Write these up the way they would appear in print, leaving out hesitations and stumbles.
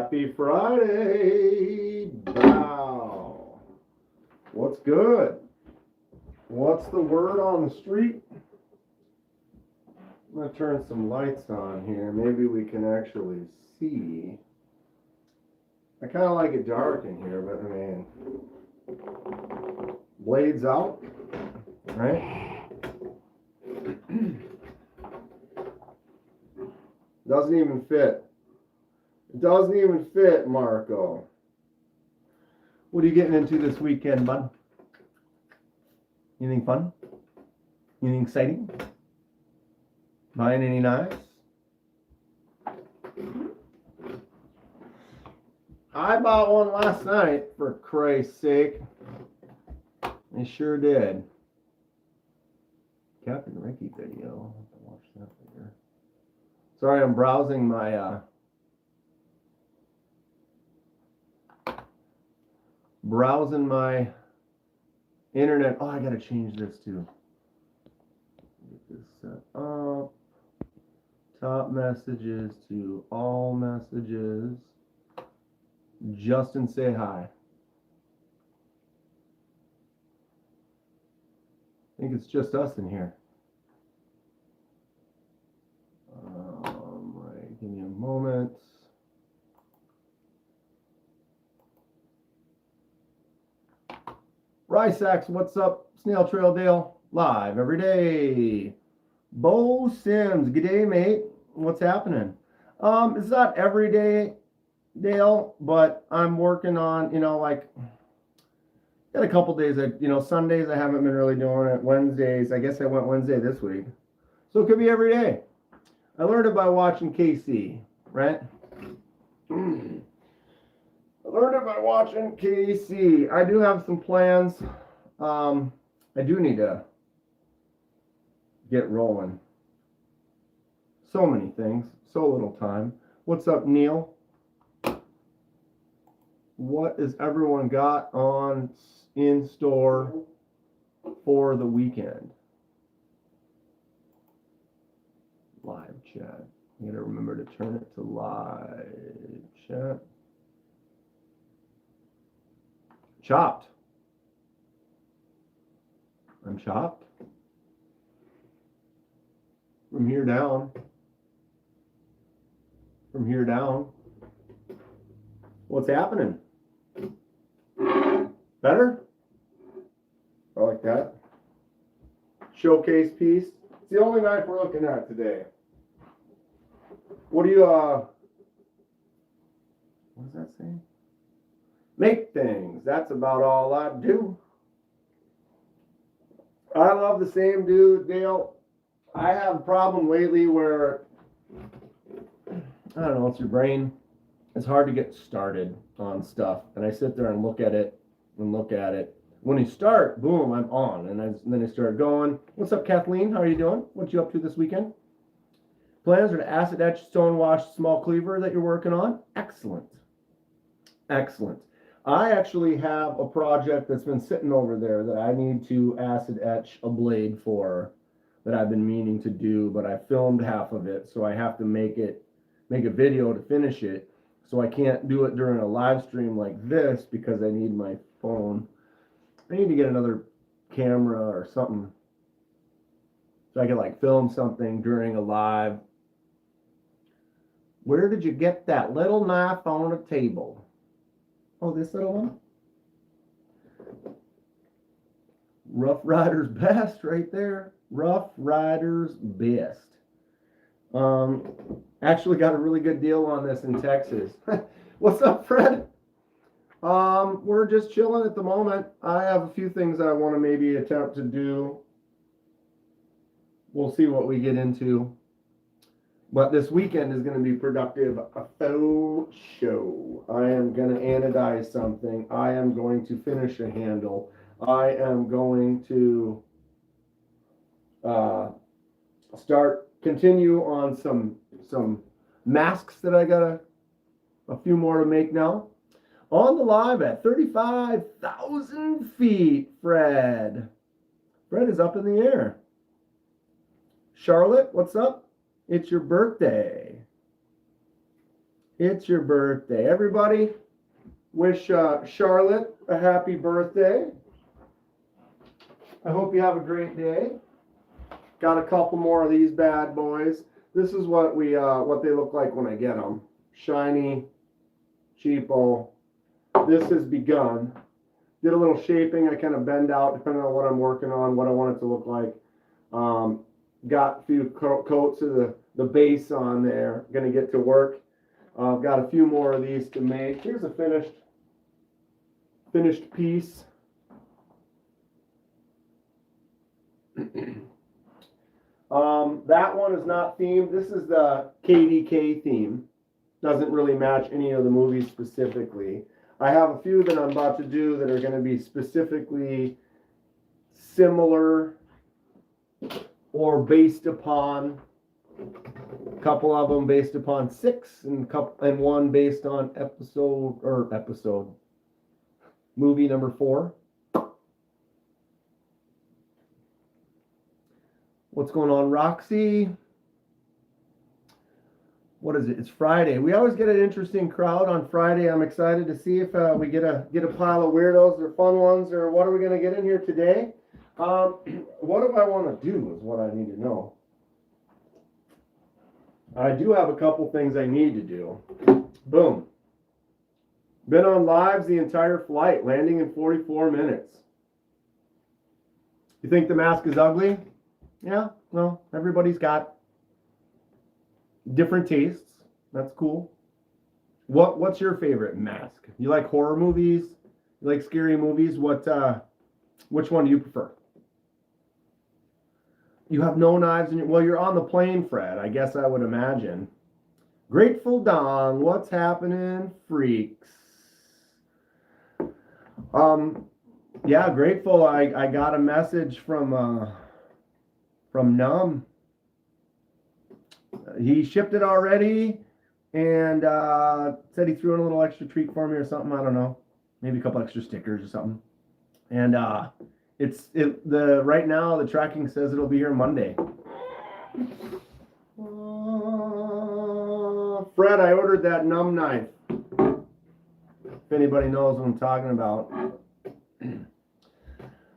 Happy Friday. Wow. What's good? What's the word on the street? I'm going to turn some lights on here. Maybe we can actually see. I kind of like it dark in here, but I mean, blades out, right? Doesn't even fit. It doesn't even fit, Marco. What are you getting into this weekend, bud? Anything fun? Anything exciting? Buying any knives? I bought one last night, for Christ's sake. I sure did. Captain Ricky video. I'll have to watch that later. Sorry, I'm browsing my internet. Oh, I gotta change this too. Get this set up. Top messages to all messages. Justin, say hi. I think it's just us in here. Right, give me a moment. Rysax, what's up? Snail Trail Dale, live every day. Bo Sims, good day, mate. What's happening? It's not every day, Dale, but I'm working on, like, got a couple days that, Sundays I haven't been really doing it. Wednesdays, I guess I went Wednesday this week. So it could be every day. I learned it by watching KC, right? I learned it by watching KC. I do have some plans. I do need to get rolling. So many things, so little time. What's up, Neil? What has everyone got on in store for the weekend? Live chat. You gotta remember to turn it to live chat. Chopped. I'm chopped. From here down. From here down. What's happening? Better? I like that. Showcase piece. It's the only knife we're looking at today. What do you, what does that say? Make things. That's about all I do. I love the same dude, Dale. I have a problem lately where, I don't know, it's your brain. It's hard to get started on stuff. And I sit there and look at it and look at it. When you start, boom, I'm on. And then I start going. What's up, Kathleen? How are you doing? What you up to this weekend? Plans are to acid etch, stone wash, small cleaver that you're working on? Excellent. Excellent. I actually have a project that's been sitting over there that I need to acid etch a blade for that I've been meaning to do, but I filmed half of it, so I have to make a video to finish it. So I can't do it during a live stream like this because I need my phone. I need to get another camera or something so I can like film something during a live. Where did you get that little knife on a table? Oh, this little one? Rough Rider's best right there. Rough Rider's best. Actually got a really good deal on this in Texas. What's up, Fred? We're just chilling at the moment. I have a few things that I want to maybe attempt to do. We'll see what we get into. But this weekend is going to be productive. A faux show. I am going to anodize something. I am going to finish a handle. I am going to continue on some masks that I got a few more to make now. On the live at 35,000 feet, Fred. Fred is up in the air. Charlotte, what's up? It's your birthday. It's your birthday. Everybody, wish Charlotte a happy birthday. I hope you have a great day. Got a couple more of these bad boys. This is what they look like when I get them. Shiny, cheapo. This has begun. Did a little shaping. I kind of bend out depending on what I'm working on, what I want it to look like. Got a few coats of the base on there. Gonna get to work. I've got a few more of these to make. Here's a finished piece. That one is not themed. This is the KDK theme. Doesn't really match any of the movies specifically. I have a few that I'm about to do that are going to be specifically similar or based upon. A couple of them based upon 6 and one based on movie number 4. What's going on, Roxy? What is it? It's Friday. We always get an interesting crowd on Friday. I'm excited to see if we get a pile of weirdos or fun ones, or what are we going to get in here today? What do I want to do is what I need to know. I do have a couple things I need to do. Boom. Been on lives the entire flight, landing in 44 minutes. You think the mask is ugly? Yeah, well, everybody's got different tastes. That's cool. What's your favorite mask? You like horror movies? You like scary movies? Which one do you prefer? You have no knives in your... Well, you're on the plane, Fred. I guess I would imagine. Grateful Dawn, what's happening, freaks? Yeah, Grateful. I got a message from Numb. He shipped it already and said he threw in a little extra treat for me or something. I don't know, maybe a couple extra stickers or something. And right now the tracking says it'll be here Monday. Fred, I ordered that Numb knife. If anybody knows what I'm talking about.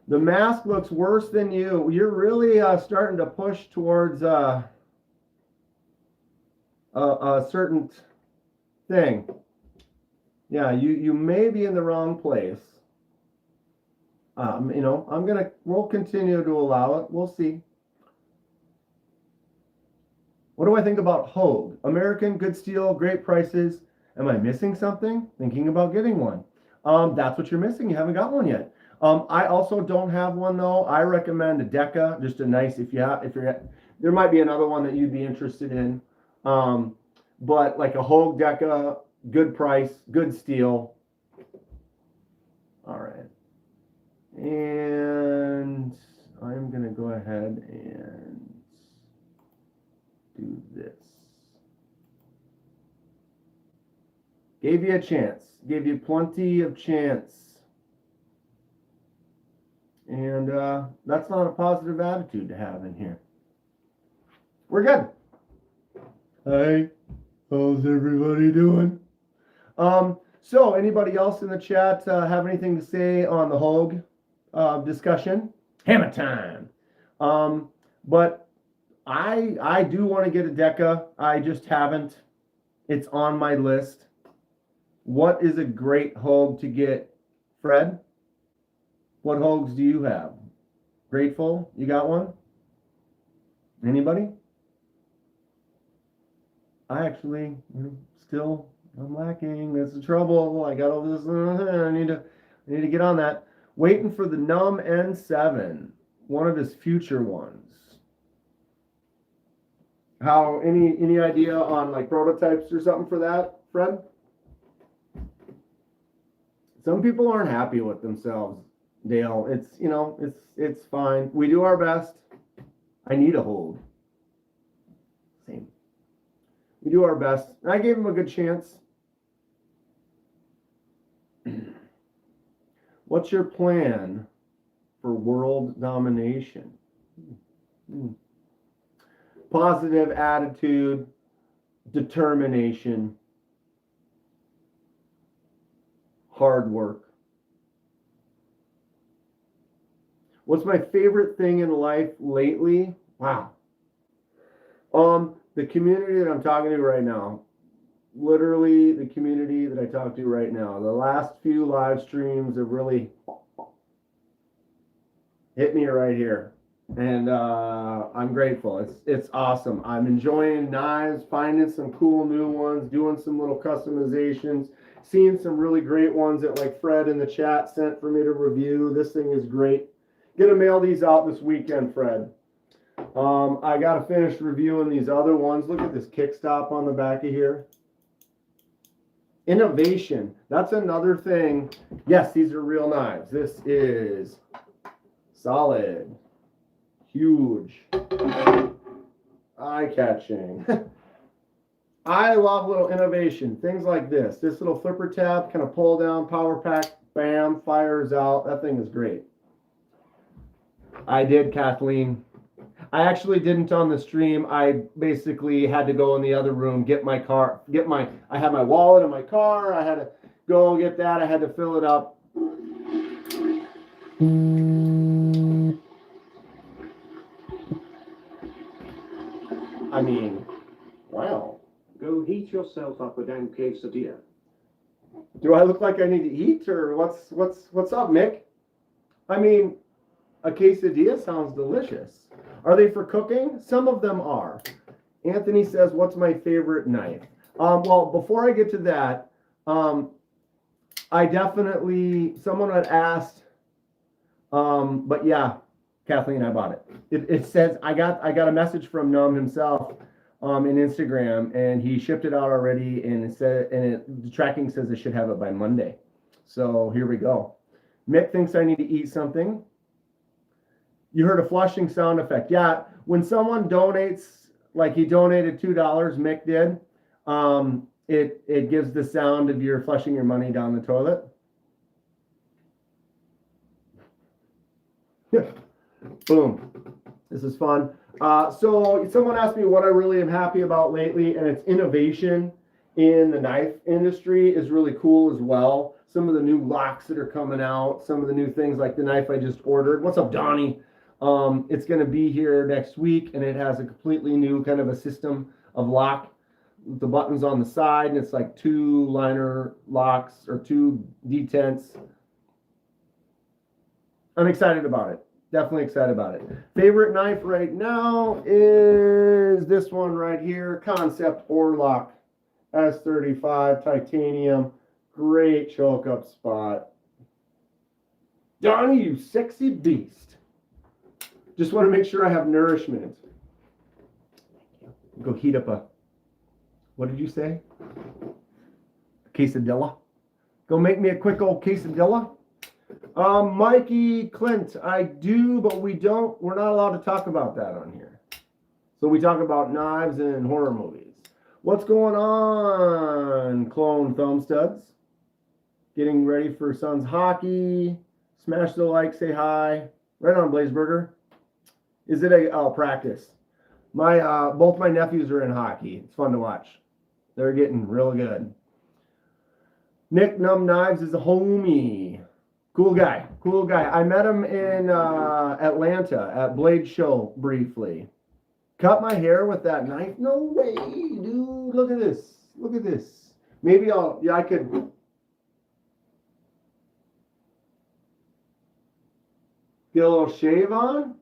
The mask looks worse than you. You're really starting to push towards a certain thing. Yeah, you may be in the wrong place. We'll continue to allow it. We'll see. What do I think about Hogue? American, good steel, great prices. Am I missing something? Thinking about getting one. That's what you're missing. You haven't got one yet. I also don't have one though. I recommend a Deca, just a nice, there might be another one that you'd be interested in. But like a Hogue Deca, good price, good steel. All right. And I'm going to go ahead and do this. Gave you a chance. Gave you plenty of chance. And that's not a positive attitude to have in here. We're good. Hey, how's everybody doing? So anybody else in the chat have anything to say on the Hogue discussion? Hammer time. But I do want to get a Deca. I just haven't. It's on my list. What is a great Hogue to get, Fred? What Hogues do you have? Grateful? You got one? Anybody? I actually I'm lacking. That's the trouble. I got all this. I need to get on that. Waiting for the Numb N7, one of his future ones. How any idea on like prototypes or something for that, Fred? Some people aren't happy with themselves, Dale. It's fine. We do our best. I need a hold. Same. We do our best. I gave him a good chance. What's your plan for world domination? Positive attitude, determination. hard work. What's my favorite thing in life lately? Wow. The community that I'm talking to right now. Literally the community that I talk to right now. The last few live streams have really hit me right here. And I'm grateful. It's awesome. I'm enjoying knives, finding some cool new ones, doing some little customizations, seeing some really great ones that like Fred in the chat sent for me to review. This thing is great. Gonna mail these out this weekend, Fred. I got to finish reviewing these other ones. Look at this kickstop on the back of here. Innovation. That's another thing. Yes, these are real knives. This is solid. Huge. Eye-catching. I love little innovation. Things like this. This little flipper tab, kind of pull down, power pack, bam, fires out. That thing is great. I did, Kathleen. I actually didn't on the stream. I basically had to go in the other room, get my car, I had my wallet in my car. I had to go get that. I had to fill it up. I mean, wow. Go heat yourself up a damn quesadilla. Do I look like I need to eat, or what's up, Mick? I mean, a quesadilla sounds delicious. Are they for cooking? Some of them are. Anthony says, what's my favorite knife? Well, before I get to that, I definitely, someone had asked, but yeah, Kathleen, I bought it. It says, I got a message from Numb himself in Instagram, and he shipped it out already, and it said, the tracking says I should have it by Monday. So here we go. Mick thinks I need to eat something. You heard a flushing sound effect. Yeah, when someone donates, like he donated $2, Mick did, it gives the sound of you're flushing your money down the toilet. Boom. This is fun. So someone asked me what I really am happy about lately, and it's innovation in the knife industry is really cool as well. Some of the new locks that are coming out, some of the new things like the knife I just ordered. What's up, Donnie? It's going to be here next week, and it has a completely new kind of a system of lock with the buttons on the side, and it's like 2 liner locks or 2 detents. I'm excited about it. Definitely excited about it. Favorite knife right now is this one right here, Concept Orlock S35 titanium. Great choke up spot. Donnie, you sexy beast. Just want to make sure I have nourishment. Go heat up a, what did you say? A quesadilla. Go make me a quick old quesadilla. Mikey Clint, I do, but we're not allowed to talk about that on here. So we talk about knives and horror movies. What's going on, Clone Thumb Studs? Getting ready for Suns hockey. Smash the like, say hi. Right on, Blazeburger. Is it a practice? Both my nephews are in hockey. It's fun to watch. They're getting real good. Nick Numb Knives is a homie. Cool guy. Cool guy. I met him in Atlanta at Blade Show briefly. Cut my hair with that knife? No way, dude. Look at this. Look at this. Maybe I could get a little shave on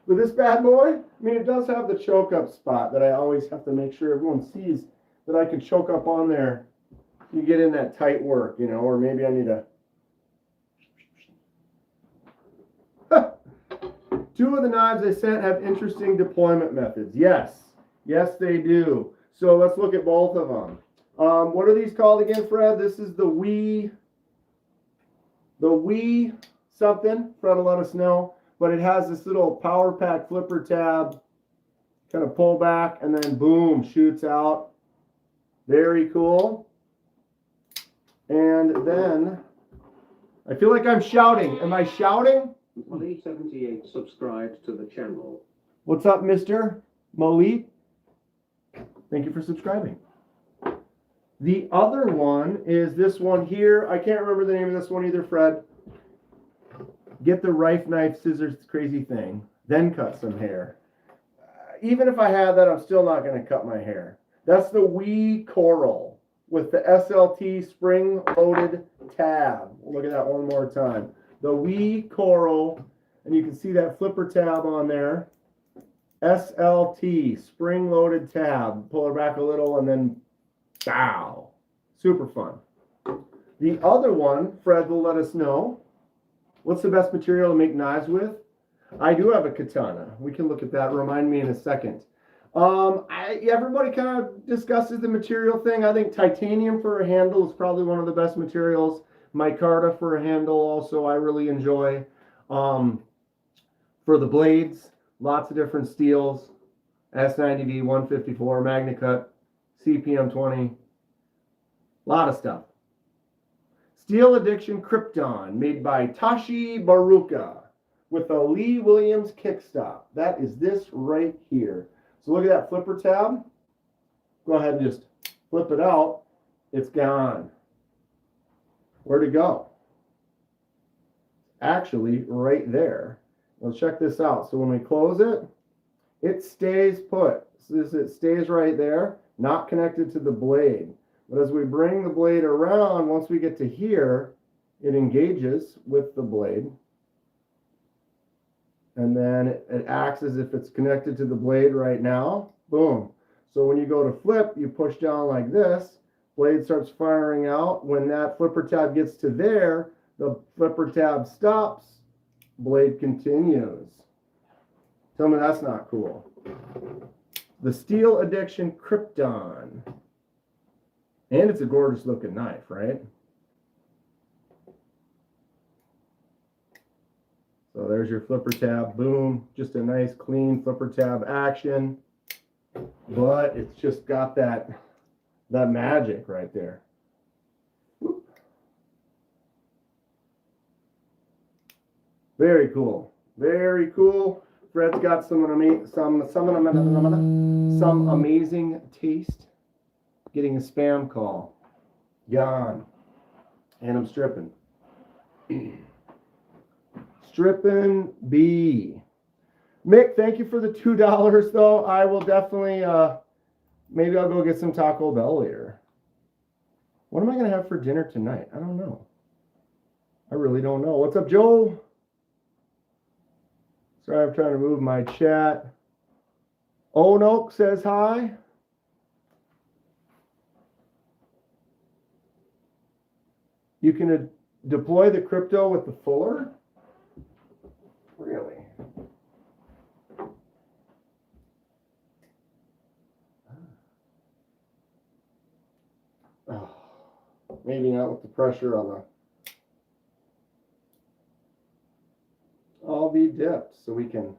with this bad boy. I mean, it does have the choke up spot that I always have to make sure everyone sees that I can choke up on there. You get in that tight work, you know, or maybe I need to. 2 of the knives I sent have interesting deployment methods. Yes, they do. So let's look at both of them. What are these called again, Fred? This is the Wii something. Fred will let us know. But it has this little power pack flipper tab, kind of pull back, and then boom, shoots out. Very cool. And then I feel like I'm shouting. Am I shouting? Malik 78 subscribed to the channel. What's up, Mr. Malik? Thank you for subscribing. The other one is this one here. I can't remember the name of this one either, Fred. Get the rife knife, scissors, crazy thing. Then cut some hair. Even if I had that, I'm still not going to cut my hair. That's the Wee Coral with the SLT spring-loaded tab. Look at that one more time. The Wee Coral, and you can see that flipper tab on there. SLT, spring-loaded tab. Pull it back a little and then bow. Super fun. The other one, Fred will let us know. What's the best material to make knives with? I do have a katana. We can look at that. Remind me in a second. Everybody kind of discusses the material thing. I think titanium for a handle is probably one of the best materials. Micarta for a handle also I really enjoy. For the blades, lots of different steels. S90V, 154, MagnaCut, CPM 20. A lot of stuff. Steel Addiction Krypton, made by Tashi Baruka, with a Lee Williams kickstop. That is this right here. So look at that flipper tab. Go ahead and just flip it out. It's gone. Where'd it go? Actually, right there. Well, check this out. So when we close it, it stays put. So it stays right there, not connected to the blade. But as we bring the blade around, once we get to here, it engages with the blade. And then it acts as if it's connected to the blade right now. Boom. So when you go to flip, you push down like this, blade starts firing out. When that flipper tab gets to there, the flipper tab stops, blade continues. Tell me that's not cool. The Steel Addiction Krypton. And it's a gorgeous looking knife, right? So there's your flipper tab, boom. Just a nice clean flipper tab action. But it's just got that magic right there. Whoop. Very cool. Very cool. Fred's got some amazing taste. Getting a spam call. Gone. And I'm stripping. Stripping B. Mick, thank you for the $2 though. I will definitely, maybe I'll go get some Taco Bell later. What am I going to have for dinner tonight? I don't know. I really don't know. What's up, Joe? Sorry, I'm trying to move my chat. Onoke says hi. You can deploy the crypto with the fuller? Really? Oh, maybe not with the pressure on the... I'll be dipped so we can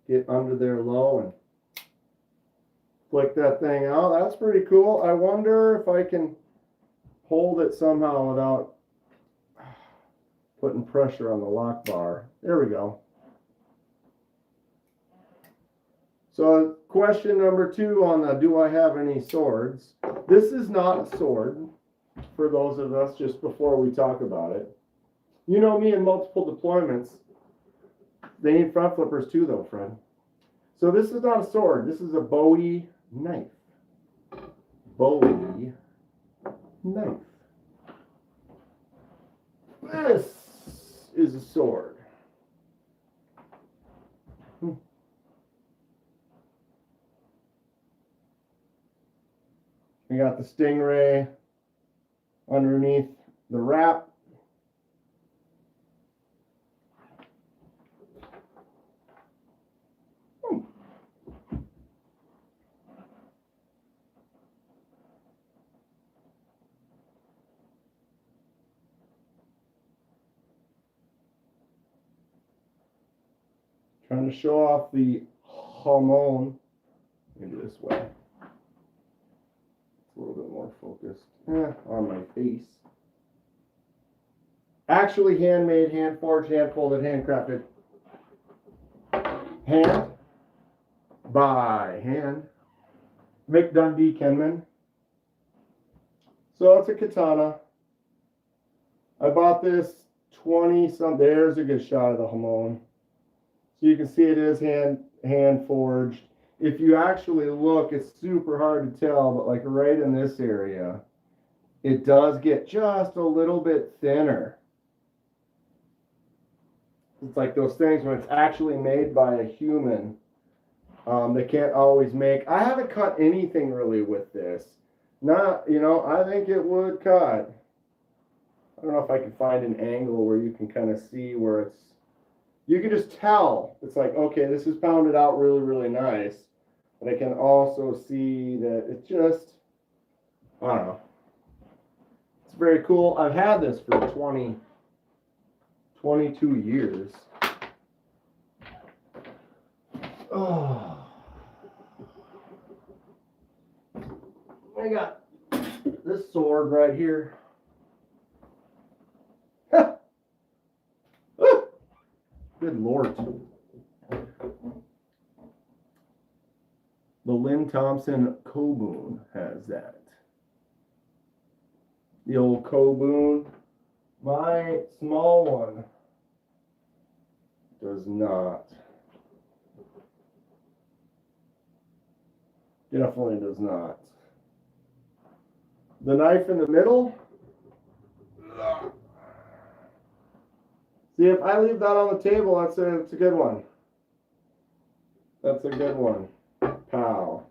get under there low and flick that thing out. That's pretty cool. I wonder if I can hold it somehow without putting pressure on the lock bar. There we go. So question number 2 on the do I have any swords? This is not a sword for those of us just before we talk about it. You know me in multiple deployments. They need front flippers too though, friend. So this is not a sword. This is a Bowie knife. Bowie knife. This is a sword. We got the Stingray underneath the wrap. Trying to show off the hormone. Maybe this way. It's a little bit more focused. On my face. Actually handmade, hand forged, hand folded, handcrafted. Hand by hand. Vic Dundee Kenman. So it's a katana. I bought this 20 some. There's a good shot of the hamon. So you can see it is hand forged. If you actually look, it's super hard to tell, but like right in this area, it does get just a little bit thinner. It's like those things when it's actually made by a human. They can't always make. I haven't cut anything really with this. Not, I think it would cut. I don't know if I can find an angle where you can kind of see where it's. You can just tell. It's like, okay, this is pounded out really, really nice. But I can also see that it just, I don't know. It's very cool. I've had this for 22 years. Oh. I got this sword right here. Good Lord. The Lynn Thompson Koboon has that. The old Koboon. My small one does not. Definitely does not. The knife in the middle. See, if I leave that on the table, it's a good one. That's a good one. Pow.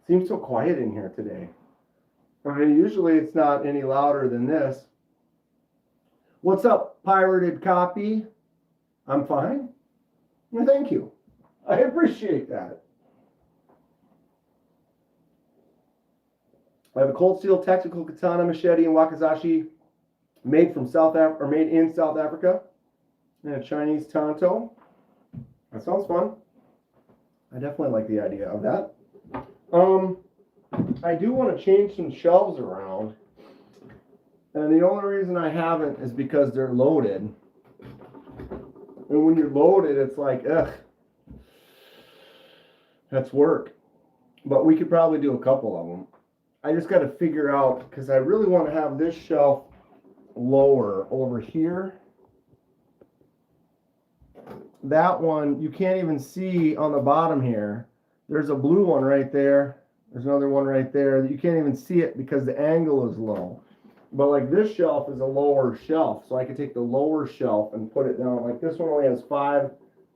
Seems so quiet in here today. I mean, usually it's not any louder than this. What's up, pirated copy? I'm fine. Well, thank you. I appreciate that. I have a cold steel tactical katana machete and wakizashi made in South Africa, and a Chinese tanto. That sounds fun. I definitely like the idea of that. I do want to change some shelves around, and the only reason I haven't is because they're loaded. And when you're loaded, it's like, ugh, that's work. But we could probably do a couple of them. I just got to figure out, because I really want to have this shelf lower over here. That one, you can't even see on the bottom here. There's a blue one right there. There's another one right there. You can't even see it because the angle is low. But like this shelf is a lower shelf, so I could take the lower shelf and put it down. Like this one only has 5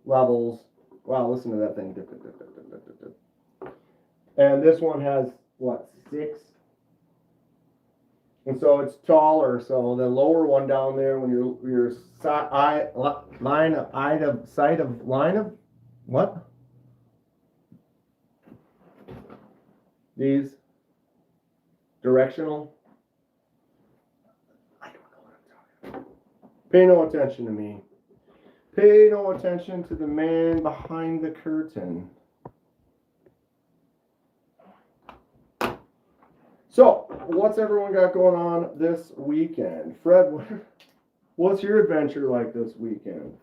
levels. Wow, listen to that thing. And this one has, what, 6? And so it's taller. So the lower one down there, when your line of what? These directional. I don't know what I'm talking about. Pay no attention to me. Pay no attention to the man behind the curtain. So, what's everyone got going on this weekend? Fred, what's your adventure like this weekend?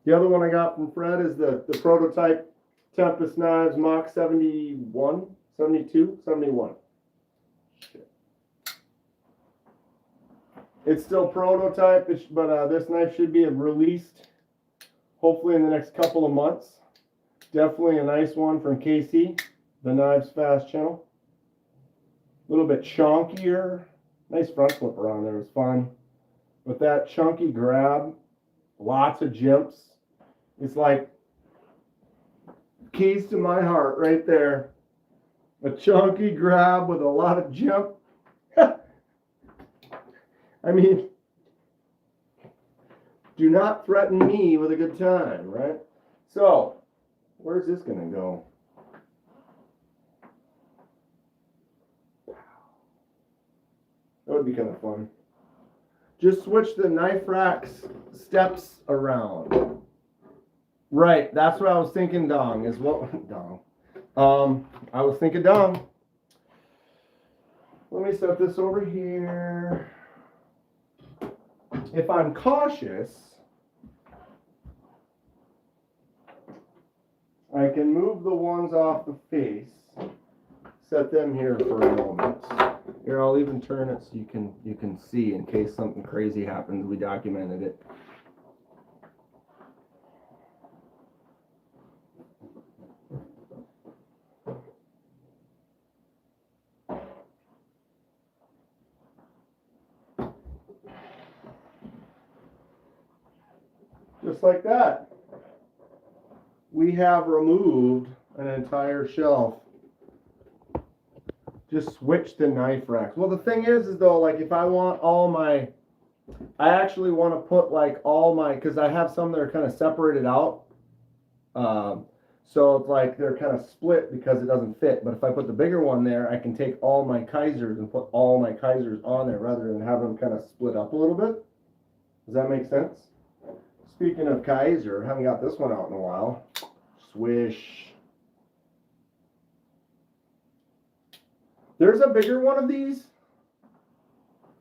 The other one I got from Fred is the prototype Tempest Knives Mach 71, 72, 71. Shit. It's still prototype, but this knife should be released hopefully in the next couple of months. Definitely a nice one from KC, the Knives Fast channel. A little bit chunkier. Nice front flipper on there. It was fun. With that chunky grab, lots of jumps. It's like keys to my heart right there. A chunky grab with a lot of jump. I mean, do not threaten me with a good time, right? So, where's this going to go? That would be kind of fun. Just switch the knife rack's steps around. Right, that's what I was thinking, Dong, is what, Dong. I was thinking, Dong. Let me set this over here. If I'm cautious, I can move the ones off the face, set them here for a moment. Here, I'll even turn it so you can see in case something crazy happens. We documented it. Just like that. We have removed an entire shelf. Just switch the knife racks. Well, the thing is though, like if I want all my, I actually want to put like all my, because I have some that are kind of separated out. So it's like they're kind of split because it doesn't fit. But if I put the bigger one there, I can take all my Kaisers and put all my Kaisers on there rather than have them kind of split up a little bit. Does that make sense? Speaking of Kaiser, haven't got this one out in a while. Swish. There's a bigger one of these.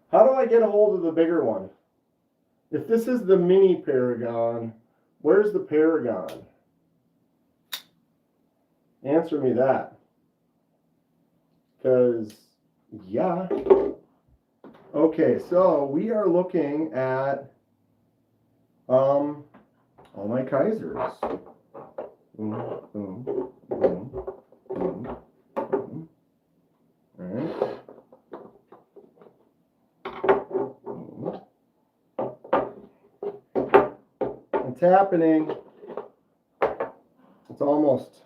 How do I get a hold of the bigger one? If this is the mini Paragon, where's the Paragon? Answer me that. Because, yeah. Okay, so we are looking at all my Kaisers. Boom, boom, boom, boom, boom. All right. It's happening. It's almost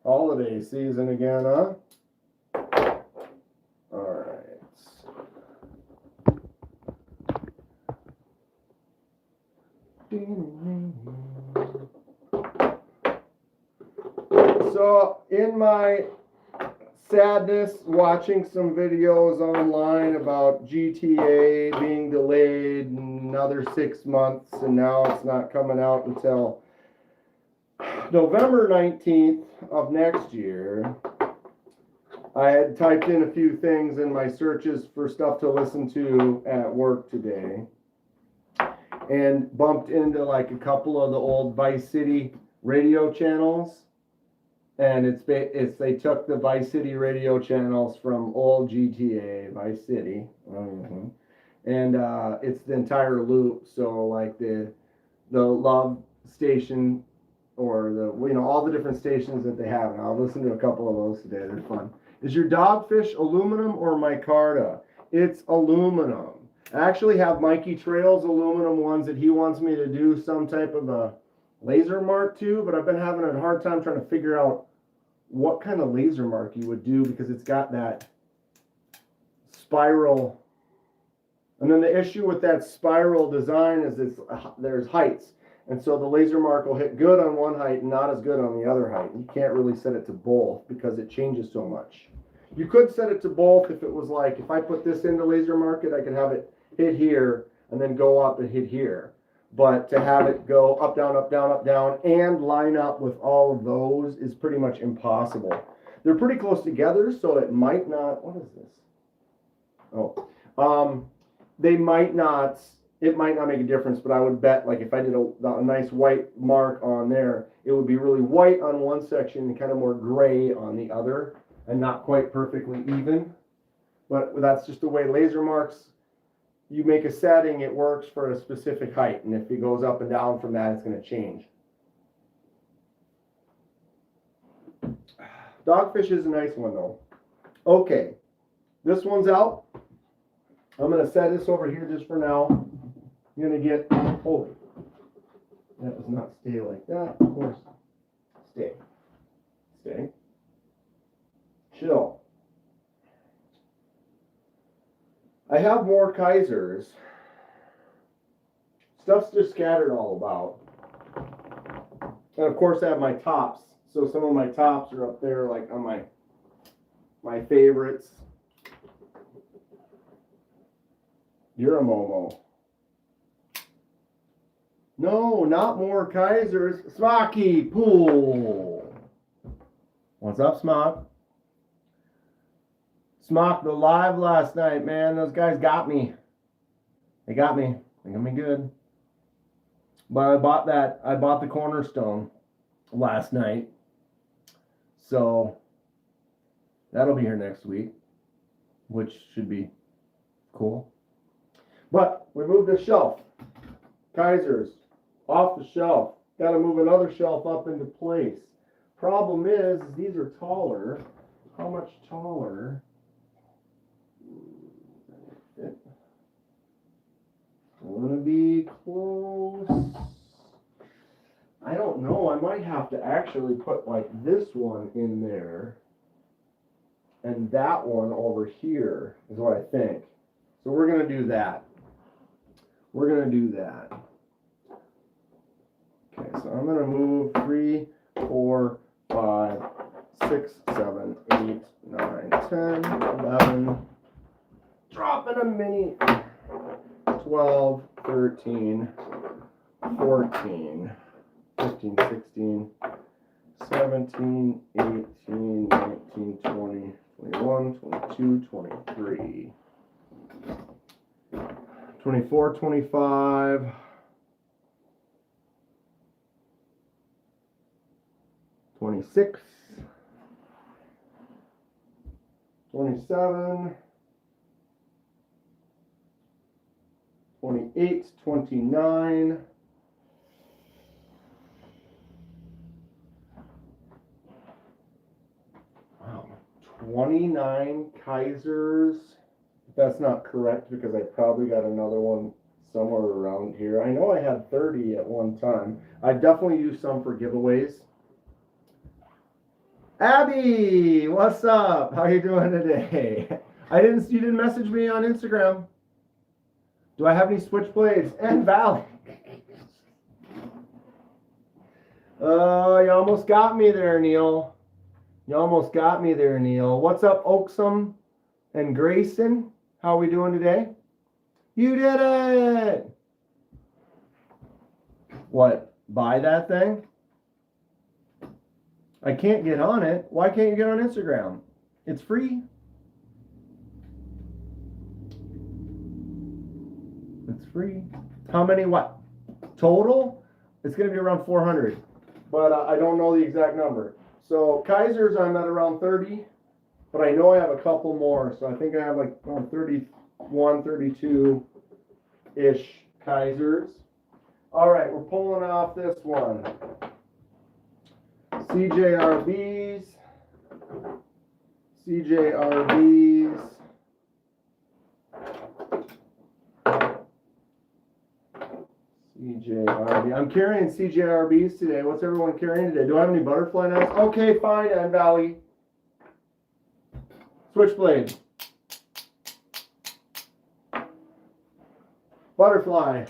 holiday season again, huh? All right. So, in my sadness, watching some videos online about GTA being delayed another 6 months, and now it's not coming out until November 19th of next year. I had typed in a few things in my searches for stuff to listen to at work today, and bumped into like a couple of the old Vice City radio channels. And it's they took the Vice City radio channels from old GTA Vice City, and it's the entire loop. So like the Love station, or the all the different stations that they have. And I'll listen to a couple of those today. They're fun. Is your Dogfish aluminum or micarta? It's aluminum. I actually have Mikey Trails aluminum ones that he wants me to do some type of a laser mark to, but I've been having a hard time trying to figure out what kind of laser mark you would do, because it's got that spiral. And then the issue with that spiral design is there's heights. And so the laser mark will hit good on one height and not as good on the other height. You can't really set it to both because it changes so much. You could set it to both if it was like, if I put this into laser mark it, I could have it hit here and then go up and hit here. But to have it go up, down, up, down, up, down, and line up with all of those is pretty much impossible. They're pretty close together, so it might not, what is this? Oh, they might not, it might not make a difference, but I would bet, like if I did a nice white mark on there, it would be really white on one section and kind of more gray on the other, and not quite perfectly even. But that's just the way laser marks, you make a setting, it works for a specific height, and if it goes up and down from that, it's going to change. Dogfish is a nice one though. Okay, this one's out. I'm going to set this over here just for now. I'm going to get, oh, that was not stay like that, of course. Stay. Stay. Chill. I have more Kaisers. Stuff's just scattered all about. And of course I have my tops. So some of my tops are up there like on my favorites. You're a Momo. No, not more Kaisers. Smocky Pool. What's up, Smock? Smock the live last night, man. Those guys got me. They got me. They got me good. But I bought the cornerstone. last night. So that'll be here next week, which should be cool. But we moved the shelf. Kaiser's off the shelf. Got to move another shelf up into place. Problem is these are taller. How much taller? I'm gonna be close. I don't know. I might have to actually put like this one in there and that one over here is what I think. So we're gonna do that. We're gonna do that. Okay, so I'm gonna move 3, 4, 5, 6, 7, 8, 9, 10, 11. Dropping a mini. 12, 13, 14, 15, 16, 17, 18, 19, 20, 21, 22, 23, 24, 25, 26, 27, 28, 29, wow, 29 Kaisers. That's not correct because I probably got another one somewhere around here. I know I had 30 at one time. I definitely used some for giveaways. Abby, what's up? How are you doing today? You didn't message me on Instagram. Do I have any switchblades? And Valley. Oh, you almost got me there, Neil. You almost got me there, Neil. What's up, Oaksum and Grayson? How are we doing today? You did it! What? Buy that thing? I can't get on it. Why can't you get on Instagram? It's free. It's free. How many what? Total? It's going to be around 400. But I don't know the exact number. So Kaiser's I'm at around 30. But I know I have a couple more. So I think I have like around 31, 32-ish Kaisers. All right, we're pulling off this one. CJRBs. CJRBs. CJRB. I'm carrying CJRBs today. What's everyone carrying today? Do I have any butterfly knives? Okay, fine, and Valley. Switchblade. Butterfly.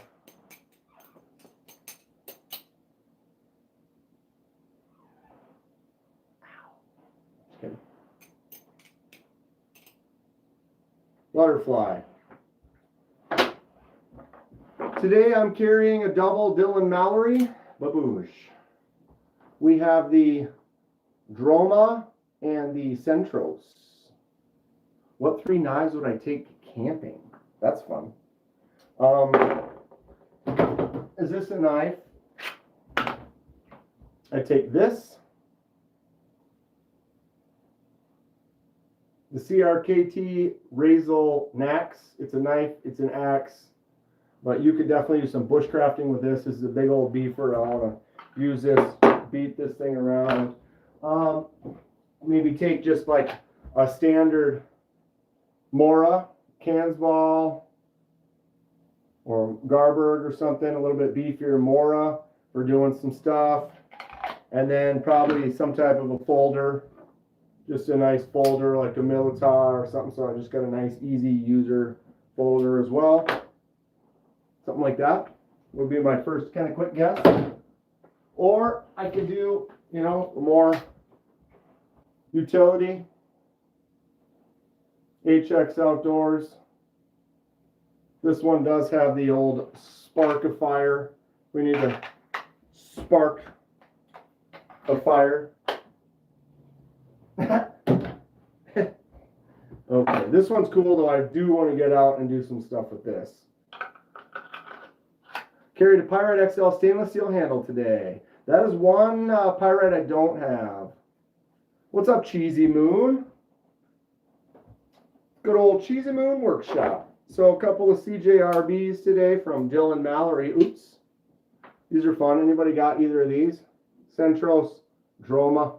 Okay. Butterfly. Today I'm carrying a double Dylan Mallory babouche. We have the Droma and the Centros. What 3 knives would I take camping? That's fun. Is this a knife? I take this. The CRKT Razel Nax. It's a knife, it's an axe. But you could definitely use some bushcrafting with this. This is a big old beefer. I want to use this, beat this thing around. Maybe take just like a standard Mora, Cansball, or Garberg or something, a little bit beefier Mora for doing some stuff. And then probably some type of a folder, just a nice folder like a Militar or something. So I just got a nice easy user folder as well. Something like that would be my first kind of quick guess. Or I could do, you know, more utility. HX Outdoors. This one does have the old Spark-a-Fire. We need to spark a fire. Okay, this one's cool though. I do want to get out and do some stuff with this. Carried a Pirate XL stainless steel handle today. That is one pyrite I don't have. What's up, Cheesy Moon? Good old Cheesy Moon Workshop. So a couple of CJRBs today from Dylan Mallory. Oops. These are fun. Anybody got either of these? Centros, Droma.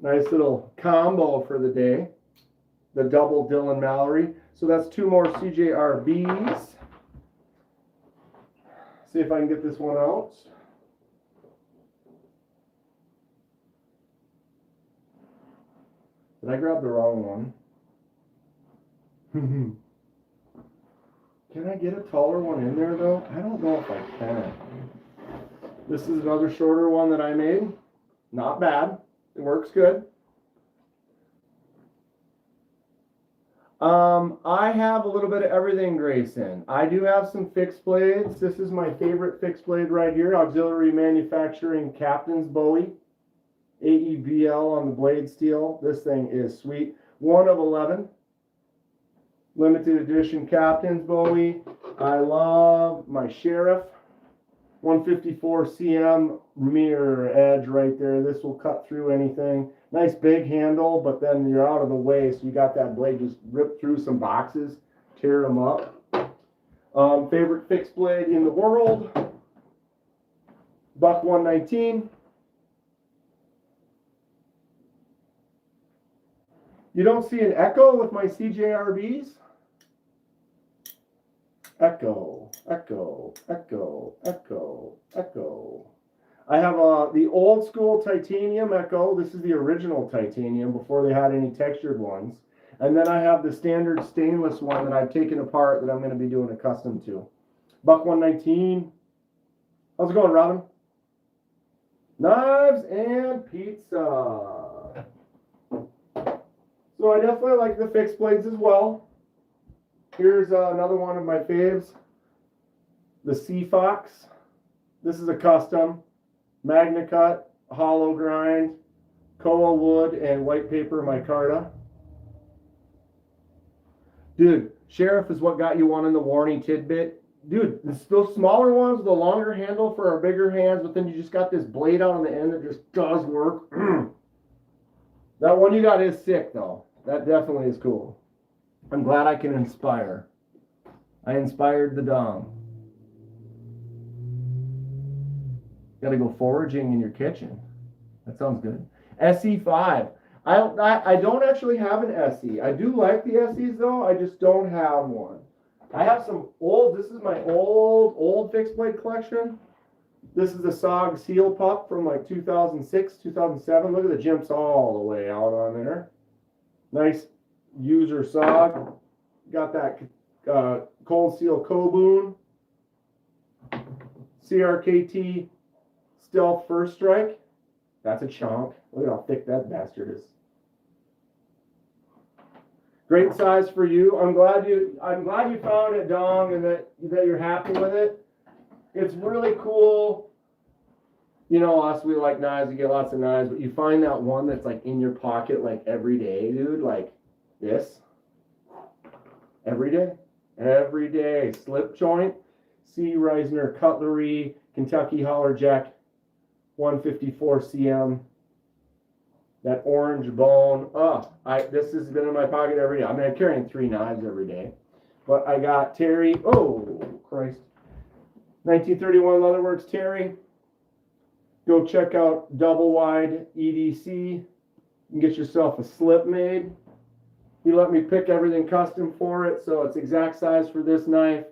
Nice little combo for the day. The double Dylan Mallory. So that's two more CJRBs. See if I can get this one out. Did I grab the wrong one? Can I get a taller one in there though? I don't know if I can. This is another shorter one that I made. Not bad. It works good. I have a little bit of everything, Grayson. I do have some fixed blades. This is my favorite fixed blade right here. Auxiliary Manufacturing Captain's Bowie. AEBL on the blade steel. This thing is sweet. 1 of 11. Limited edition Captain's Bowie. I love my Sheriff. 154 cm mirror edge right there. This will cut through anything. Nice big handle, but then you're out of the way, so you got that blade just rip through some boxes, tear them up. Favorite fixed blade in the world. Buck 119. You don't see an echo with my CJRBs? Echo, echo, echo, echo, echo. I have the old school titanium echo. This is the original titanium before they had any textured ones. And then I have the standard stainless one that I've taken apart that I'm going to be doing a custom to. Buck 119. How's it going, Robin? Knives and pizza. So I definitely like the fixed blades as well. Here's another one of my faves. The Sea Fox. This is a custom. Magna Cut, hollow grind, koa wood, and white paper micarta. Dude, Sheriff is what got you one in the warning tidbit. Dude, those smaller ones with the longer handle for our bigger hands, but then you just got this blade out on the end that just does work. That one you got is sick, though. That definitely is cool. I'm glad I can inspire. I inspired the dong. Got to go foraging in your kitchen. That sounds good. SE5. I don't actually have an SE. I do like the SEs though. I just don't have one. I have some old. This is my old fixed blade collection. This is the Sog Seal Pup from like 2006, 2007. Look at the jimps all the way out on there. Nice user Sog. Got that cold seal Koboon. CRKT Stealth First Strike. That's a chunk. Look at how thick that bastard is. Great size for you. I'm glad you found it, Dong, and that you're happy with it. It's really cool. You know, us, we like knives, we get lots of knives, but you find that one that's like in your pocket like every day, dude, like this. Every day. Every day. Slip joint, C. Reisner Cutlery, Kentucky Holler Jack, 154 cm. That orange bone. This has been in my pocket every day. I mean, I'm carrying 3 knives every day. But I got Terry. Oh, Christ. 1931 Leatherworks Terry. Go check out Double Wide EDC. and get yourself a slip made. He let me pick everything custom for it, so it's exact size for this knife.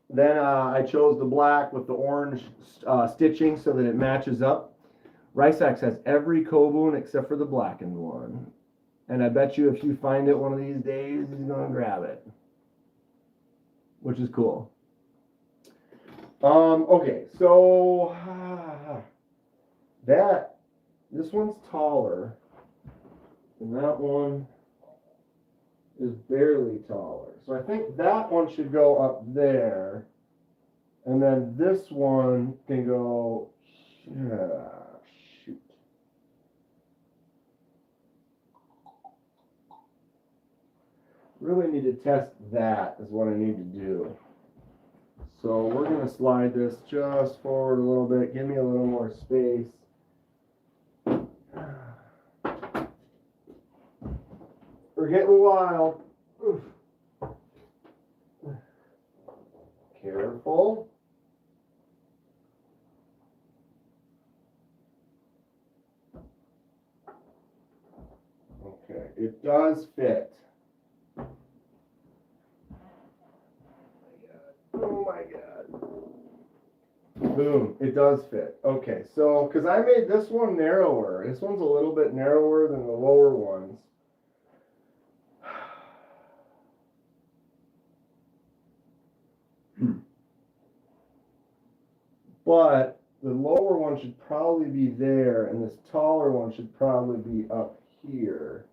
Then I chose the black with the orange stitching so that it matches up. Riceax has every Koboon except for the blackened one. And I bet you if you find it one of these days, he's going to grab it. Which is cool. Okay, so this one's taller. And that one is barely taller. So I think that one should go up there. And then this one can go, shoot. Really need to test that is what I need to do. So we're going to slide this just forward a little bit. Give me a little more space. We're getting wild. Oof. Careful. Okay, it does fit. Oh my God. Boom, it does fit. Okay, so, because I made this one narrower. This one's a little bit narrower than the lower ones. But the lower one should probably be there, and this taller one should probably be up here.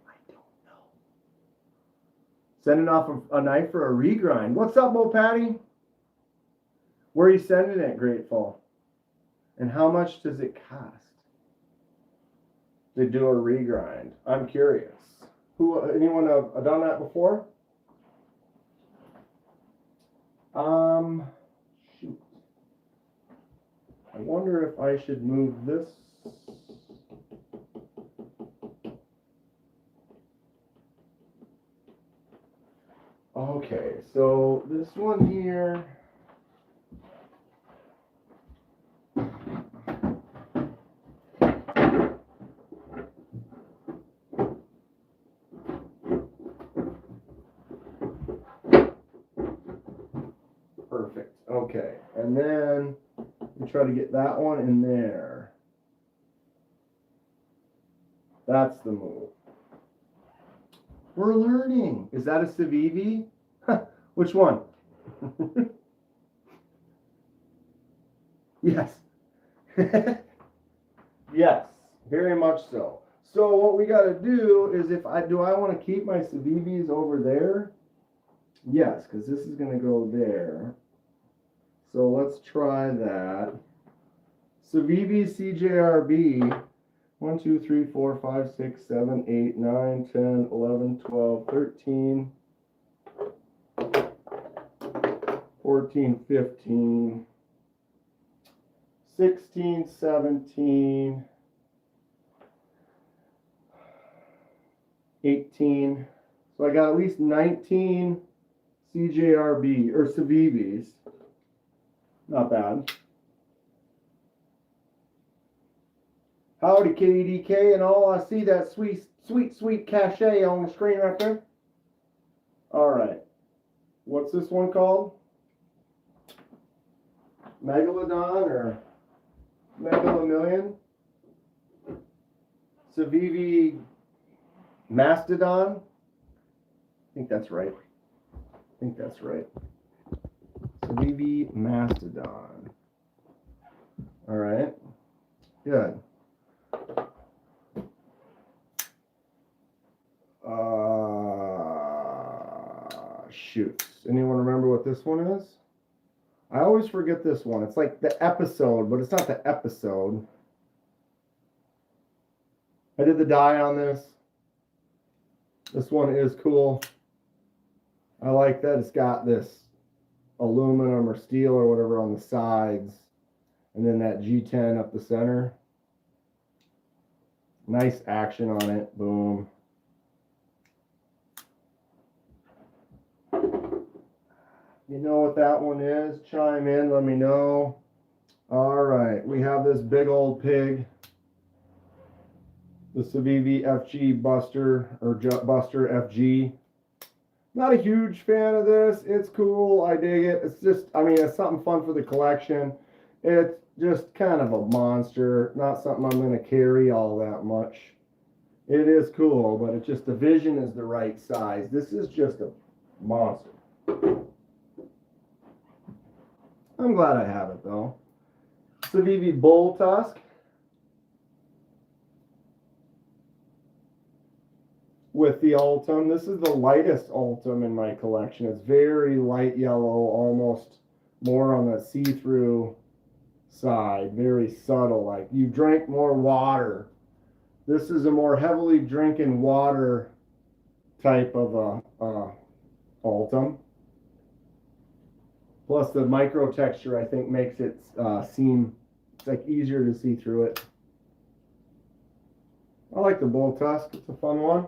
I don't know. Sending off a knife for a regrind. What's up, Mo Patty? Where are you sending it, Grateful? And how much does it cost to do a regrind? I'm curious. Anyone have done that before? Shoot. I wonder if I should move this. Okay, so this one here. Perfect. Okay, and then we try to get that one in there. That's the move. We're learning. Is that a Civivi? Which one? Yes. Yes, very much so. So what we got to do is do I want to keep my Civivis over there? Yes, because this is going to go there. So let's try that. Civivi CJRB. 1, 2, 3, 4, 5, 6, 7, 8, 9, 10, 11, 12, 13, 14, 15, 16, 17, 18. So I got at least 19 CJRB or Civivis. Not bad. Howdy, KDK and all. I see that sweet cachet on the screen right there. All right. What's this one called? Megalodon or Megalamillion? Civivi Mastodon? I think that's right. Civivi Mastodon. All right. Good. Shoot. Anyone remember what this one is? I always forget this one. It's like the episode, but it's not the episode. I did the dye on this. This one is cool. I like that it's got this aluminum or steel or whatever on the sides. And then that G10 up the center. Nice action on it. Boom. You know what that one is? Chime in, let me know. All right, we have this big old pig. The Civivi FG Buster, or Buster FG. Not a huge fan of this. It's cool. I dig it. It's just, I mean, it's something fun for the collection. It's just kind of a monster. Not something I'm going to carry all that much. It is cool, but it's just the vision is the right size. This is just a monster. I'm glad I have it though. Civivi Bull Tusk. With the Ultim. This is the lightest Ultim in my collection. It's very light yellow, almost more on the see-through side. Very subtle, like you drank more water. This is a more heavily drinking water type of a Altum. Plus the micro texture, I think, makes it seem, it's like easier to see through it. I like the bull tusk, it's a fun one.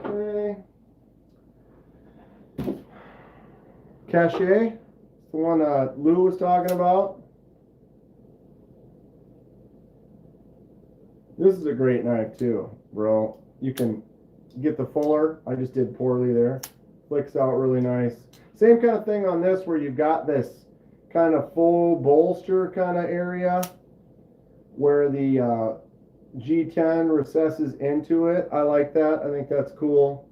Okay. Cachet, the one Lou was talking about. This is a great knife too, bro. You can get the fuller. I just did poorly there. Flicks out really nice. Same kind of thing on this where you've got this kind of full bolster kind of area where the G10 recesses into it. I like that. I think that's cool.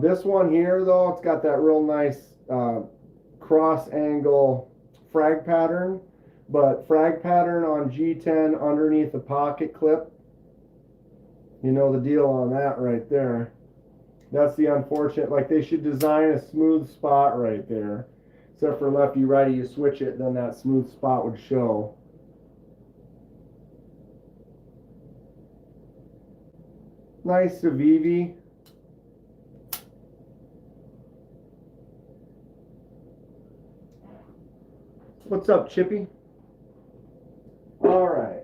This one here though, it's got that real nice cross angle frag pattern, but frag pattern on G10 underneath the pocket clip. You know the deal on that right there. That's the unfortunate, like they should design a smooth spot right there. Except for lefty righty, you switch it, then that smooth spot would show. Nice Civivi. What's up, Chippy? All right.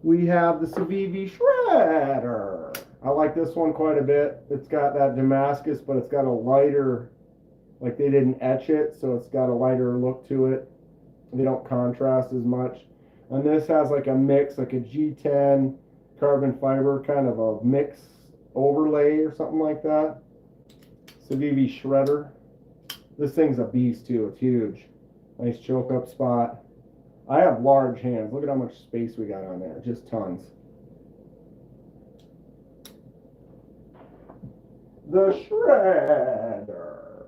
We have the Civivi Shredder. I like this one quite a bit. It's got that Damascus, but it's got a lighter, like they didn't etch it, so it's got a lighter look to it. They don't contrast as much. And this has like a mix, like a G10 carbon fiber kind of a mix overlay or something like that. Civivi Shredder. This thing's a beast too. It's huge. Nice choke up spot. I have large hands. Look at how much space we got on there. Just tons. The Shredder.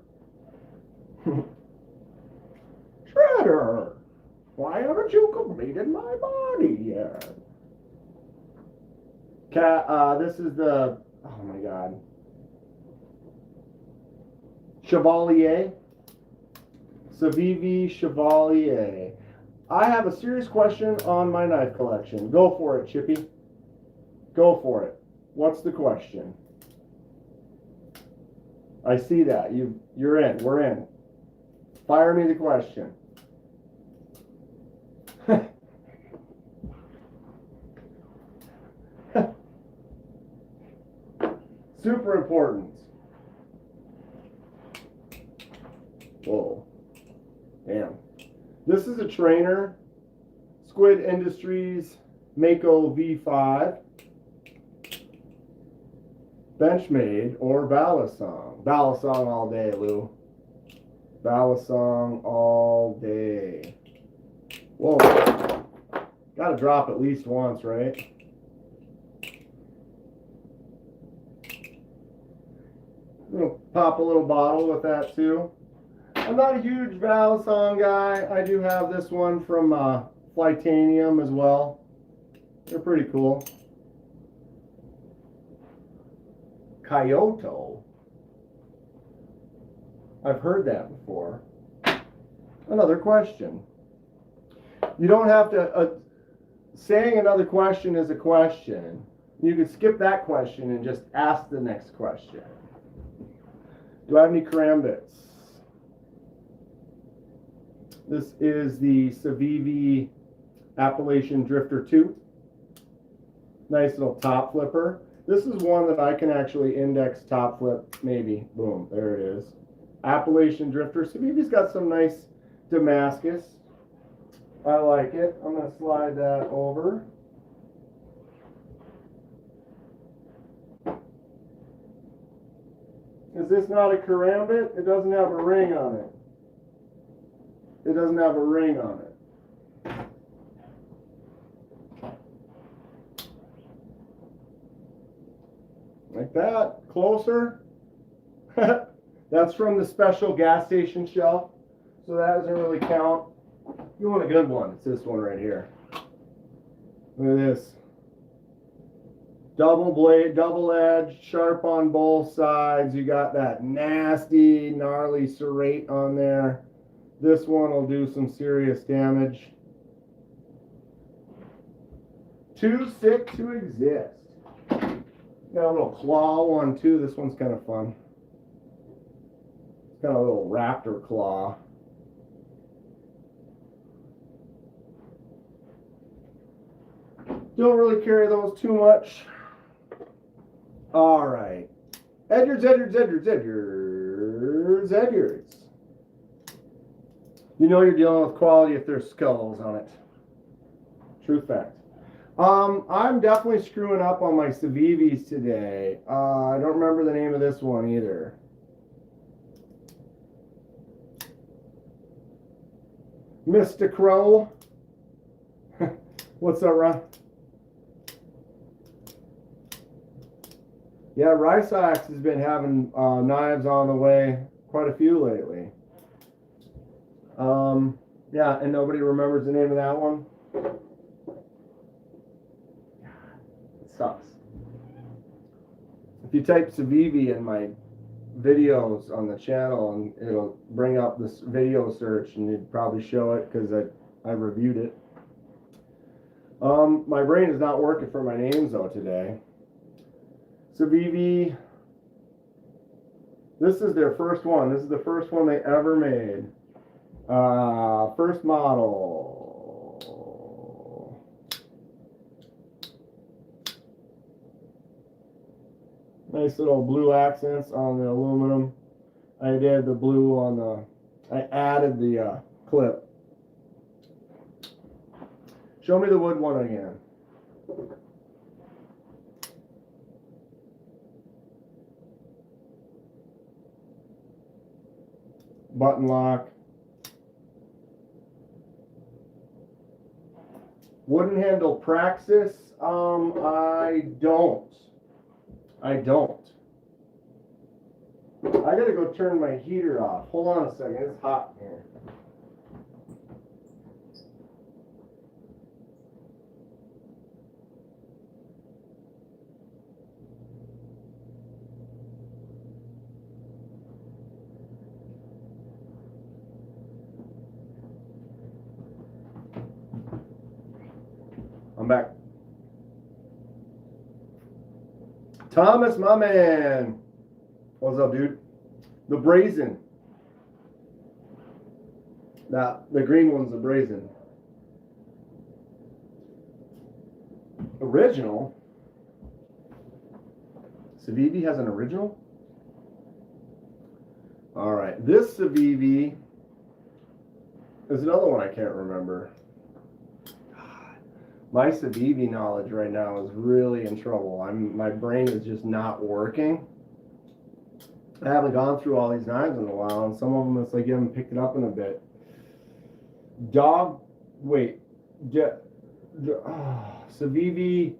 Shredder. Why haven't you completed my body yet? This is the, oh my God. Chevalier. Civivi Chevalier. I have a serious question on my knife collection. Go for it, Chippy. Go for it. What's the question? I see that. You're in. We're in. Fire me the question. Super important. Whoa. Damn. This is a trainer. Squid Industries Mako V5. Benchmade or Balongs. Balongs all day, Lou. Balongs all day. Whoa. Gotta drop at least once, right? We'll pop a little bottle with that too. I'm not a huge Balongs guy. I do have this one from Flytanium as well. They're pretty cool. Kyoto. I've heard that before. Another question. You don't have to, saying another question is a question. You could skip that question and just ask the next question. Do I have any karambits? This is the Civivi Appalachian Drifter 2. Nice little top flipper. This is one that I can actually index top flip, maybe. Boom, there it is. Appalachian Drifter. Civivi's got some nice Damascus. I like it. I'm going to slide that over. Is this not a karambit? It doesn't have a ring on it. It doesn't have a ring on it. Like that. Closer. That's from the special gas station shelf. So that doesn't really count. If you want a good one, it's this one right here. Look at this. Double blade, double edge, sharp on both sides. You got that nasty, gnarly serrate on there. This one will do some serious damage. Too sick to exist. Got a little claw one too. This one's kind of fun. It's got a little raptor claw. Don't really carry those too much. All right. Edwards. You know you're dealing with quality if there's skulls on it. True fact. I'm definitely screwing up on my Civivis today. I don't remember the name of this one either. Mr. Crow. What's up, Ron? Yeah, Rysax has been having knives on the way, quite a few lately. Yeah, and nobody remembers the name of that one? It sucks. If you type Civivi in my videos on the channel, and it'll bring up this video search, and you'd probably show it because I reviewed it. My brain is not working for my names though today. Civivi. This is their first one. This is the first one they ever made. First model. Nice little blue accents on the aluminum. I did the blue on the, I added the clip. Show me the wood one again. Button lock. Wooden handle Praxis. I don't. I gotta go turn my heater off. Hold on a second. It's hot in here. I'm back. Thomas, my man. What's up, dude? The brazen. The green one's the brazen. Original? Civivi has an original? Alright, this Civivi is another one I can't remember. My Civivi knowledge right now is really in trouble. My brain is just not working. I haven't gone through all these knives in a while, and some of them it's like you haven't picked it up in a bit. Civivi.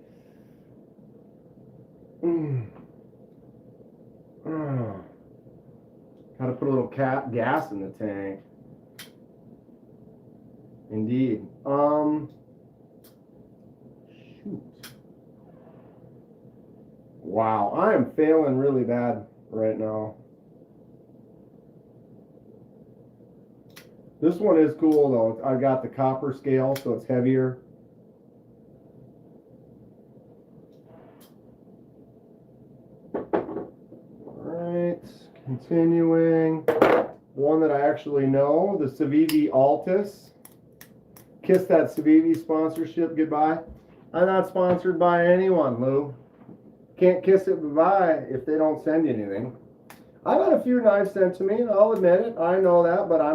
Gotta put a little gas in the tank. Indeed. Wow, I am failing really bad right now. This one is cool though. I got the copper scale, so it's heavier. Alright, continuing. One that I actually know, the Civivi Altis. Kiss that Civivi sponsorship goodbye. I'm not sponsored by anyone, Lou. Can't kiss it goodbye if they don't send you anything. I've had a few knives sent to me, and I'll admit it. I know that, but I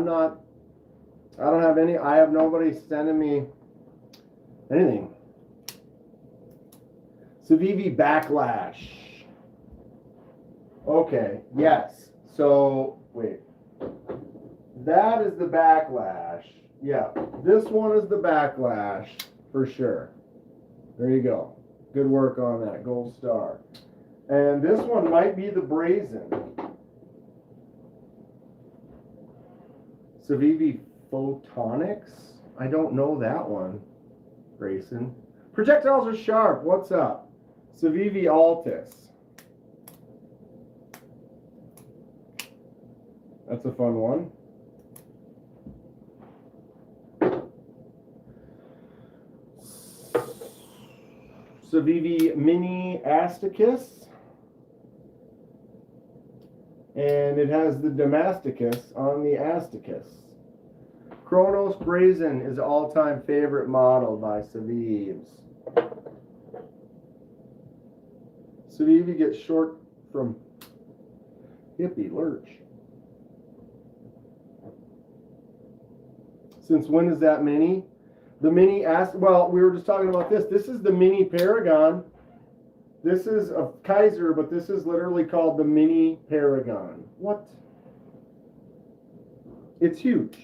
have nobody sending me anything. Civivi Backlash. Okay, yes. So, wait. That is the Backlash. Yeah, this one is the Backlash for sure. There you go. Good work on that. Gold star. And this one might be the brazen. Civivi Photonics? I don't know that one. Grayson. Projectiles are sharp. What's up? Civivi Altis. That's a fun one. Civivi Mini Asticus. And it has the Damasticus on the Asticus. Chronos Brazen is all-time favorite model by Civivi. Civivi gets short from hippie lurch. Since when is that mini? The mini well, we were just talking about this. This is the mini Paragon. This is a Kaiser, but this is literally called the mini Paragon. What? It's huge.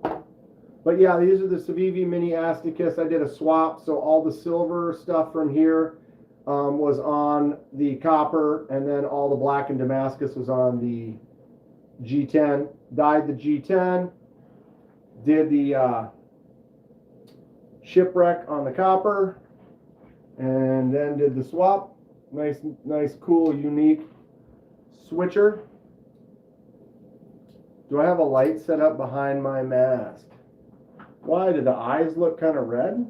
But yeah, these are the Civivi mini Asticus. I did a swap, so all the silver stuff from here was on the copper, and then all the black and Damascus was on the G10. Dyed the G10, did the shipwreck on the copper, and then did the swap. Nice, cool, unique switcher. Do I have a light set up behind my mask? Why? Do the eyes look kind of red?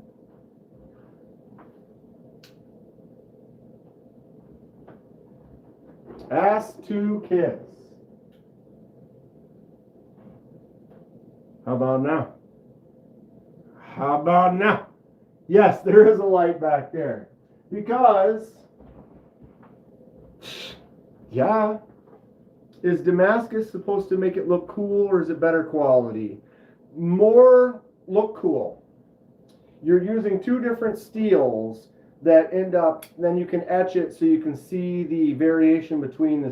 Ass to kiss. How about now? How about now? Yes, there is a light back there. Because, yeah, is Damascus supposed to make it look cool, or is it better quality? More look cool. You're using two different steels that end up, then you can etch it so you can see the variation between the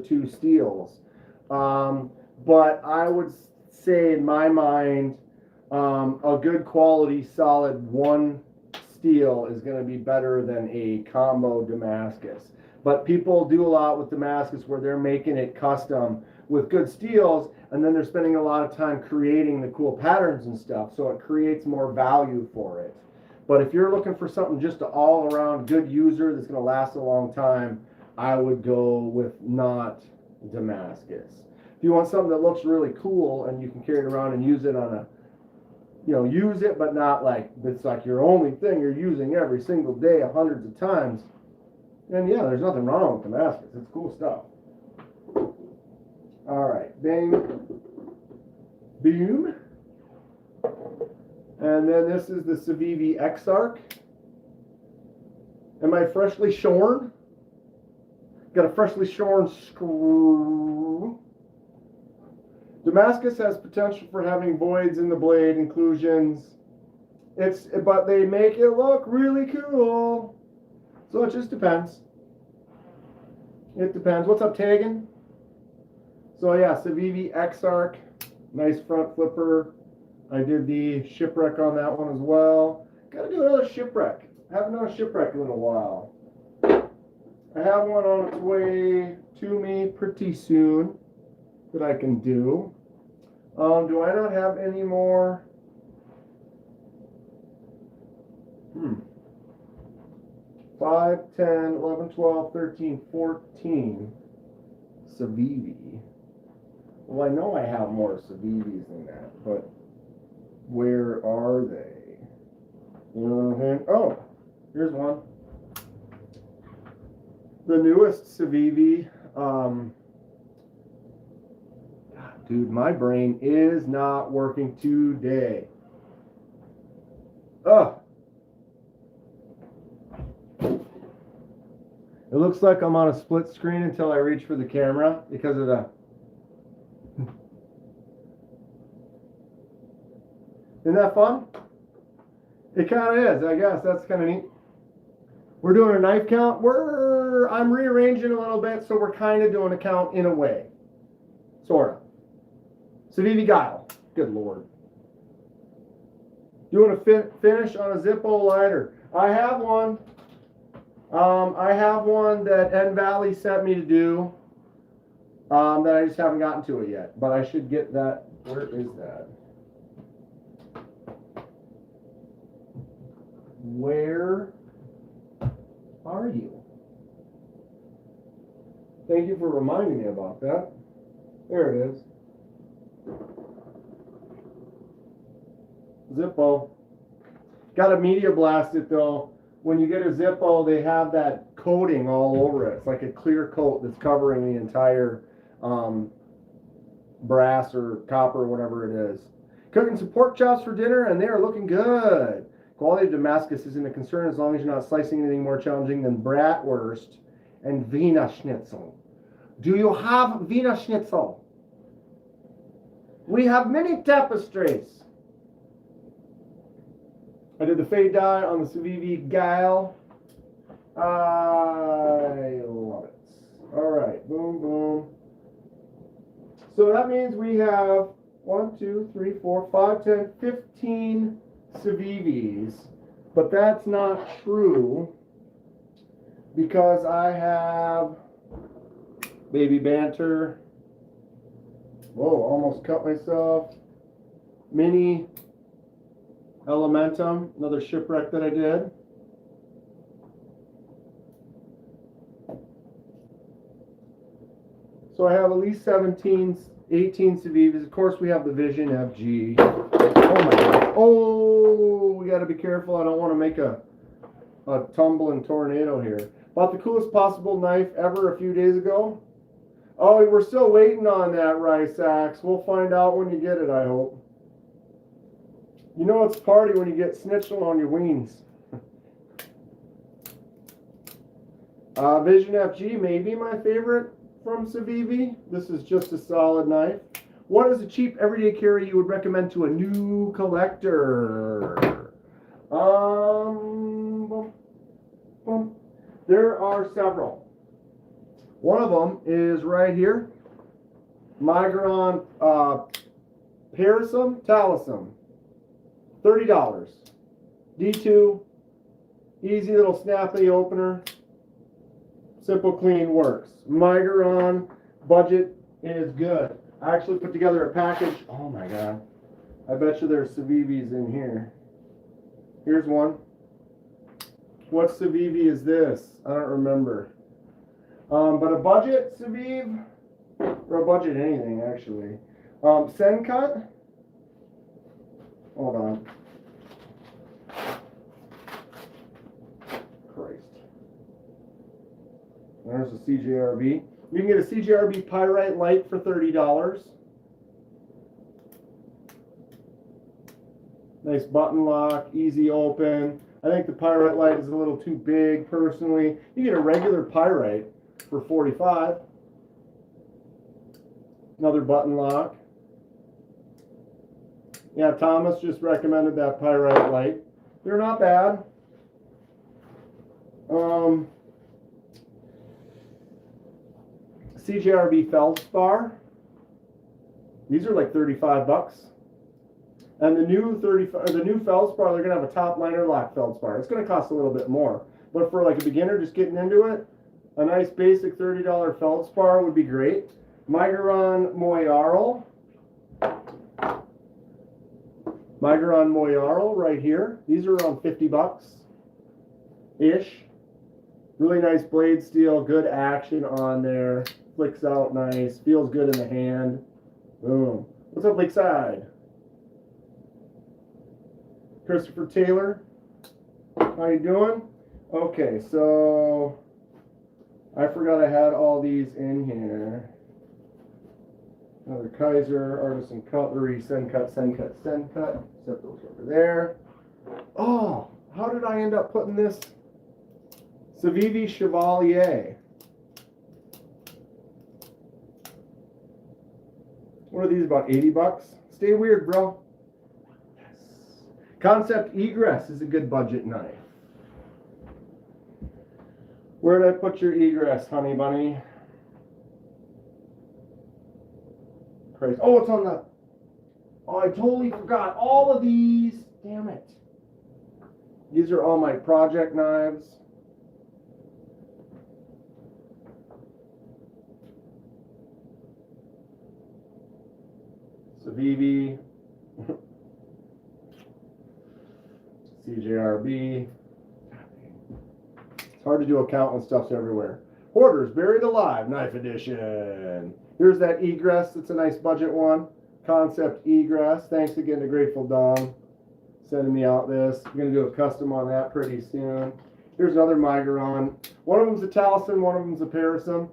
two steels. But I would say, in my mind, a good quality solid one steel is going to be better than a combo Damascus. But people do a lot with Damascus where they're making it custom with good steels, and then they're spending a lot of time creating the cool patterns and stuff, so it creates more value for it. But if you're looking for something just an all-around good user that's going to last a long time, I would go with not Damascus. If you want something that looks really cool and you can carry it around and use it on a, use it, but not like it's like your only thing you're using every single day hundreds of times, then yeah, there's nothing wrong with Damascus. It's cool stuff. All right, bang, boom. And then this is the Civivi Exarch. Am I freshly shorn? Got a freshly shorn screw. Damascus has potential for having voids in the blade, inclusions. But they make it look really cool. So it just depends. It depends. What's up, Tegan? So yeah, Civivi Exarch, nice front flipper. I did the shipwreck on that one as well. Got to do another shipwreck. Haven't done a shipwreck in a while. I have one on its way to me pretty soon that I can do. Do I not have any more? 5, 10, 11, 12, 13, 14 Civivi. Well, I know I have more Civivis than that, but where are they? Oh, here's one. The newest Civivi. Dude, my brain is not working today. Ugh. It looks like I'm on a split screen until I reach for the camera because of the... Isn't that fun? It kind of is, I guess. That's kind of neat. We're doing a knife count. I'm rearranging a little bit, so we're kind of doing a count in a way. Sort of. Civivi Guile. Good Lord. Doing a finish on a Zippo lighter. I have one. I have one that N Valley sent me to do that I just haven't gotten to it yet. But I should get that. Where is that? Where are you? Thank you for reminding me about that. There it is. Zippo. Got to media blast it though. When you get a Zippo, they have that coating all over it. It's like a clear coat that's covering the entire brass or copper or whatever it is. Cooking some pork chops for dinner, and they are looking good. Quality of Damascus isn't a concern as long as you're not slicing anything more challenging than bratwurst and Wiener Schnitzel. Do you have Wiener Schnitzel? We have many tapestries. I did the fade dye on the Civivi Guile. I love it. All right, boom, boom. So that means we have 1, 2, 3, 4, 5, 10, 15 Civivis. But that's not true because I have Baby Banter. Whoa, almost cut myself. Mini Elementum, another shipwreck that I did. So I have at least 17, 18 Civivis. Of course, we have the Vision FG. Oh my God. Oh, we got to be careful. I don't want to make a tumbling tornado here. Bought the coolest possible knife ever a few days ago. Oh, we're still waiting on that, Rice Axe. We'll find out when you get it, I hope. You know it's party when you get snitched on your wings. Vision FG may be my favorite from Civivi. This is just a solid knife. What is a cheap everyday carry you would recommend to a new collector? There are several. One of them is right here. Migeron Parasum Talisum. $30. D2. Easy little snappy opener. Simple, clean, works. Migeron budget is good. I actually put together a package. Oh my God. I bet you there's Civivis in here. Here's one. What Civivi is this? I don't remember. But a budget Civiv, or a budget anything actually. Sencut. Hold on. Christ. There's a CJRB. You can get a CJRB Pyrite Light for $30. Nice button lock, easy open. I think the Pyrite Light is a little too big personally. You get a regular Pyrite for $45. Another button lock. Yeah, Thomas just recommended that Pyrite Light. They're not bad. CJRB Feldspar. These are like $35. And the new Feldspar, they're gonna have a top liner lock Feldspar. It's gonna cost a little bit more, but for like a beginner just getting into it, a nice basic $30 Feldspar would be great. Migeron Moyarl. Migeron Moyarl right here. These are around $50-ish. Really nice blade steel, good action on there. Flicks out nice, feels good in the hand. Boom. What's up, Lakeside? Christopher Taylor, how you doing? Okay, so I forgot I had all these in here. Another Kaiser, Artisan Cutlery, Send Cut. Set those over there. Oh, how did I end up putting this? Civivi Chevalier. What are these, about $80? Stay weird, bro. Concept Egress is a good budget knife. Where did I put your Egress, honey bunny? Christ. Oh, it's on the... Oh, I totally forgot all of these. Damn it. These are all my project knives. Civivi. CJRB. It's hard to do a count when stuff's everywhere. Hoarders Buried Alive Knife Edition. Here's that Egress. It's a nice budget one. Concept Egress. Thanks again to Grateful Dom sending me out this. I'm going to do a custom on that pretty soon. Here's another Migeron. One of them's a Talisman, one of them's a Parasum.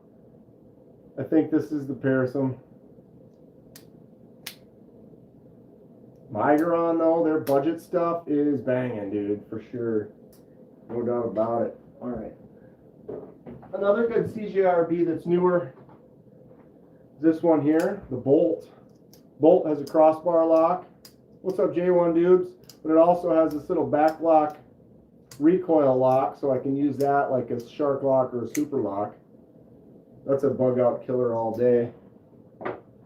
I think this is the Pearson. Migeron though, their budget stuff is banging, dude, for sure. No doubt about it. All right. Another good CJRB that's newer is this one here, the Bolt. Bolt has a crossbar lock. What's up, J1 dudes? But it also has this little back lock recoil lock, so I can use that like a shark lock or a super lock. That's a bug out killer all day.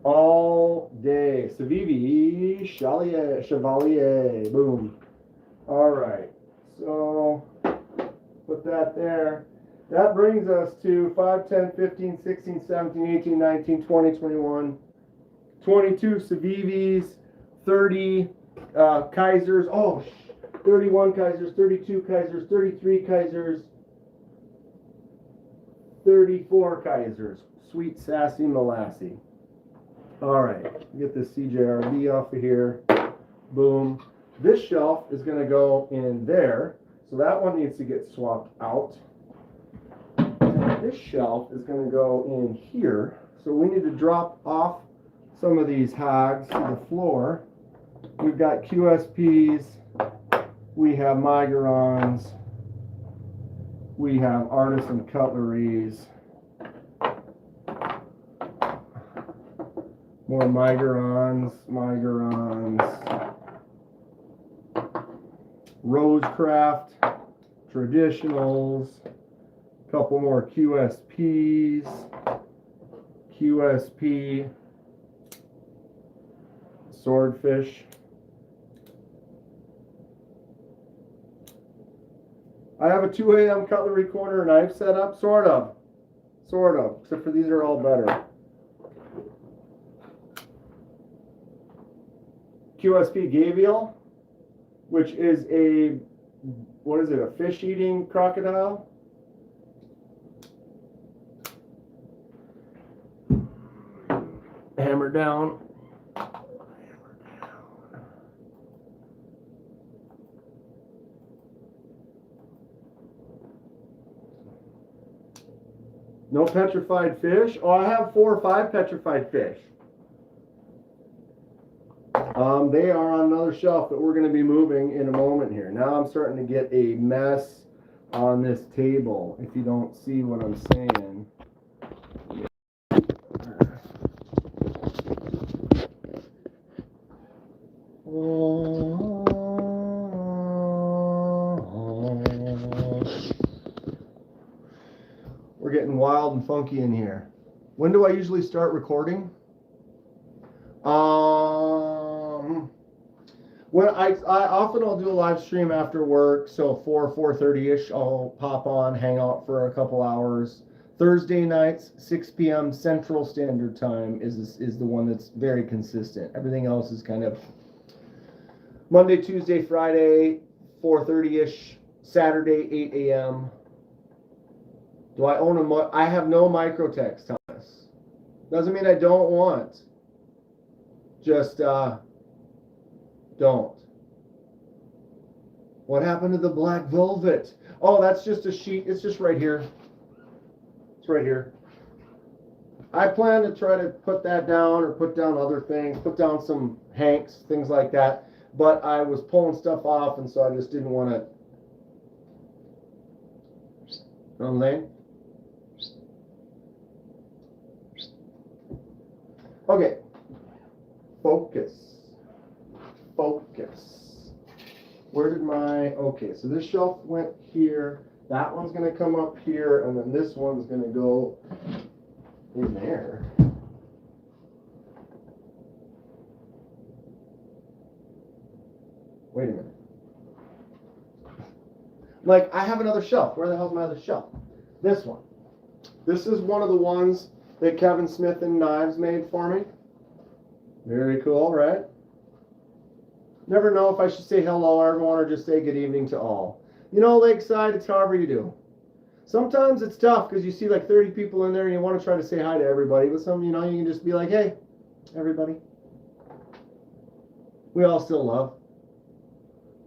All day. Civivi, Chevalier, boom. All right, so put that there. That brings us to 5, 10, 15, 16, 17, 18, 19, 20, 21, 22 Civivis, 30 Kaisers, 31 Kaisers, 32 Kaisers, 33 Kaisers, 34 Kaisers. Sweet sassy molassy. All right, get this CJRB off of here. Boom. This shelf is going to go in there, so that one needs to get swapped out. This shelf is going to go in here, so we need to drop off some of these hogs to the floor. We've got QSPs, we have Migerons, we have Artisan cutleries, more Migerons, Rosecraft, traditionals, couple more QSPs, QSP, swordfish. I have a 2 a.m. cutlery corner knife set up, sort of, except for these are all better. QSP gavial, which is a, what is it, a fish-eating crocodile? Hammer down. No petrified fish. Oh, I have 4 or 5 petrified fish. They are on another shelf that we're going to be moving in a moment here. Now I'm starting to get a mess on this table, if you don't see what I'm saying. We're getting wild and funky in here. When do I usually start recording? When I often I'll do a live stream after work, so 4:30ish I'll pop on, hang out for a couple hours. Thursday nights, 6 p.m. Central Standard Time is the one that's very consistent. Everything else is kind of Monday, Tuesday, Friday, 4:30ish, Saturday, 8 a.m. Do I own I have no microtext, Thomas. Doesn't mean I don't want. Just don't. What happened to the black velvet? Oh, that's just a sheet. It's just right here. It's right here. I plan to try to put that down or put down other things, put down some hanks, things like that. But I was pulling stuff off, and so I just didn't want to. Lane. Okay. Focus. Where did okay, so this shelf went here, that one's going to come up here, and then this one's going to go in there. Wait a minute. Like, I have another shelf. Where the hell's my other shelf? This one. This is one of the ones that Kevin Smith and Knives made for me. Very cool, right? Never know if I should say hello, everyone, or just say good evening to all. You know, Lakeside, it's however you do. Sometimes it's tough because you see like 30 people in there and you want to try to say hi to everybody. But some, you know, you can just be like, hey, everybody. We all still love.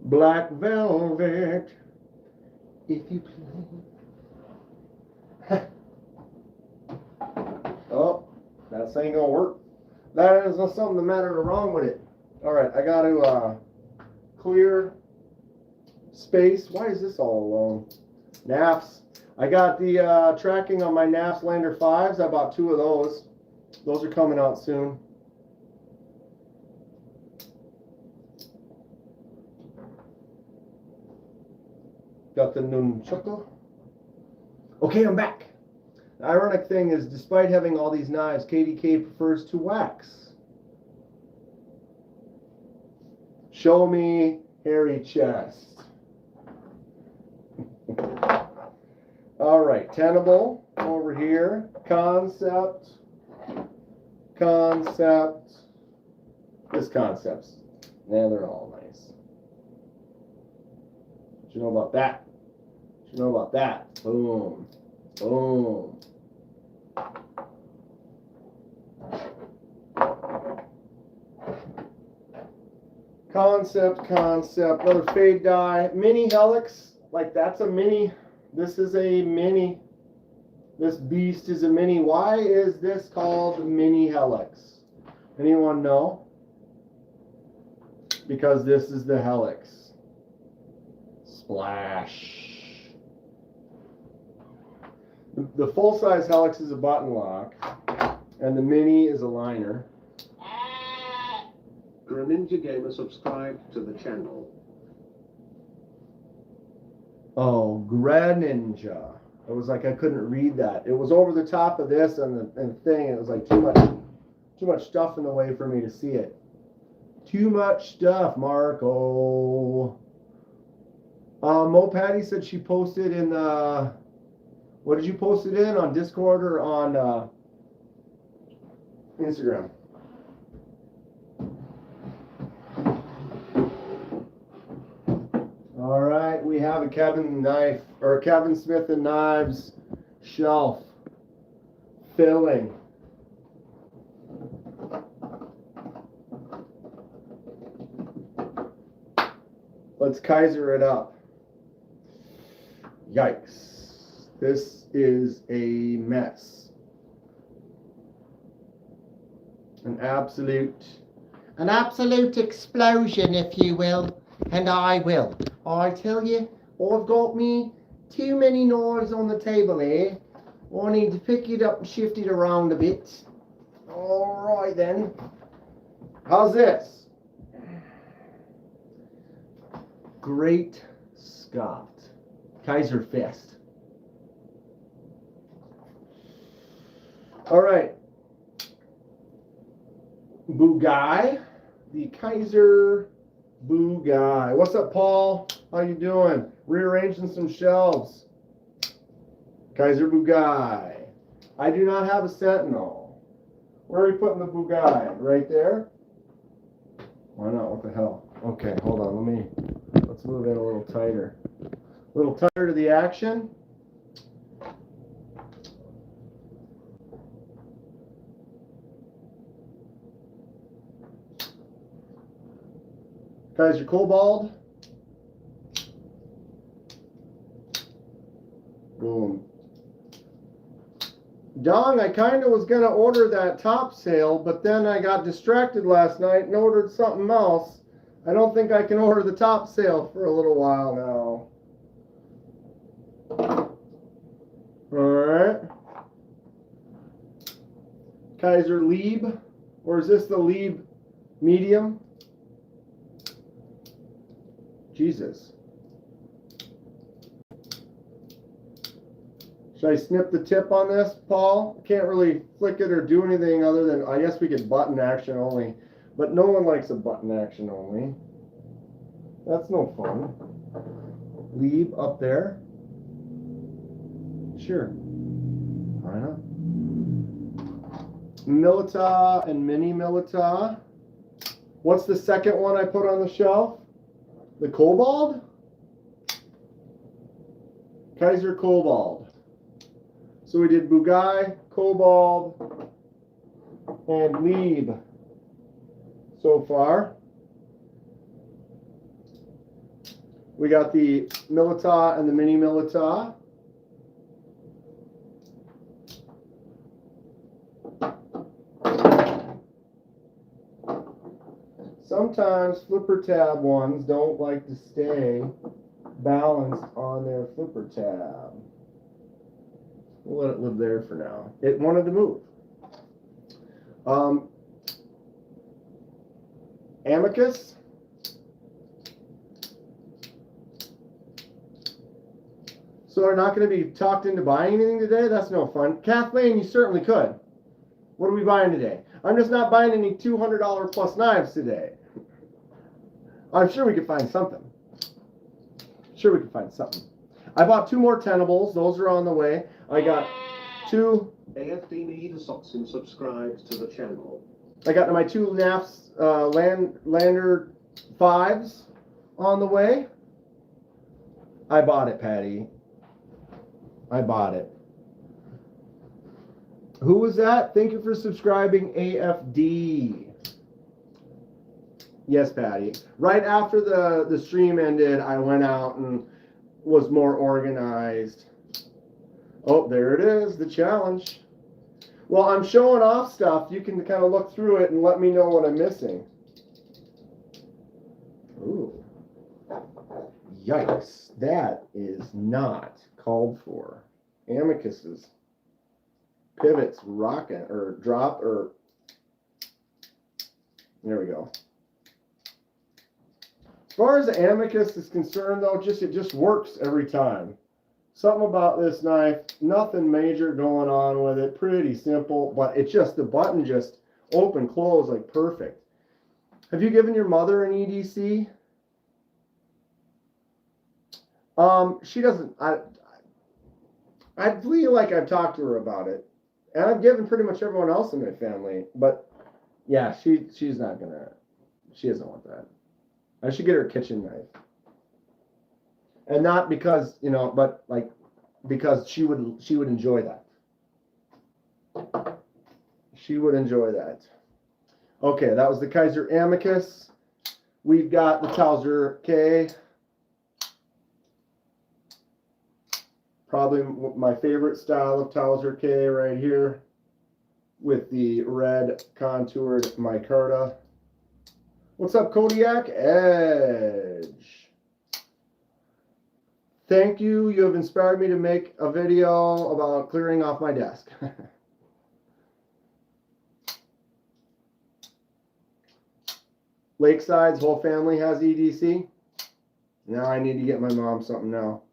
Black velvet, if you please. Oh, This ain't gonna work. That is something the matter wrong with it. All right, I got to clear space. Why is this all alone? NAFs. I got the tracking on my NAFs Lander 5s. I bought 2 of those. Those are coming out soon. Got the nunchaku. Okay, I'm back. The ironic thing is, despite having all these knives, KDK prefers to wax. Show me hairy chest. All right, Tenable over here. Concept. This concepts. Yeah, they're all nice. What you know about that? What you know about that? Boom. Boom. Concept. Another fade die. Mini helix. Like that's a mini. This is a mini. This beast is a mini. Why is this called mini helix? Anyone know? Because this is the helix. Splash. The full-size helix is a button lock, and the mini is a liner. Greninja Gamer subscribed to the channel. Oh, Greninja. It was like I couldn't read that. It was over the top of this and the thing. It was like too much stuff in the way for me to see it. Too much stuff, Marco. Mo Patty said she posted in the. What did you post it in on Discord or on Instagram? All right, we have a Kevin Smith and Knives shelf filling. Let's Kaiser it up. Yikes. This is a mess. An absolute explosion, if you will. And I will. I tell you, I've got me too many knives on the table here. I need to pick it up and shift it around a bit. Alright then. How's this? Great Scott. Kaiser Fest. Alright. Bugai. The Kaiser Bugai. What's up, Paul? How you doing? Rearranging some shelves. Kaiser Bugai. I do not have a Sentinel. Where are we putting the Bugai? Right there? Why not? What the hell? Okay, hold on. Let's move in a little tighter. A little tighter to the action. Kaiser Cobalt. Boom. Dong, I kind of was going to order that top sail, but then I got distracted last night and ordered something else. I don't think I can order the top sail for a little while now. Alright. Kaiser Lieb. Or is this the Lieb medium? Jesus. Should I snip the tip on this, Paul? Can't really flick it or do anything other than, I guess we could button action only. But no one likes a button action only. That's no fun. Leave up there. Sure. Why not? Milita and Mini Milita. What's the second one I put on the shelf? The Cobalt? Kaiser Cobalt. So we did Bugai, Cobalt, and Lieb so far. We got the Milita and the Mini Milita. sometimes flipper tab ones don't like to stay balanced on their flipper tab. We'll let it live there for now. It wanted to move. Amicus. So we're not going to be talked into buying anything today? That's no fun. Kathleen, you certainly could. What are we buying today? I'm just not buying any $200 plus knives today. I'm sure we could find something. Sure we could find something. I bought 2 more tenables. Those are on the way. I got 2. AFD Need Soxin subscribed to the channel. I got my 2 NAFs, Lander 5s on the way. I bought it, Patty. I bought it. Who was that? Thank you for subscribing, AFD. Yes, Patty. Right after the stream ended, I went out and was more organized. Oh, there it is, the challenge. Well, I'm showing off stuff. You can kind of look through it and let me know what I'm missing. Ooh. Yikes. That is not called for. Amicus's pivots rocking or drop or there we go. As far as the amicus is concerned though, it just works every time. Something about this knife, nothing major going on with it, pretty simple, but it's just the button just open close like perfect. Have you given your mother an EDC? She doesn't. I feel like I've talked to her about it, and I've given pretty much everyone else in my family. But yeah, she's not gonna. She doesn't want that. I should get her a kitchen knife, and not because but like because she would enjoy that. She would enjoy that. Okay, that was the Kaiser Amicus. We've got the Towser K. Probably my favorite style of Towser K right here with the red contoured micarta. What's up, Kodiak Edge? Thank you. You have inspired me to make a video about clearing off my desk. Lakeside's whole family has EDC. Now I need to get my mom something now.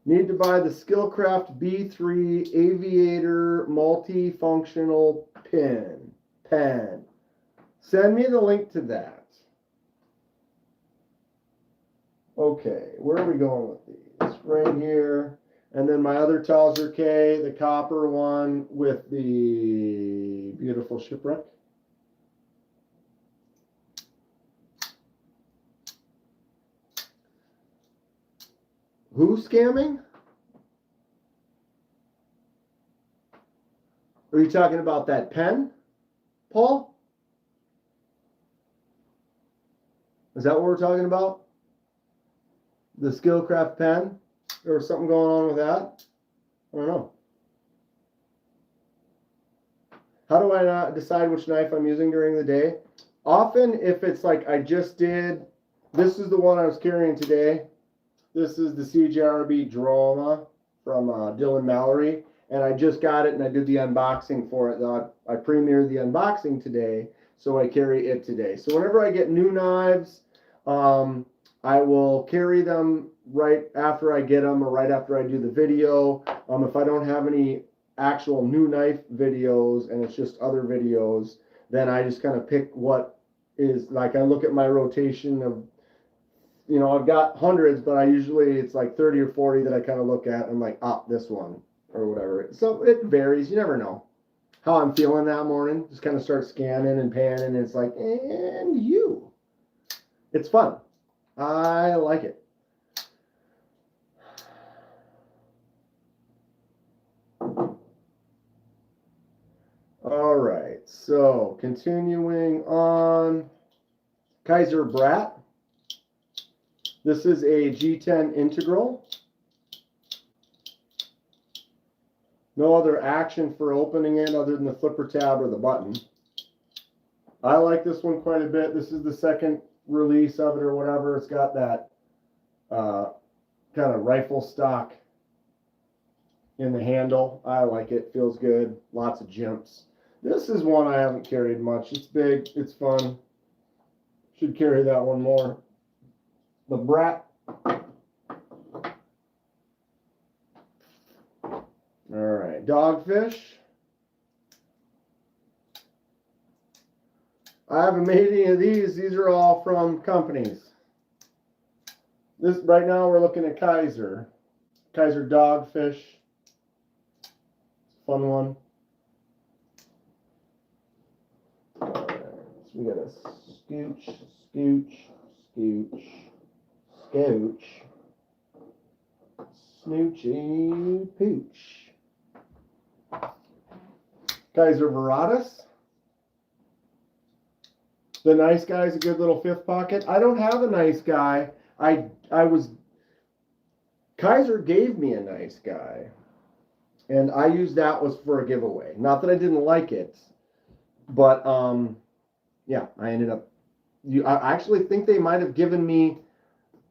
Need to buy the Skillcraft B3 Aviator multifunctional pen. Send me the link to that. Okay, where are we going with these? Right here. And then my other Towser K, the copper one with the beautiful shipwreck. Who's scamming? Are you talking about that pen, Paul? Is that what we're talking about? The Skillcraft pen? There was something going on with that? I don't know. How do I not decide which knife I'm using during the day? Often, if it's like I just did, this is the one I was carrying today. This is the CJRB Droma from Dylan Mallory, and I just got it and I did the unboxing for it. I premiered the unboxing today, so I carry it today. So whenever I get new knives, I will carry them right after I get them or right after I do the video. If I don't have any actual new knife videos and it's just other videos, then I just kind of pick what is, like I look at my rotation of, I've got hundreds, but it's like 30 or 40 that I kind of look at. I'm like, this one or whatever. So it varies. You never know how I'm feeling that morning. Just kind of start scanning and panning. And it's like, and you. It's fun. I like it. All right. So continuing on, Kaiser Brat. This is a G10 integral. No other action for opening it other than the flipper tab or the button. I like this one quite a bit. This is the second release of it or whatever. It's got that kind of rifle stock in the handle. I like it. Feels good. Lots of jumps. This is one I haven't carried much. It's big. It's fun. Should carry that one more. The Brat. All right. Dogfish. I haven't made any of these. These are all from companies. This right now we're looking at Kaiser. Kaiser Dogfish. Fun one. Alright, so we got a scooch, snoochy pooch. Kaiser Veratus. The nice guy's a good little fifth pocket. I don't have a nice guy. Kaiser gave me a nice guy. And I used that was for a giveaway. Not that I didn't like it. But yeah, I ended up I actually think they might have given me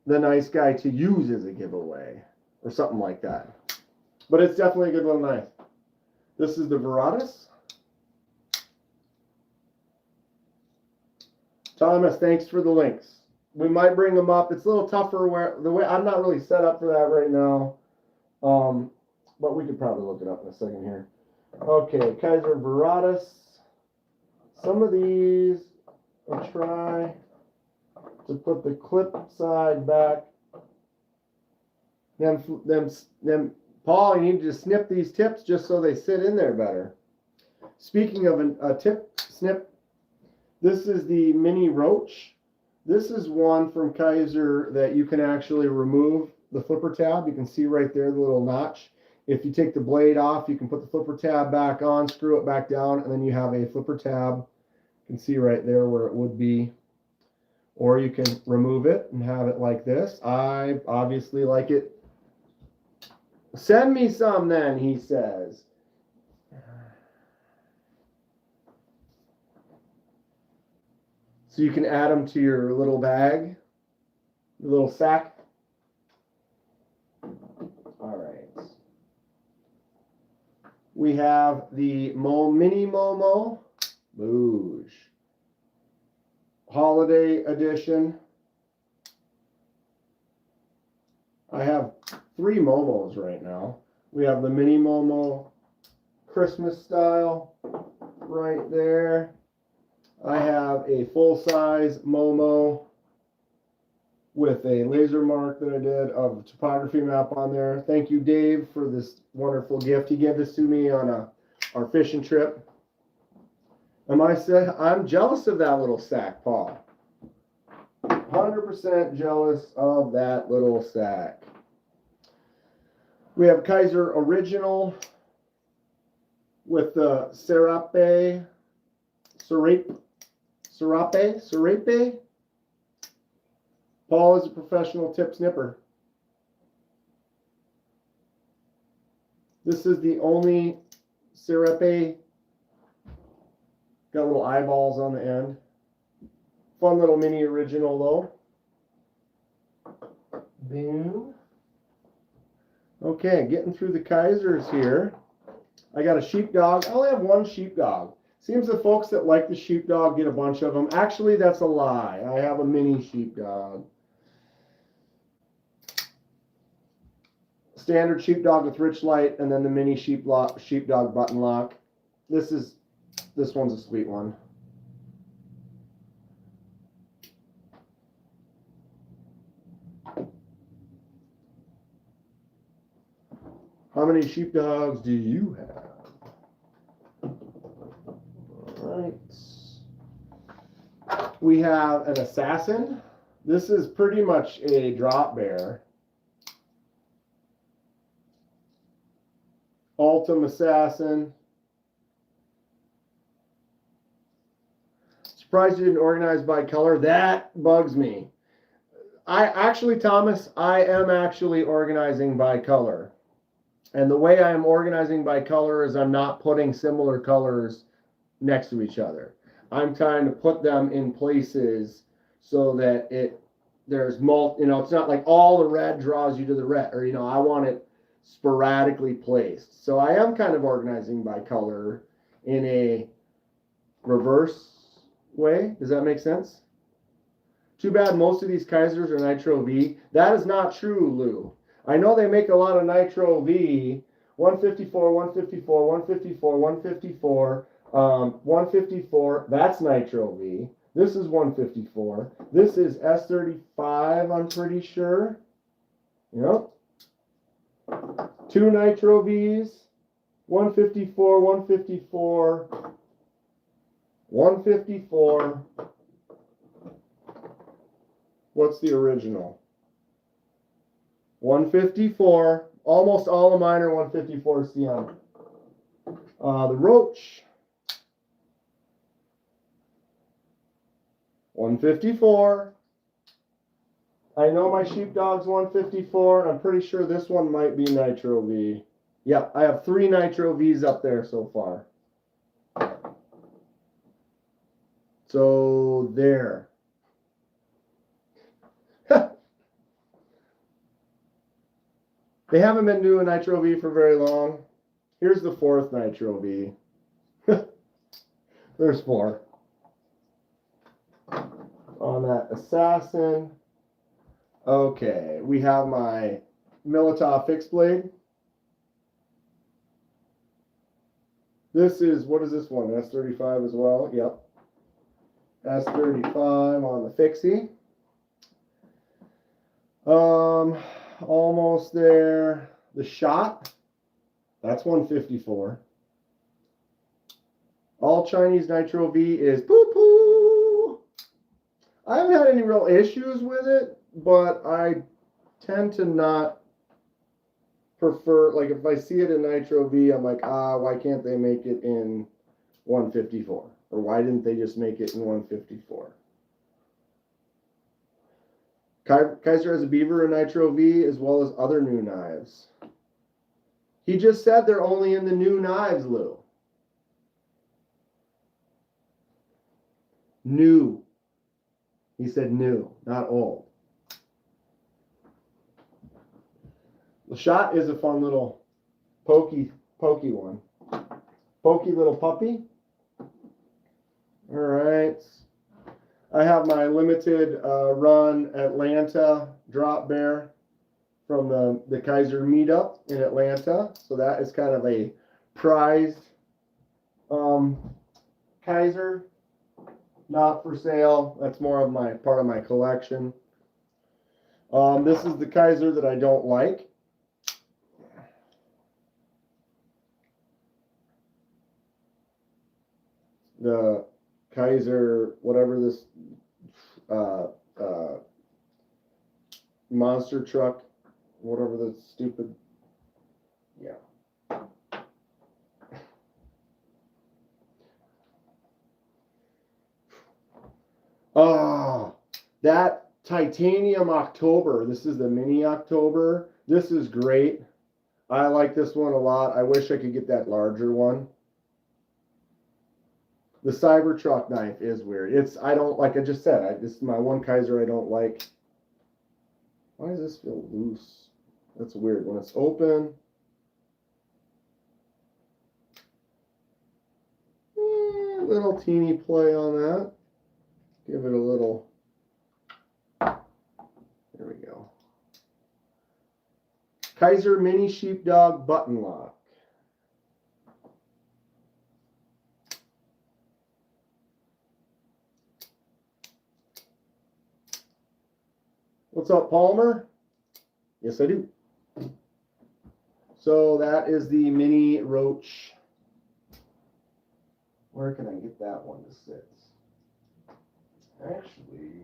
the nice guy to use as a giveaway. Or something like that. But it's definitely a good little knife. This is the Veratus. Thomas, thanks for the links. We might bring them up. It's a little tougher where the way I'm not really set up for that right now. But we could probably look it up in a second here. Okay, Kaiser Veratus. Some of these I'll try to put the clip side back. Them Paul, you need to snip these tips just so they sit in there better. Speaking of a tip snip, this is the mini roach. This is one from Kaiser that you can actually remove the flipper tab. You can see right there the little notch. If you take the blade off, you can put the flipper tab back on, screw it back down, and then you have a flipper tab. You can see right there where it would be. Or you can remove it and have it like this. I obviously like it. Send me some then, he says. So you can add them to your little bag, your little sack. All right. We have the Mini Momo Boosh Holiday Edition. I have 3 Momos right now. We have the Mini Momo Christmas style right there. I have a full-size Momo with a laser mark that I did of a topography map on there. Thank you, Dave, for this wonderful gift. He gave this to me on our fishing trip. I'm jealous of that little sack, Paul. 100% jealous of that little sack. We have Kaiser Original with the Serape. Paul is a professional tip snipper. This is the only Serape. Got little eyeballs on the end. Fun little mini original though. Boom. Okay, getting through the Kaisers here. I got a sheepdog. I only have one sheepdog. Seems the folks that like the sheepdog get a bunch of them. Actually, that's a lie. I have a mini sheepdog. Standard sheepdog with rich light, and then the mini sheepdog button lock. This one's a sweet one. How many sheepdogs do you have? All right. We have an Assassin. This is pretty much a drop bear. Ultim Assassin. Surprised you didn't organize by color. That bugs me. Thomas, I am actually organizing by color. And the way I'm organizing by color is I'm not putting similar colors next to each other. I'm trying to put them in places so that there's it's not like all the red draws you to the red, or I want it sporadically placed. So I am kind of organizing by color in a reverse way. Does that make sense? Too bad most of these Kaisers are Nitro V. That is not true, Lou. I know they make a lot of Nitro V. 154, 154, 154, 154, 154. That's Nitro V. This is 154. This is S35, I'm pretty sure. Yep. 2 Nitro Vs. 154, 154, 154. What's the original? 154. Almost all of mine are 154 CM. The Roach. 154. I know my sheepdog's 154. I'm pretty sure this one might be Nitro V. Yep, I have 3 Nitro Vs up there so far. So there. They haven't been doing Nitro V for very long. Here's the 4th Nitro V. There's 4. On that Assassin. Okay, we have my Militov fixed blade. This is, what is this one? S35 as well? Yep. S35 on the fixie. Almost there. The Shot. That's 154. All Chinese Nitro V is poo-poo. I haven't had any real issues with it, but I tend to not prefer, like if I see it in Nitro V, I'm like, why can't they make it in 154? Or why didn't they just make it in 154? Kaiser has a beaver in Nitro V as well as other new knives. He just said they're only in the new knives, Lou. New. He said new, not old. The Shot is a fun little pokey one. Pokey little puppy. All right. I have my limited run Atlanta drop bear from the Kaiser meetup in Atlanta. So that is kind of a prized Kaiser, not for sale. That's more of my part of my collection. This is the Kaiser that I don't like. The Kaiser, whatever this monster truck, whatever the stupid, yeah. Oh, that titanium October. This is the mini October. This is great. I like this one a lot. I wish I could get that larger one. The Cybertruck knife is weird. I don't, like I just said, this is my one Kaiser I don't like. Why does this feel loose? That's weird. When it's open. Little teeny play on that. Give it a little. There we go. Kaiser Mini Sheepdog Button Lock. What's up, Palmer? Yes, I do. So that is the mini roach. Where can I get that one to sit? Actually,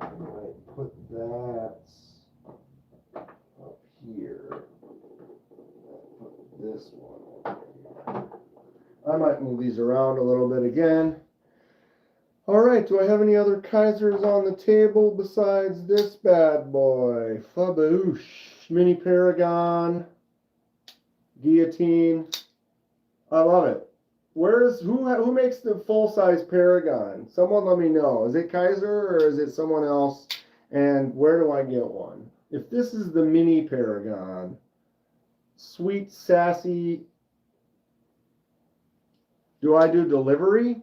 I might put that up here. Put this one over here. I might move these around a little bit again. All right, do I have any other Kaisers on the table besides this bad boy? Faboosh, Mini Paragon, Guillotine. I love it. who makes the full-size Paragon? Someone let me know. Is it Kaiser or is it someone else? And where do I get one? If this is the mini Paragon, sweet, sassy, do I do delivery?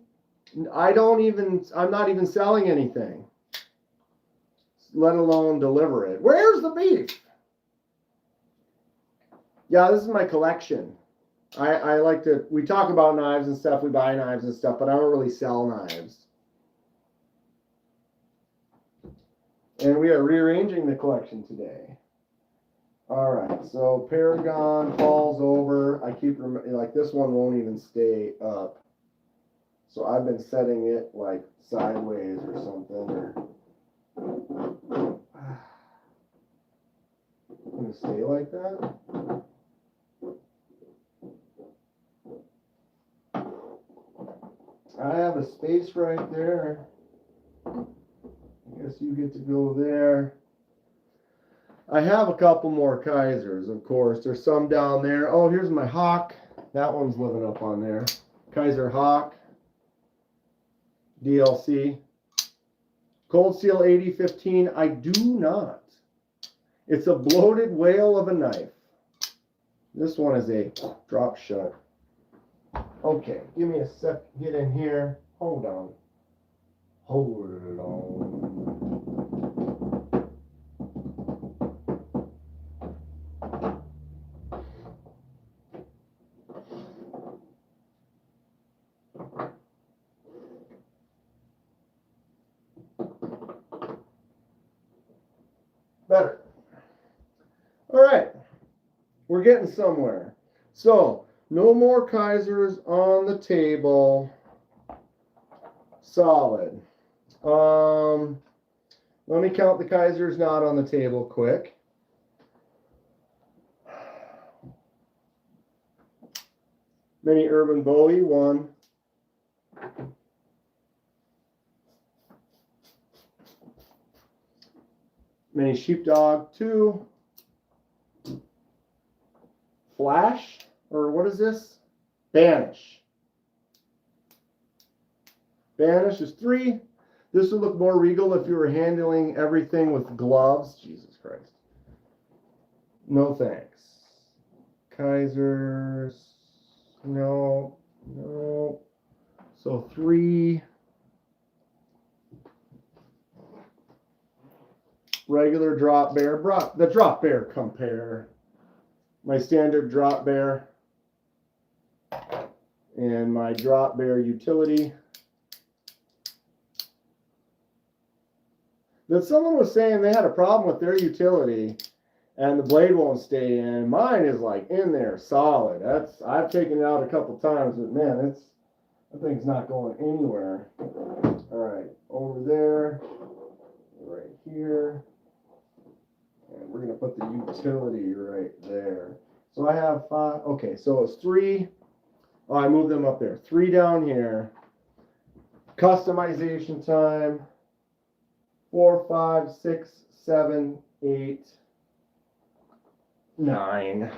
I'm not even selling anything, let alone deliver it. Where's the beef? Yeah, this is my collection. I like to, we talk about knives and stuff, we buy knives and stuff, but I don't really sell knives. And we are rearranging the collection today. All right, so Paragon falls over. I keep, like this one won't even stay up. So I've been setting it like sideways or something. Gonna stay like that. I have a space right there. I guess you get to go there. I have a couple more Kaisers, of course. There's some down there. Oh, here's my Hawk. That one's living up on there. Kaiser Hawk. DLC. Cold Steel 8015. I do not. It's a bloated whale of a knife. This one is a drop shut. Okay, give me a sec. Get in here. Hold on. Hold it on. Better. All right. We're getting somewhere. So, no more Kaisers on the table. Solid. Let me count the Kaisers not on the table quick. Mini Urban Bowie, 1. Mini Sheepdog, 2. Flash, or what is this? Banish. Banish is 3. This would look more regal if you were handling everything with gloves. Jesus Christ. No thanks. Kaisers. No. No. So 3. Regular drop bear. The drop bear compare. My standard drop bear. And my drop bear utility. That someone was saying they had a problem with their utility and the blade won't stay in. Mine is like in there solid. I've taken it out a couple times, but man, that thing's not going anywhere. All right, over there, right here, and we're gonna put the utility right there. So I have 5. Okay, so it's 3. Oh, I moved them up there. 3 down here. Customization time. 4, 5, 6, 7, 8, 9,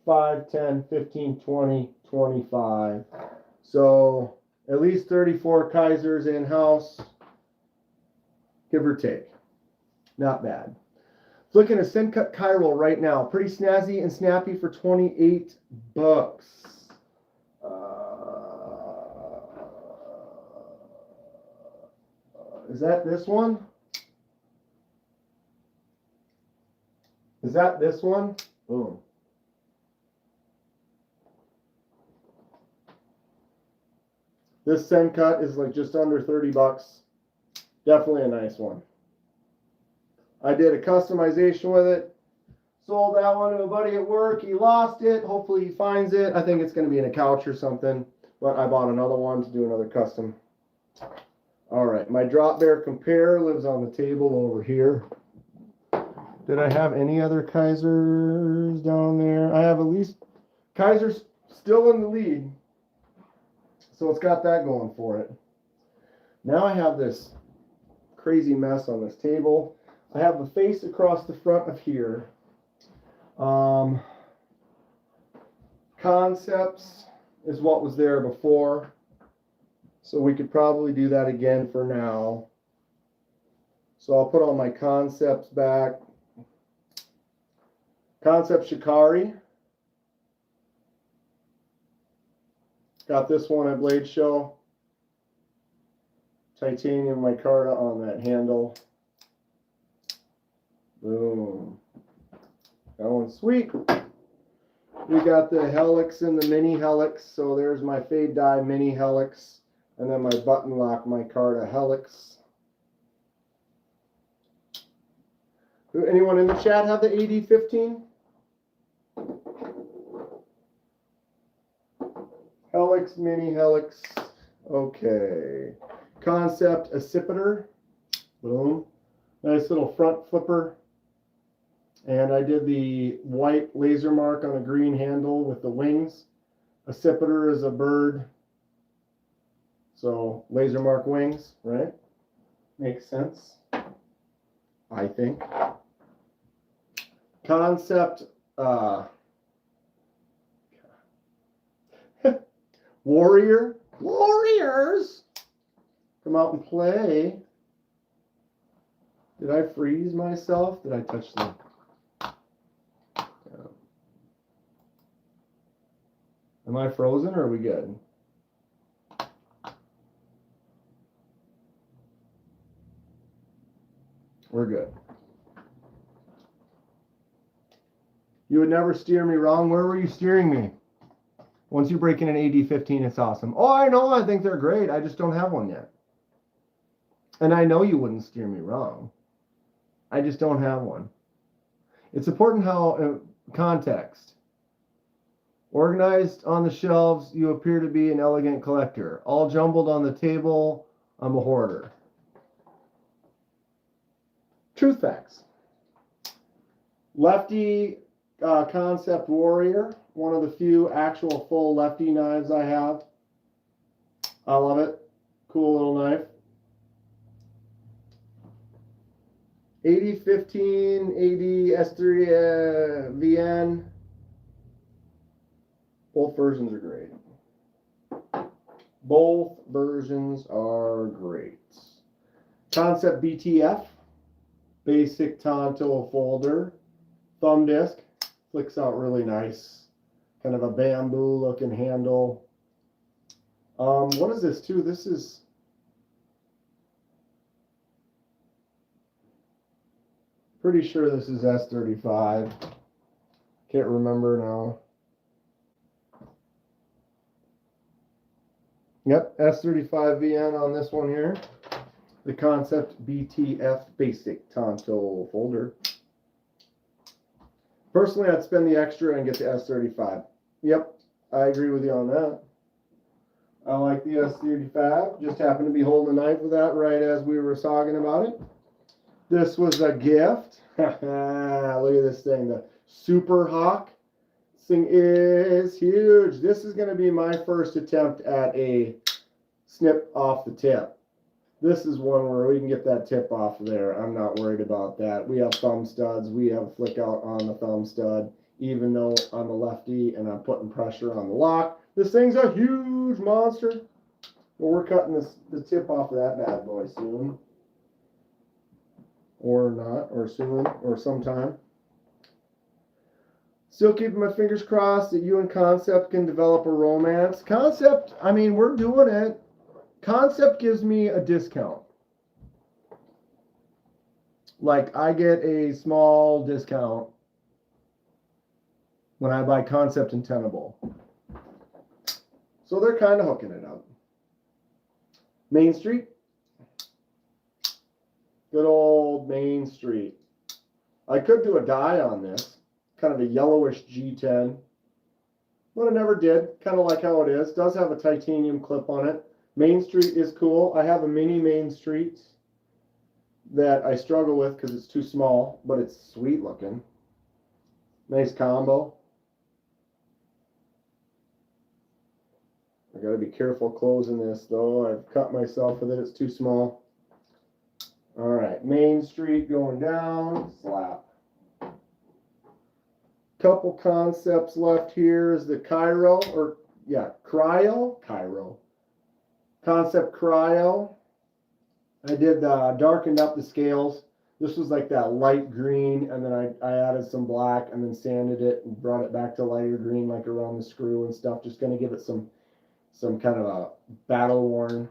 5, 10, 15, 20, 25. So at least 34 Kaisers in-house, give or take. Not bad. Looking at Sin-Cut Chiral right now. Pretty snazzy and snappy for 28 bucks. Is that this one? Is that this one? Boom. This Sin-Cut is like just under 30 bucks. Definitely a nice one. I did a customization with it. Sold that one to a buddy at work. He lost it. Hopefully he finds it. I think it's going to be in a couch or something. But I bought another one to do another custom. All right. My drop bear compare lives on the table over here. Did I have any other Kaisers down there? I have at least Kaiser's still in the lead. So it's got that going for it. Now I have this crazy mess on this table. I have the face across the front of here. Concepts is what was there before. So we could probably do that again for now. So I'll put all my concepts back. Concept Shikari. Got this one at Blade Show. Titanium micarta on that handle. Boom. That one's sweet. We got the helix and the mini helix. So there's my fade dye mini helix. And then my button lock micarta helix. Do anyone in the chat have the AD15? Helix, mini helix. Okay. Concept accipiter. Boom. Nice little front flipper. And I did the white laser mark on a green handle with the wings. Accipiter is a bird. So laser mark wings, right? Makes sense, I think. Concept Warriors, come out and play. Did I freeze myself? Did I touch the? Yeah. Am I frozen or are we good? We're good. You would never steer me wrong. Where were you steering me? Once you break in an AD15, it's awesome. Oh, I know. I think they're great. I just don't have one yet. And I know you wouldn't steer me wrong. I just don't have one. It's important how context. Organized on the shelves, you appear to be an elegant collector. All jumbled on the table, I'm a hoarder. Truth facts. Lefty Concept Warrior, one of the few actual full lefty knives I have. I love it. Cool little knife. 8015, 80 S3 VN. Both versions are great. Both versions are great. Concept BTF. Basic Tonto folder. Thumb disc. Flicks out really nice. Kind of a bamboo looking handle. What is this too? This is pretty sure this is S35. Can't remember now. Yep, S35 VN on this one here. The Concept BTF Basic Tonto folder. Personally, I'd spend the extra and get the S35. Yep, I agree with you on that. I like the S35. Just happened to be holding a knife with that right as we were talking about it. This was a gift. Look at this thing, the Super Hawk. This thing is huge. This is going to be my first attempt at a snip off the tip. This is one where we can get that tip off there. I'm not worried about that. We have thumb studs. We have flick out on the thumb stud. Even though I'm a lefty and I'm putting pressure on the lock. This thing's a huge monster. Well, we're cutting the tip off of that bad boy soon. Or not, or soon, or sometime. Still keeping my fingers crossed that you and Concept can develop a romance. Concept, I mean, we're doing it. Concept gives me a discount. Like, I get a small discount when I buy Concept and Tenable. So they're kind of hooking it up. Main Street. Good old Main Street. I could do a dye on this. Kind of a yellowish G10. But I never did. Kind of like how it is. Does have a titanium clip on it. Main Street is cool. I have a mini Main Street that I struggle with because it's too small, but it's sweet looking. Nice combo. I gotta be careful closing this though. I've cut myself with it. It's too small. All right, Main Street going down. Slap. Couple concepts left here is the Cryo. Concept Cryo. I did darkened up the scales. This was like that light green, and then I added some black and then sanded it and brought it back to lighter green, like around the screw and stuff. Just going to give it some kind of a battle worn.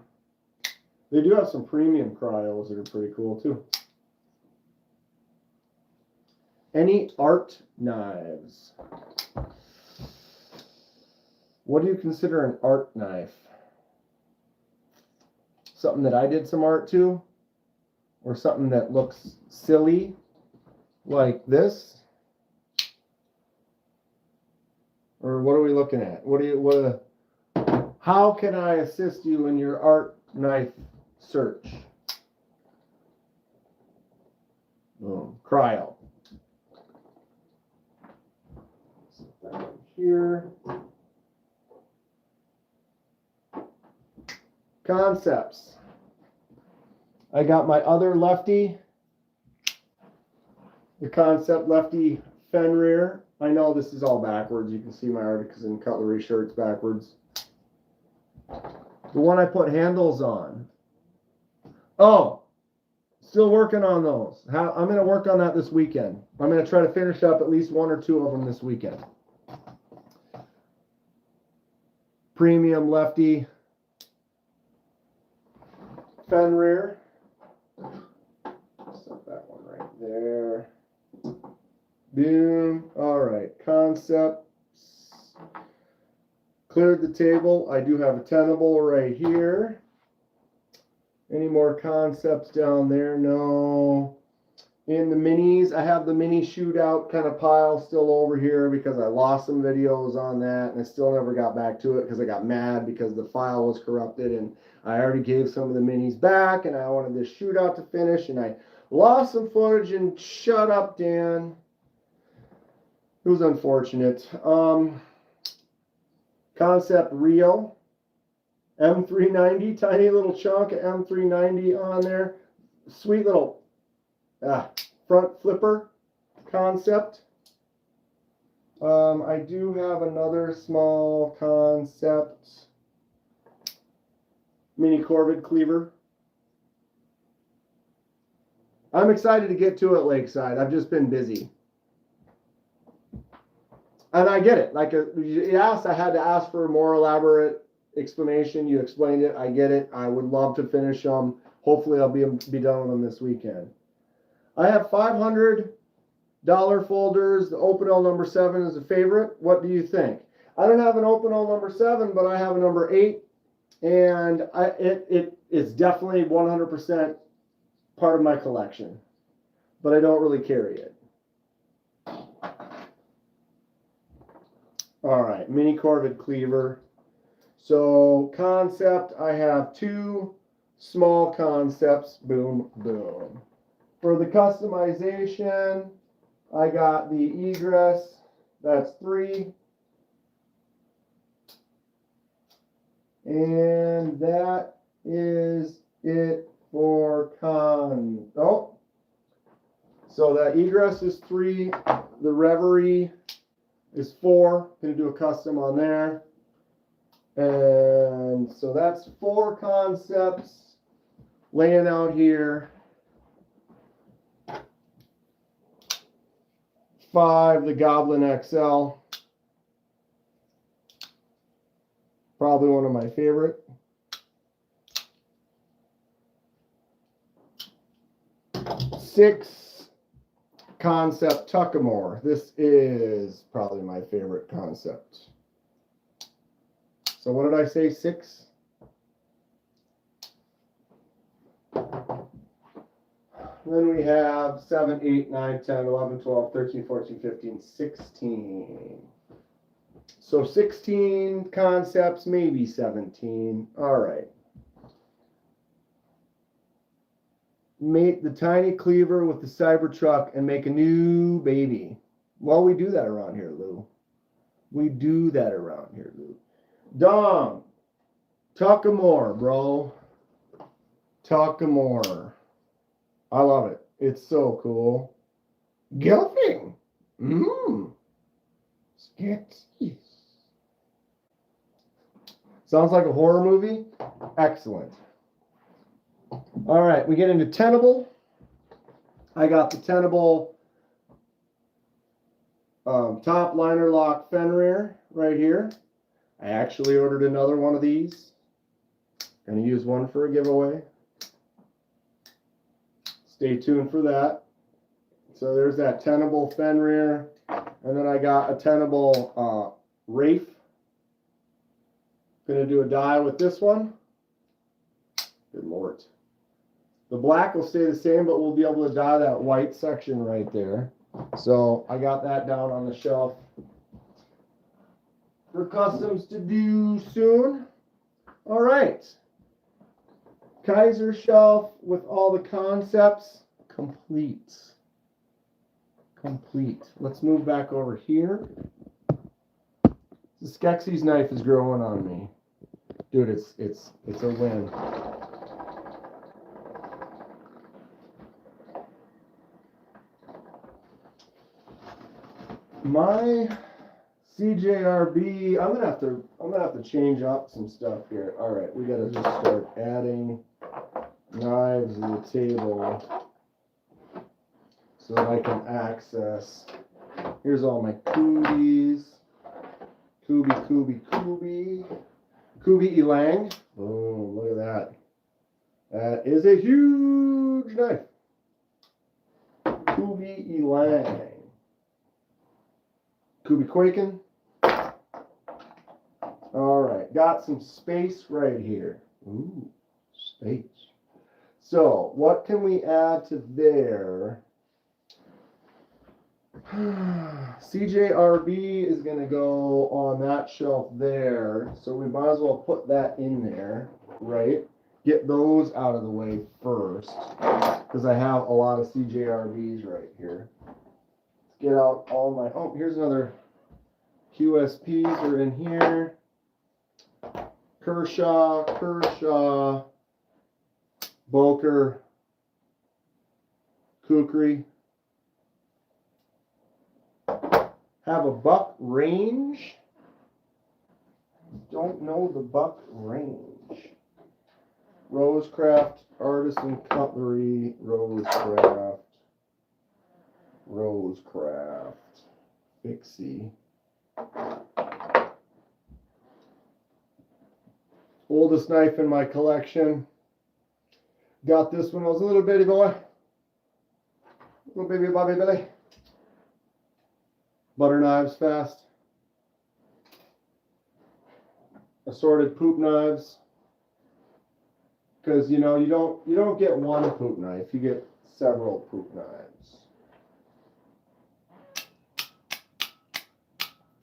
They do have some premium cryos that are pretty cool too. Any art knives? What do you consider an art knife? Something that I did some art to? Or something that looks silly, like this? Or what are we looking at? How can I assist you in your art knife search? Cryo. Set that one here. Concepts. I got my other lefty, the Concept Lefty Fenrir. I know this is all backwards. You can see my Artisan cutlery shirts backwards. The one I put handles on. Oh, still working on those. I'm going to work on that this weekend. I'm going to try to finish up at least 1 or 2 of them this weekend. Premium Lefty Fenrir. Set that one right there. Boom. All right. Concepts. Cleared the table. I do have a tenable right here. Any more concepts down there? No. In the minis, I have the mini shootout kind of pile still over here because I lost some videos on that and I still never got back to it because I got mad because the file was corrupted and I already gave some of the minis back and I wanted this shootout to finish and I lost some footage and shut up, Dan. It was unfortunate. Concept Rio. M390, tiny little chunk of M390 on there. Sweet little front flipper concept. I do have another small concept. Mini Corvid cleaver. I'm excited to get to it, Lakeside. I've just been busy. And I get it. Like you asked, I had to ask for a more elaborate explanation. You explained it. I get it. I would love to finish them. Hopefully I'll be done with them this weekend. I have $500 folders. The Opinel number 7 is a favorite. What do you think? I don't have an Opinel number 7, but I have a number 8. And it's definitely 100% part of my collection. But I don't really carry it. All right, mini Corvid cleaver. So concept, I have 2 small concepts. Boom, boom. For the customization, I got the egress. That's 3. And that is it for So that egress is 3. The Reverie is 4. Gonna do a custom on there. And so that's 4 concepts laying out here. 5, the Goblin XL. Probably one of my favorite. 6, concept Tuckamore. This is probably my favorite concept. So what did I say, 6? Then we have 7, 8, 9, 10, 11, 12, 13, 14, 15, 16. So 16 concepts, maybe 17. All right. Make the tiny cleaver with the Cybertruck and make a new baby. Well, we do that around here, Lou. We do that around here, Lou. Dom, Tuckamore, bro. Tuckamore. I love it. It's so cool. Gelfing. Skeksis. Sounds like a horror movie? Excellent. All right, we get into tenable. I got the tenable top liner lock Fenrir right here. I actually ordered another one of these. Gonna use one for a giveaway. Stay tuned for that. So there's that tenable Fenrir. And then I got a tenable Wraith. Gonna do a die with this one. Good lord. The black will stay the same, but we'll be able to dye that white section right there. So I got that down on the shelf for customs to do soon. All right. Kaiser shelf with all the concepts complete. Complete. Let's move back over here. The Skeksis knife is growing on me. Dude, it's a win. My CJRB, I'm gonna have to change up some stuff here. All right, we gotta just start adding knives to the table so that I can access. Here's all my Koobies. Koobi Elang. Oh, look at that. That is a huge knife. Koobi Elang. Koobi Quaken. All right, got some space right here. Ooh, space. So, what can we add to there? CJRB is going to go on that shelf there, so we might as well put that in there, right? Get those out of the way first, because I have a lot of CJRBs right here. Let's get out all my, oh, here's another QSPs are in here. Kershaw, Boker, Kukri. Have a buck range. Don't know the buck range. Rosecraft, Artisan Cutlery, Rosecraft, Fixie. Oldest knife in my collection. Got this when I was a little bitty boy. Little baby Bobby Billy. Butter knives fast. Assorted poop knives. Because you know you don't get one poop knife, you get several poop knives.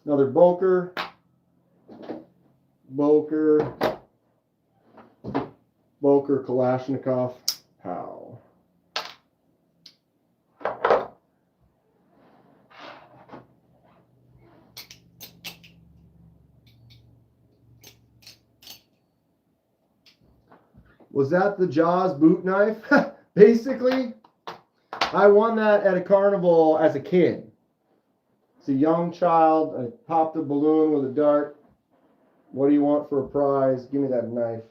Another Boker Kalashnikov Pow. Was that the Jaws boot knife? Basically, I won that at a carnival as a kid. It's a young child. I popped a balloon with a dart. What do you want for a prize? Give me that knife.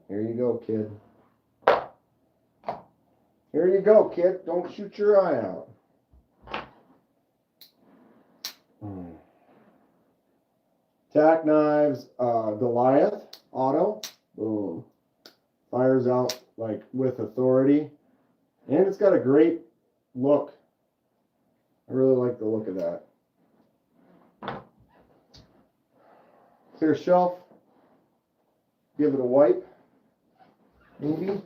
Here you go, kid. Here you go, kid. Don't shoot your eye out. Tack knives, Goliath, auto. Boom. Fires out like with authority. And it's got a great look. I really like the look of that. Clear shelf. Give it a wipe. Maybe.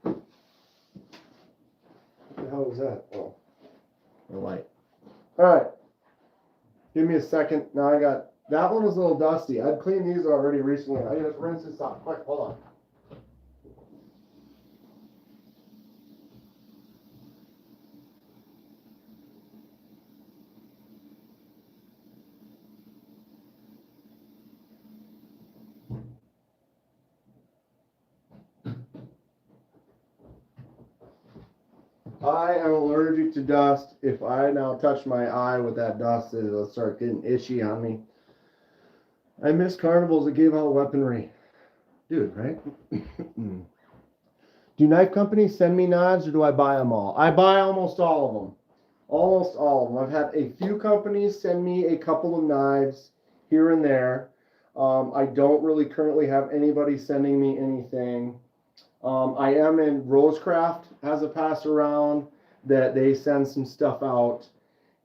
What the hell was that? Oh, the light. All right. Give me a second. Now I got, that one was a little dusty. I'd cleaned these already recently. I just rinsed this off. Quick, hold on. I am allergic to dust. If I now touch my eye with that dust, it'll start getting itchy on me. I miss carnivals that gave out weaponry. Dude, right? Do knife companies send me knives or do I buy them all? I buy almost all of them. Almost all of them. I've had a few companies send me a couple of knives here and there. I don't really currently have anybody sending me anything. I am in Rosecraft has a pass around that they send some stuff out,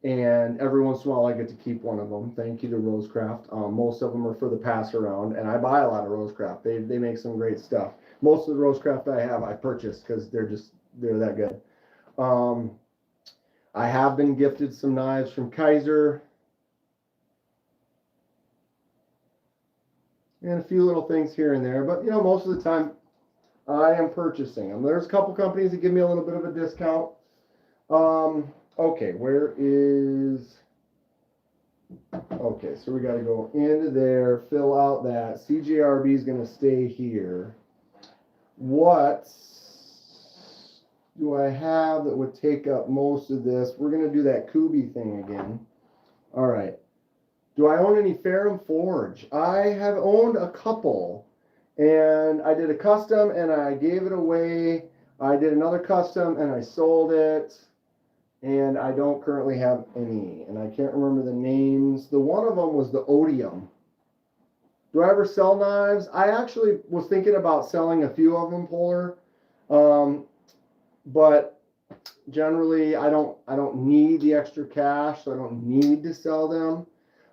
and every once in a while I get to keep one of them. Thank you to Rosecraft. Most of them are for the pass around, and I buy a lot of Rosecraft. They make some great stuff. Most of the Rosecraft I have I purchased because they're that good. I have been gifted some knives from Kaiser. And a few little things here and there, but most of the time I am purchasing them. There's a couple companies that give me a little bit of a discount. Okay, okay, so we got to go into there, fill out that. CJRB is going to stay here. What do I have that would take up most of this? We're going to do that Kooie thing again. All right. Do I own any Ferrum Forge? I have owned a couple, and I did a custom and I gave it away. I did another custom and I sold it, and I don't currently have any, and I can't remember the names. The one of them was the Odium. Do I ever sell knives? I actually was thinking about selling a few of them, Polar, but generally I don't need the extra cash, so I don't need to sell them.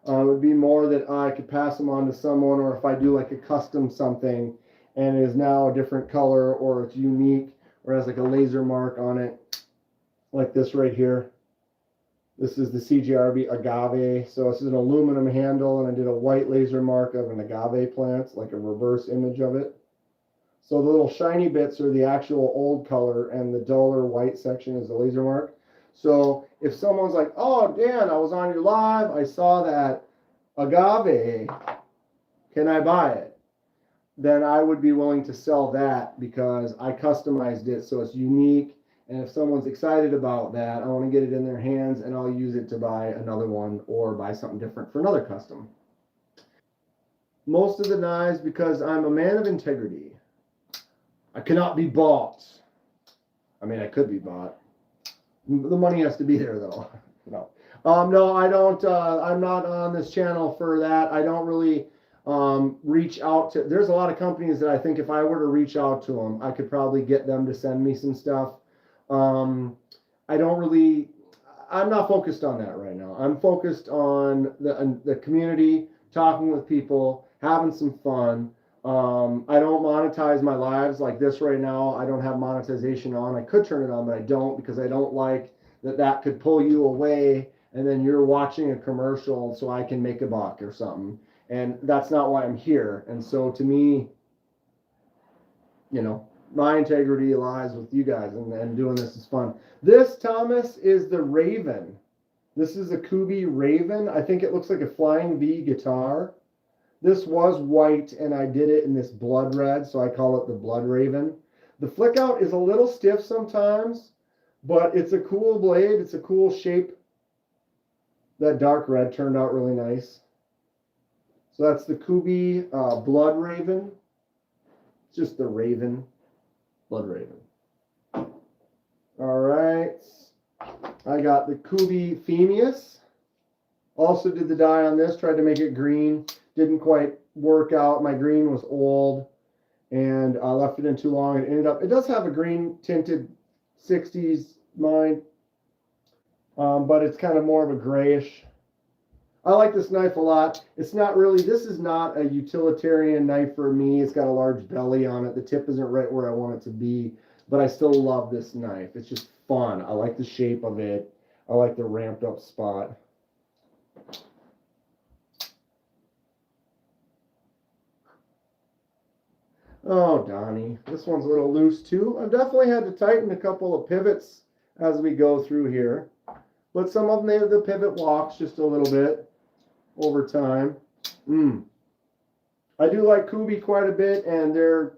It would be more that I could pass them on to someone, or if I do like a custom something and it is now a different color, or it's unique, or has like a laser mark on it, like this right here. This is the CGRB agave. So this is an aluminum handle, and I did a white laser mark of an agave plant, like a reverse image of it. So the little shiny bits are the actual old color, and the duller white section is the laser mark. So if someone's like, oh, Dan, I was on your live, I saw that agave, can I buy it? Then I would be willing to sell that because I customized it so it's unique. And if someone's excited about that, I want to get it in their hands, and I'll use it to buy another one or buy something different for another custom. Most of the knives, because I'm a man of integrity, I cannot be bought. I mean, I could be bought. The money has to be there, though. No, no, I don't. I'm not on this channel for that. I don't really reach out to. There's a lot of companies that I think if I were to reach out to them, I could probably get them to send me some stuff. I don't really. I'm not focused on that right now. I'm focused on the community, talking with people, having some fun. I don't monetize my lives like this right now. I don't have monetization on. I could turn it on, but I don't, because I don't like that could pull you away and then you're watching a commercial so I can make a buck or something. And that's not why I'm here. And so to me, my integrity lies with you guys, and doing this is fun. This, Thomas, is the Raven. This is a Kooie Raven. I think it looks like a Flying V guitar. This was white, and I did it in this blood red, so I call it the Blood Raven. The flick out is a little stiff sometimes, but it's a cool blade. It's a cool shape. That dark red turned out really nice. So that's the Kooie Blood Raven. It's just the Raven. Blood Raven. All right. I got the Kooie Phemius. Also did the dye on this. Tried to make it green. Didn't quite work out. My green was old, and I left it in too long. It ended up. It does have a green tinted 60s mine, but it's kind of more of a grayish. I like this knife a lot. It's not really. This is not a utilitarian knife for me. It's got a large belly on it. The tip isn't right where I want it to be, but I still love this knife. It's just fun. I like the shape of it. I like the ramped up spot. Oh, Donnie, this one's a little loose too. I've definitely had to tighten a couple of pivots as we go through here, but some of them, the pivot walks just a little bit over time. I do like Kooie quite a bit, and their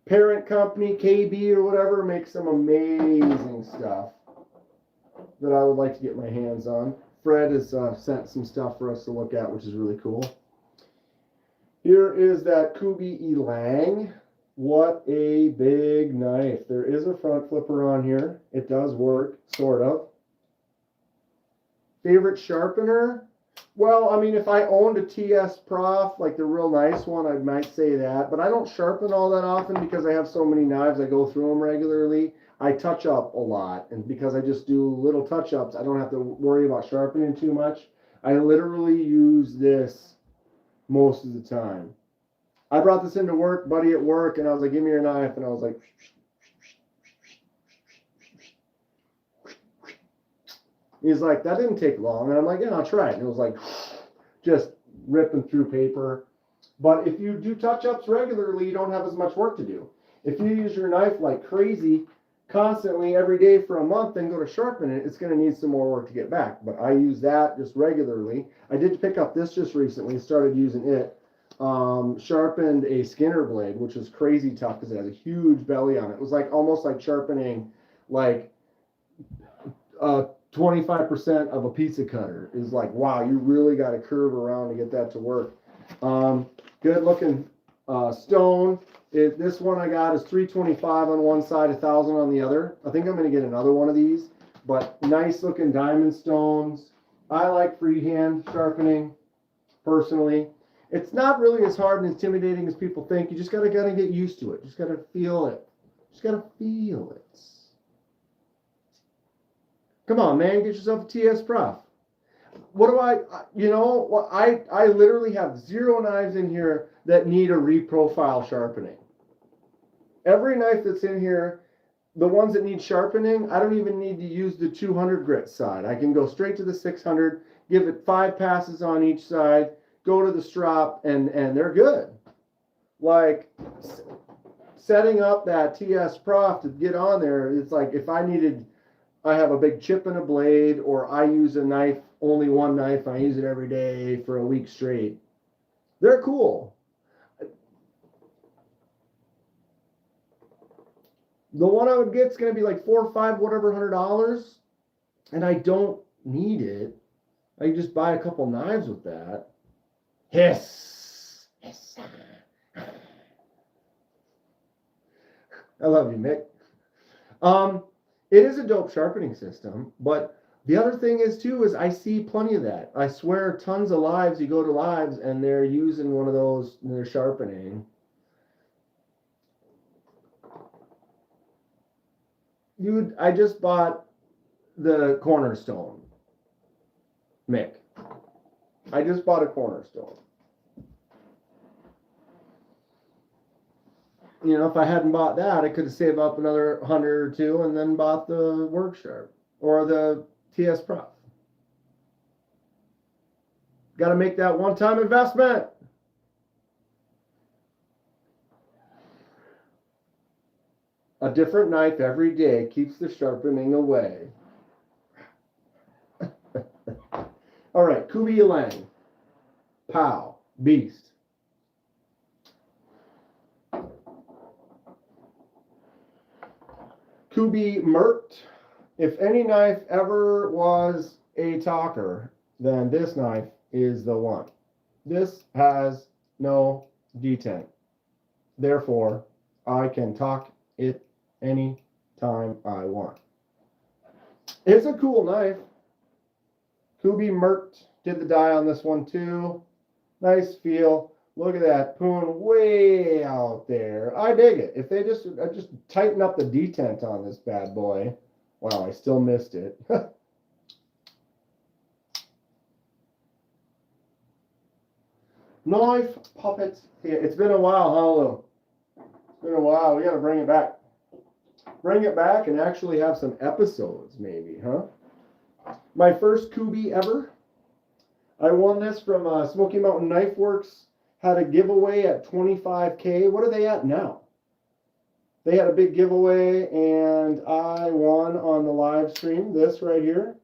parent company, KB or whatever, makes some amazing stuff that I would like to get my hands on. Fred has sent some stuff for us to look at, which is really cool. Here is that Kooie and Dam. What a big knife. There is a front flipper on here. It does work, sort of. Favorite sharpener? Well, I mean, if I owned a TS Prof, like the real nice one, I might say that. But I don't sharpen all that often because I have so many knives. I go through them regularly. I touch up a lot. And because I just do little touch-ups, I don't have to worry about sharpening too much. I literally use this most of the time. I brought this into work, buddy at work, and I was like, give me your knife. And I was like, he's like, that didn't take long. And I'm like, yeah, I'll try it. And it was like, just ripping through paper. But if you do touch-ups regularly, you don't have as much work to do. If you use your knife like crazy, constantly, every day for a month, then go to sharpen it, it's going to need some more work to get back. But I use that just regularly. I did pick up this just recently, started using it. Sharpened a Skinner blade, which was crazy tough because it has a huge belly on it. It was like almost like sharpening like 25% of a pizza cutter. Is like, wow, you really got to curve around to get that to work. Good looking stone. This one I got is 325 on one side, 1,000 on the other. I think I'm going to get another one of these, but nice looking diamond stones. I like freehand sharpening personally. It's not really as hard and intimidating as people think. You just gotta get used to it. Just gotta feel it. Just gotta feel it. Come on, man, get yourself a TS Prof. What do I literally have 0 knives in here that need a reprofile sharpening. Every knife that's in here, the ones that need sharpening, I don't even need to use the 200 grit side. I can go straight to the 600, give it 5 passes on each side, go to the strop, and they're good. Like setting up that TS Prof to get on there, it's like if I have a big chip in a blade, or I use a knife, only one knife, and I use it every day for a week straight. They're cool. The one I would get is going to be like $4 or $5, whatever, $100, and I don't need it. I can just buy a couple knives with that. Hiss. Hiss. I love you, Mick. It is a dope sharpening system, but the other thing is too is I see plenty of that. I swear, tons of lives. You go to lives and they're using one of those and they're sharpening. I just bought the Cornerstone, Mick. I just bought a Cornerstone. You know, if I hadn't bought that, I could have saved up another 100 or 2 and then bought the Work Sharp or the TS Prof. Got to make that one-time investment. A different knife every day keeps the sharpening away. All right, Kooie and Dam. Pow. Beast. Kooie Mert. If any knife ever was a talker, then this knife is the one. This has no detent. Therefore, I can talk it any time I want. It's a cool knife. Kooie Mert did the die on this one too. Nice feel. Look at that poon way out there. I dig it. If they just tighten up the detent on this bad boy. Wow, I still missed it. Knife puppet. Yeah, it's been a while, huh, Lou? It's been a while. We got to bring it back. Bring it back and actually have some episodes, maybe, huh? My first Kooie ever. I won this from Smoky Mountain Knife Works. Had a giveaway at 25K. What are they at now? They had a big giveaway, and I won on the live stream. This right here.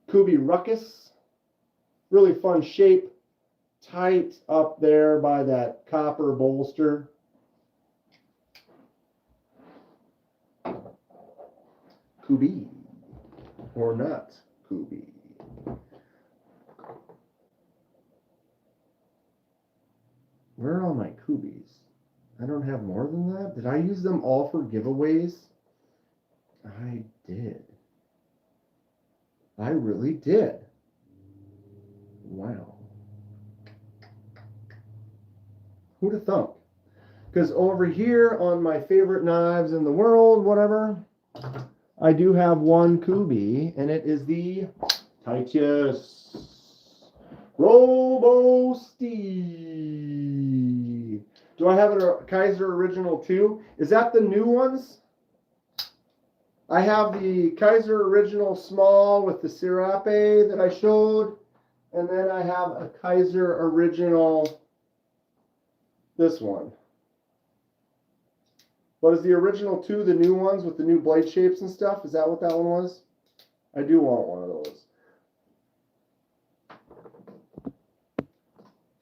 Kooie Ruckus. Really fun shape. Tight up there by that copper bolster. Kooie. Or not Kooie. Where are all my Koobies? I don't have more than that? Did I use them all for giveaways? I did. I really did. Wow. Who'd have thunk? Because over here on my favorite knives in the world, whatever, I do have one Kooie, and it is the Titus Robo Steve. Do I have a Kaiser original too? Is that the new ones? I have the Kaiser original small with the serape that I showed, and then I have a Kaiser original, this one. But is the original two the new ones with the new blade shapes and stuff? Is that what that one was? I do want one of those.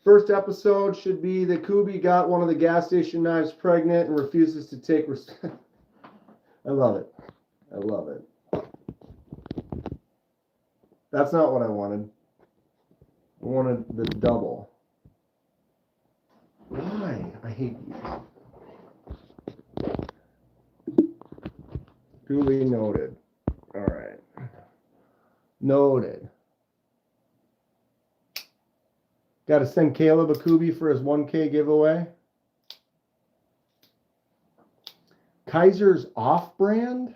First episode should be the Kooie got one of the gas station knives pregnant and refuses to take I love it. I love it. That's not what I wanted. I wanted the double. Why? I hate these. Duly noted. All right. Noted. Got to send Caleb a Kooie for his 1K giveaway. Kaiser's off-brand?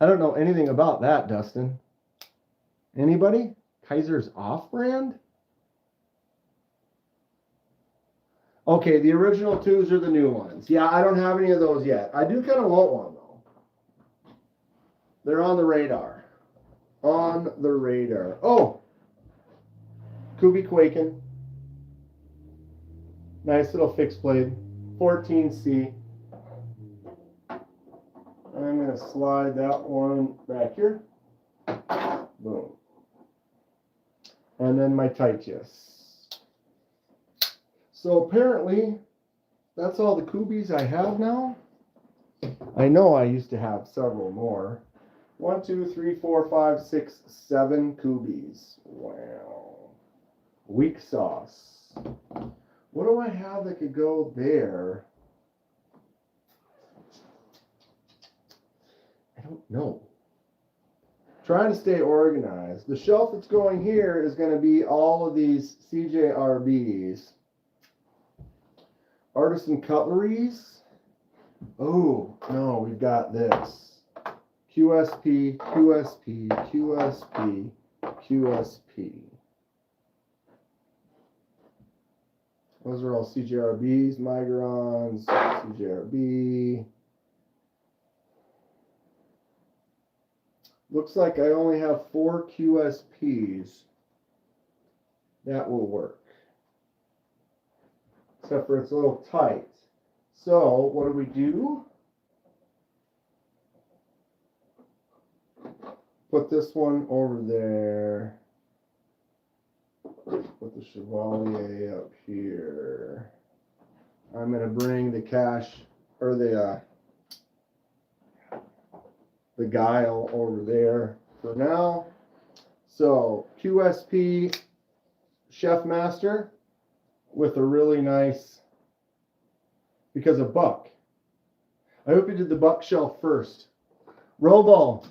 I don't know anything about that, Dustin. Anybody? Kaiser's off-brand? Okay, the original twos are the new ones. Yeah, I don't have any of those yet. I do kind of want one, though. They're on the radar. On the radar. Oh! Kooie Quakin. Nice little fixed blade. 14C. I'm going to slide that one back here. Boom. And then my Titus. So apparently, that's all the Koobies I have now. I know I used to have several more. 1, 2, 3, 4, 5, 6, 7 Koobies. Wow. Weak sauce. What do I have that could go there? I don't know. Trying to stay organized. The shelf that's going here is going to be all of these CJRBs. Artisan cutleries. Oh, no, we've got this. QSP, QSP, QSP, QSP. Those are all CJRBs, Migerons, CJRB. Looks like I only have 4 QSPs. That will work. Except for it's a little tight. So, what do? Put this one over there. Put the Chevalier up here. I'm going to bring the cash, or the guile over there for now. So, QSP Chef Master with a really nice, because of buck. I hope you did the buck shelf first. Robo,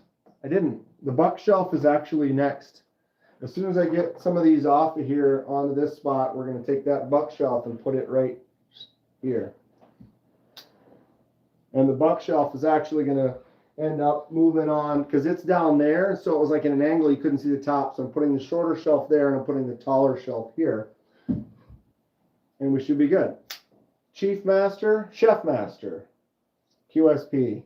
I didn't. The buck shelf is actually next. As soon as I get some of these off of here onto this spot, we're going to take that buck shelf and put it right here. And the buck shelf is actually going to end up moving on because it's down there. So it was like in an angle, you couldn't see the top. So I'm putting the shorter shelf there and I'm putting the taller shelf here. And we should be good. Chief Master, Chef Master, QSP.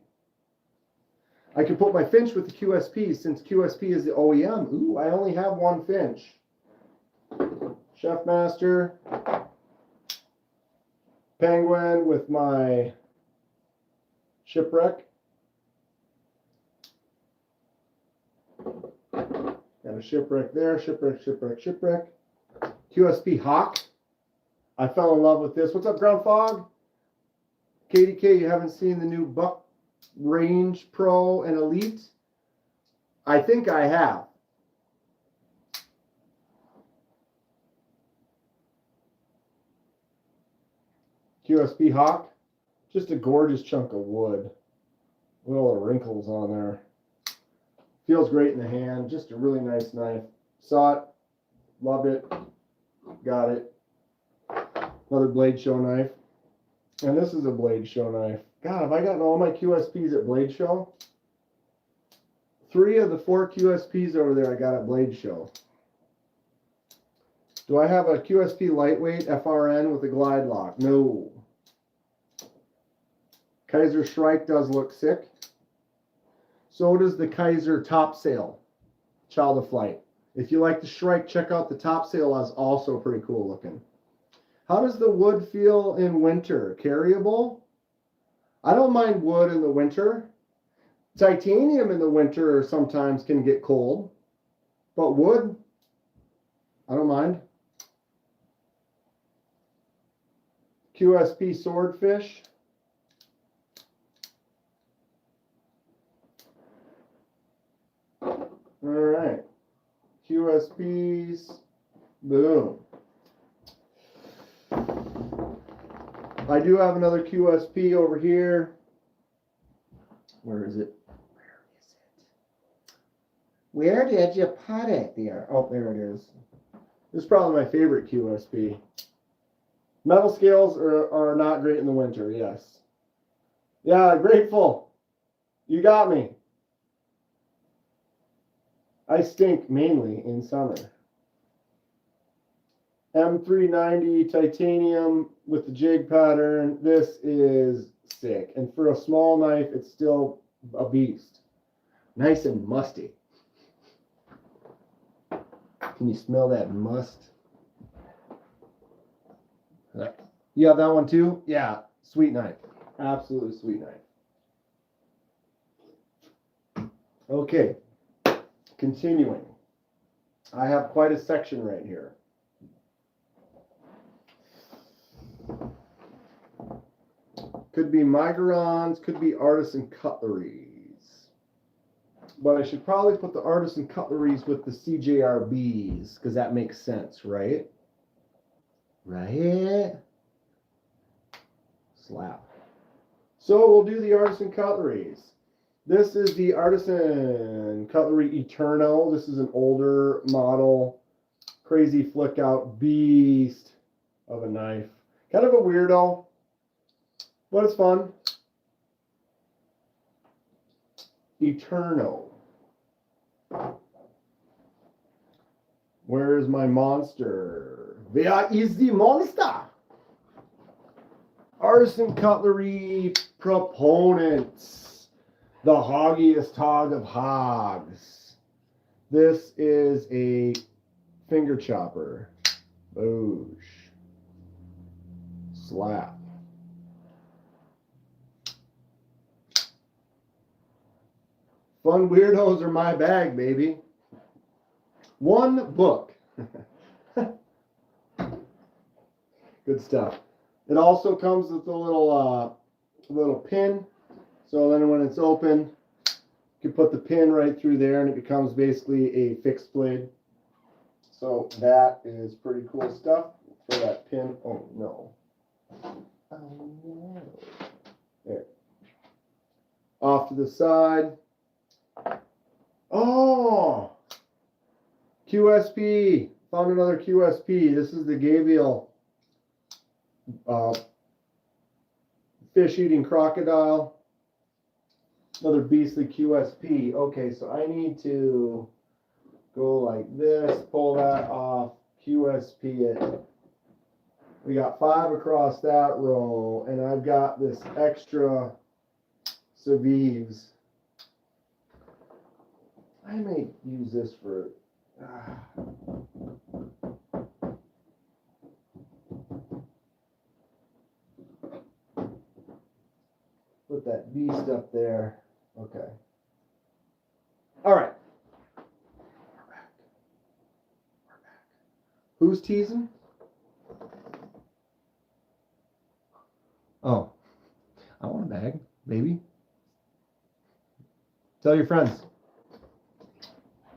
I can put my Finch with the QSP since QSP is the OEM. Ooh, I only have one Finch. Chef Master. Penguin with my Shipwreck. Got a Shipwreck there. Shipwreck, Shipwreck, Shipwreck. QSP Hawk. I fell in love with this. What's up, Ground Fog? KDK, you haven't seen the new buck Range Pro and Elite? I think I have. QSP Hawk, just a gorgeous chunk of wood. Little wrinkles on there. Feels great in the hand. Just a really nice knife. Saw it, loved it, got it. Another Blade Show knife. And this is a Blade Show knife. God, have I gotten all my QSPs at Blade Show? 3 of the 4 QSPs over there I got at Blade Show. Do I have a QSP lightweight FRN with a glide lock? No. Kaiser Shrike does look sick. So does the Kaiser Top Sail, Child of Flight. If you like the Shrike, check out the Top Sail. Is also pretty cool looking. How does the wood feel in winter? Carryable? I don't mind wood in the winter. Titanium in the winter sometimes can get cold. But wood, I don't mind. QSP Swordfish. All right. QSPs. Boom. I do have another QSP over here. Where is it? Where did you put it there? Oh, there it is. This is probably my favorite QSP. Metal scales are not great in the winter, yes. Yeah, grateful. You got me. I stink mainly in summer. M390 titanium with the jig pattern. This is sick. And for a small knife, it's still a beast. Nice and musty. Can you smell that must? You have that one too? Yeah, sweet knife. Absolutely sweet knife. Okay, continuing. I have quite a section right here. Could be Migerons, could be Artisan cutleries. But I should probably put the Artisan cutleries with the CJRBs, because that makes sense, right? Right? Slap. So we'll do the Artisan cutleries. This is the Artisan Cutlery Eterno. This is an older model. Crazy flick out beast of a knife. Kind of a weirdo, but it's fun. Eterno. Where is my monster? Where is the monster? Artisan Cutlery Proponents. The hoggiest hog of hogs. This is a finger chopper. Boosh. Slap. Fun weirdos are my bag, baby. One book. Good stuff. It also comes with a little pin. So then when it's open, you can put the pin right through there and it becomes basically a fixed blade. So that is pretty cool stuff for that pin. Oh no. Oh no. There. Off to the side. Oh! QSP. Found another QSP. This is the Gabriel fish-eating crocodile. Another beastly QSP. Okay, so I need to go like this, pull that off, QSP it. We got 5 across that row, and I've got this extra Civivis. I may use this for... Put that beast up there. Okay. All right. We're back. Who's teasing? Oh, I want a bag, baby. Tell your friends.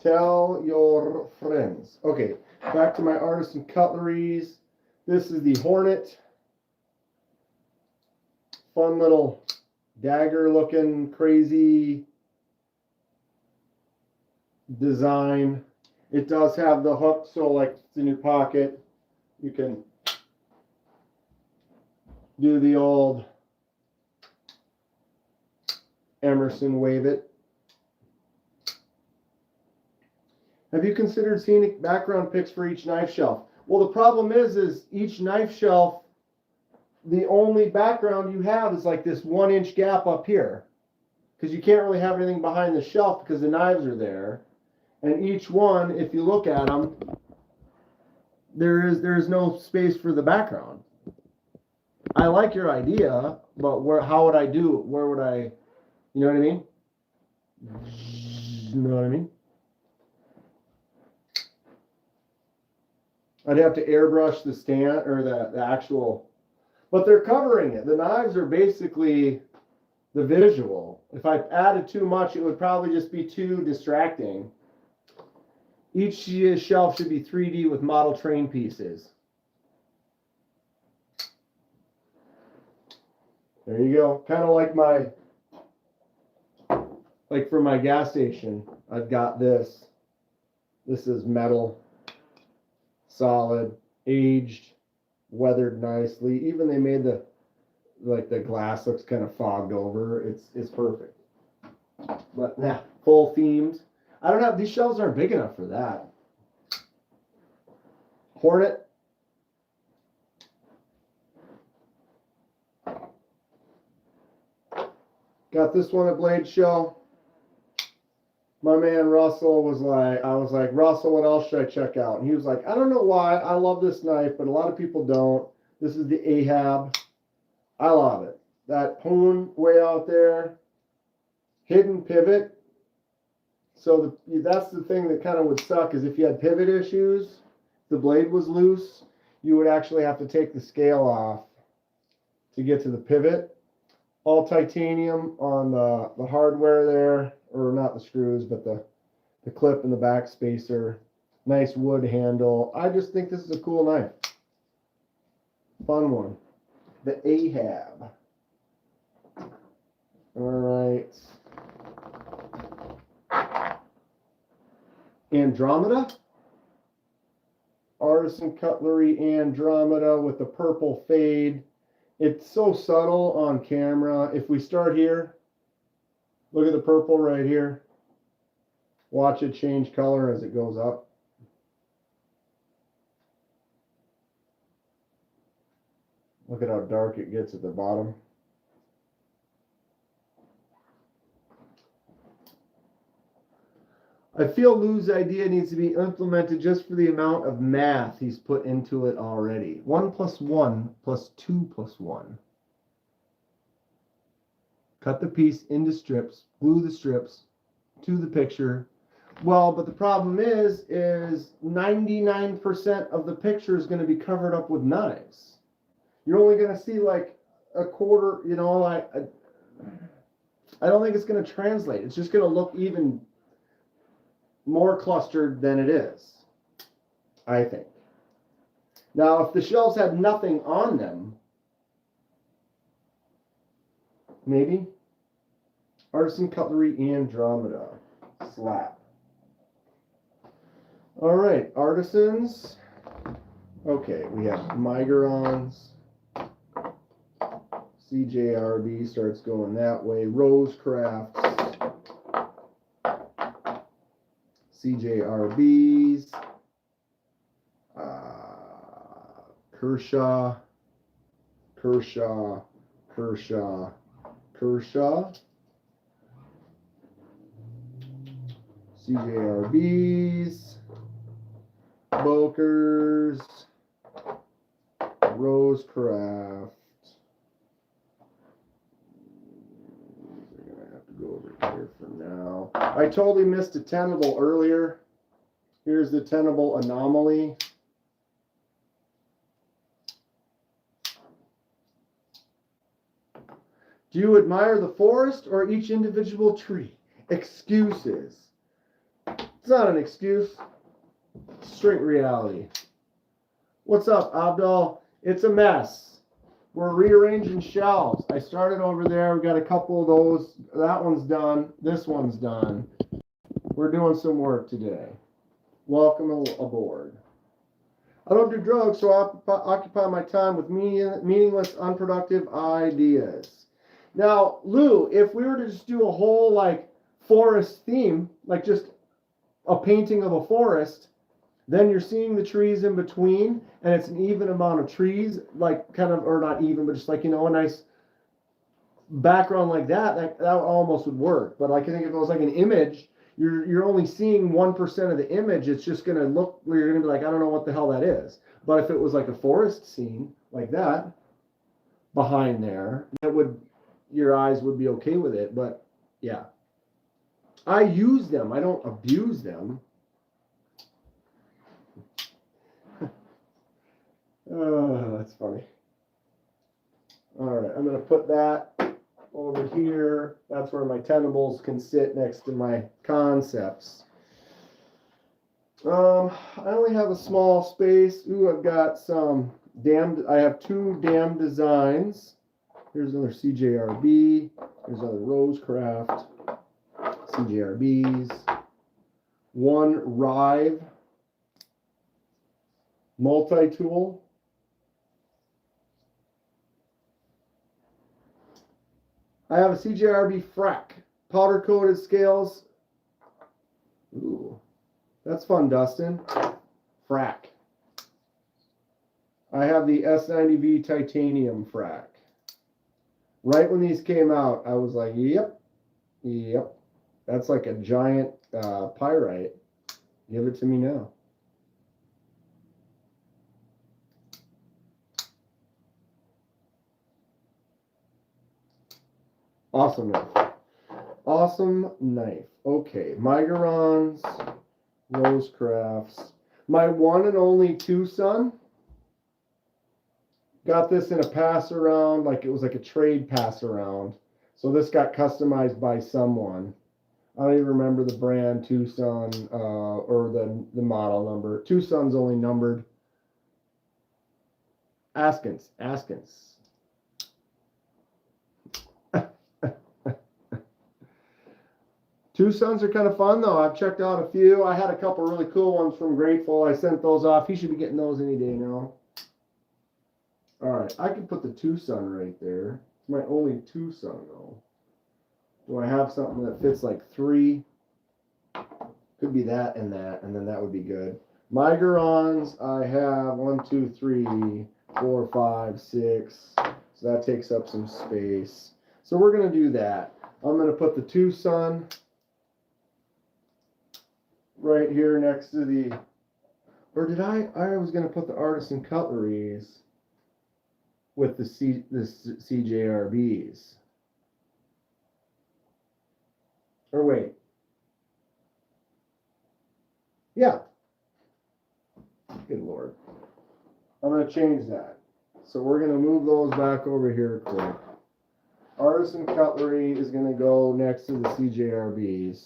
Tell your friends. Okay, back to my Artisan cutleries. This is the Hornet. Fun little dagger looking crazy design. It does have the hook, so like it's in your pocket. You can do the old Emerson wave it. Have you considered scenic background pics for each knife shelf? Well, the problem is each knife shelf, the only background you have is like this 1-inch gap up here. Because you can't really have anything behind the shelf because the knives are there. And each one, if you look at them, there is no space for the background. I like your idea, but how would I do it? Where would I, you know what I mean? You know what I mean? I'd have to airbrush the stand or the actual, but they're covering it. The knives are basically the visual. If I added too much, it would probably just be too distracting. Each shelf should be 3D with model train pieces. There you go. Kind of like for my gas station, I've got this. This is metal. Solid, aged, weathered nicely. Even they made the glass looks kind of fogged over. It's perfect. But yeah, full themed. I don't have, these shelves aren't big enough for that. Hornet. Got this one at Blade Show. My man Russell was like, I was like, Russell, what else should I check out? And he was like, I don't know why. I love this knife, but a lot of people don't. This is the Ahab. I love it. That poon way out there. Hidden pivot. So that's the thing that kind of would suck is if you had pivot issues, the blade was loose, you would actually have to take the scale off to get to the pivot. All titanium on the hardware there. Or not the screws, but the clip and the back spacer. Nice wood handle. I just think this is a cool knife. Fun one. The Ahab. All right. Andromeda. Artisan cutlery Andromeda with the purple fade. It's so subtle on camera. If we start here, look at the purple right here. Watch it change color as it goes up. Look at how dark it gets at the bottom. I feel Lou's idea needs to be implemented just for the amount of math he's put into it already. 1 + 1 + 2 + 1. Cut the piece into strips, glue the strips to the picture. Well, but the problem is 99% of the picture is going to be covered up with knives. You're only going to see like a quarter, you know, I don't think it's going to translate. It's just going to look even more clustered than it is, I think. Now, if the shelves had nothing on them, maybe. Artisan cutlery Andromeda. Slap. All right, Artisans. Okay, we have Migerons. CJRB starts going that way. Rosecraft. CJRBs. Kershaw. CJRBs, Bokers, Rosecraft. We're going to have to go over here for now. I totally missed a tenable earlier. Here's the tenable anomaly. Do you admire the forest or each individual tree? excuses. It's not an excuse. It's straight reality. What's up, Abdul? It's a mess. We're rearranging shelves. I started over there. We got a couple of those. That one's done. This one's done. We're doing some work today. Welcome aboard. I don't do drugs, so I occupy my time with meaningless, unproductive ideas. Now, Lou, if we were to just do a whole like forest theme, like just a painting of a forest, then you're seeing the trees in between, and it's an even amount of trees, like kind of, or not even, but just like, you know, a nice background like that, that almost would work. But like, I think if it was like an image, you're only seeing 1% of the image. It's just gonna look, you're gonna be like, I don't know what the hell that is. But if it was like a forest scene like that behind there, that would, your eyes would be okay with it. But yeah, I use them. I don't abuse them. Oh, that's funny. All right, I'm gonna put that over here. That's where my tentables can sit next to my concepts. I only have a small space. Ooh, I've got some I have 2 Dam Designs. Here's another CJRB. Here's another Rosecraft. CJRBs. 1 Rive multi-tool. I have a CJRB frac, powder coated scales. Ooh, that's fun, Dustin. Frac. I have the S90V titanium frac. Right when these came out, I was like, yep. That's like a giant pyrite. Give it to me now. Awesome knife. Awesome knife. Okay, Migerons, Rosecrafts. My one and only 2-son. Got this in a pass around, like it was like a trade pass around. So this got customized by someone. I don't even remember the brand, 2-son, or the model number. 2-son's only numbered. Askins. 2-sons are kind of fun though. I've checked out a few. I had a couple really cool ones from Grateful. I sent those off. He should be getting those any day now. All right, I can put the 2-son right there. It's my only 2-son though. Do I have something that fits like 3? Could be that, and then that would be good. Migerons, I have 1, 2, 3, 4, 5, 6. So that takes up some space. So we're gonna do that. I'm gonna put the 2-son right here next to the, or did I was going to put the Artisan cutleries with the CJRBs. Or wait. Yeah. Good Lord. I'm going to change that. So we're going to move those back over here quick. Artisan cutlery is going to go next to the CJRBs.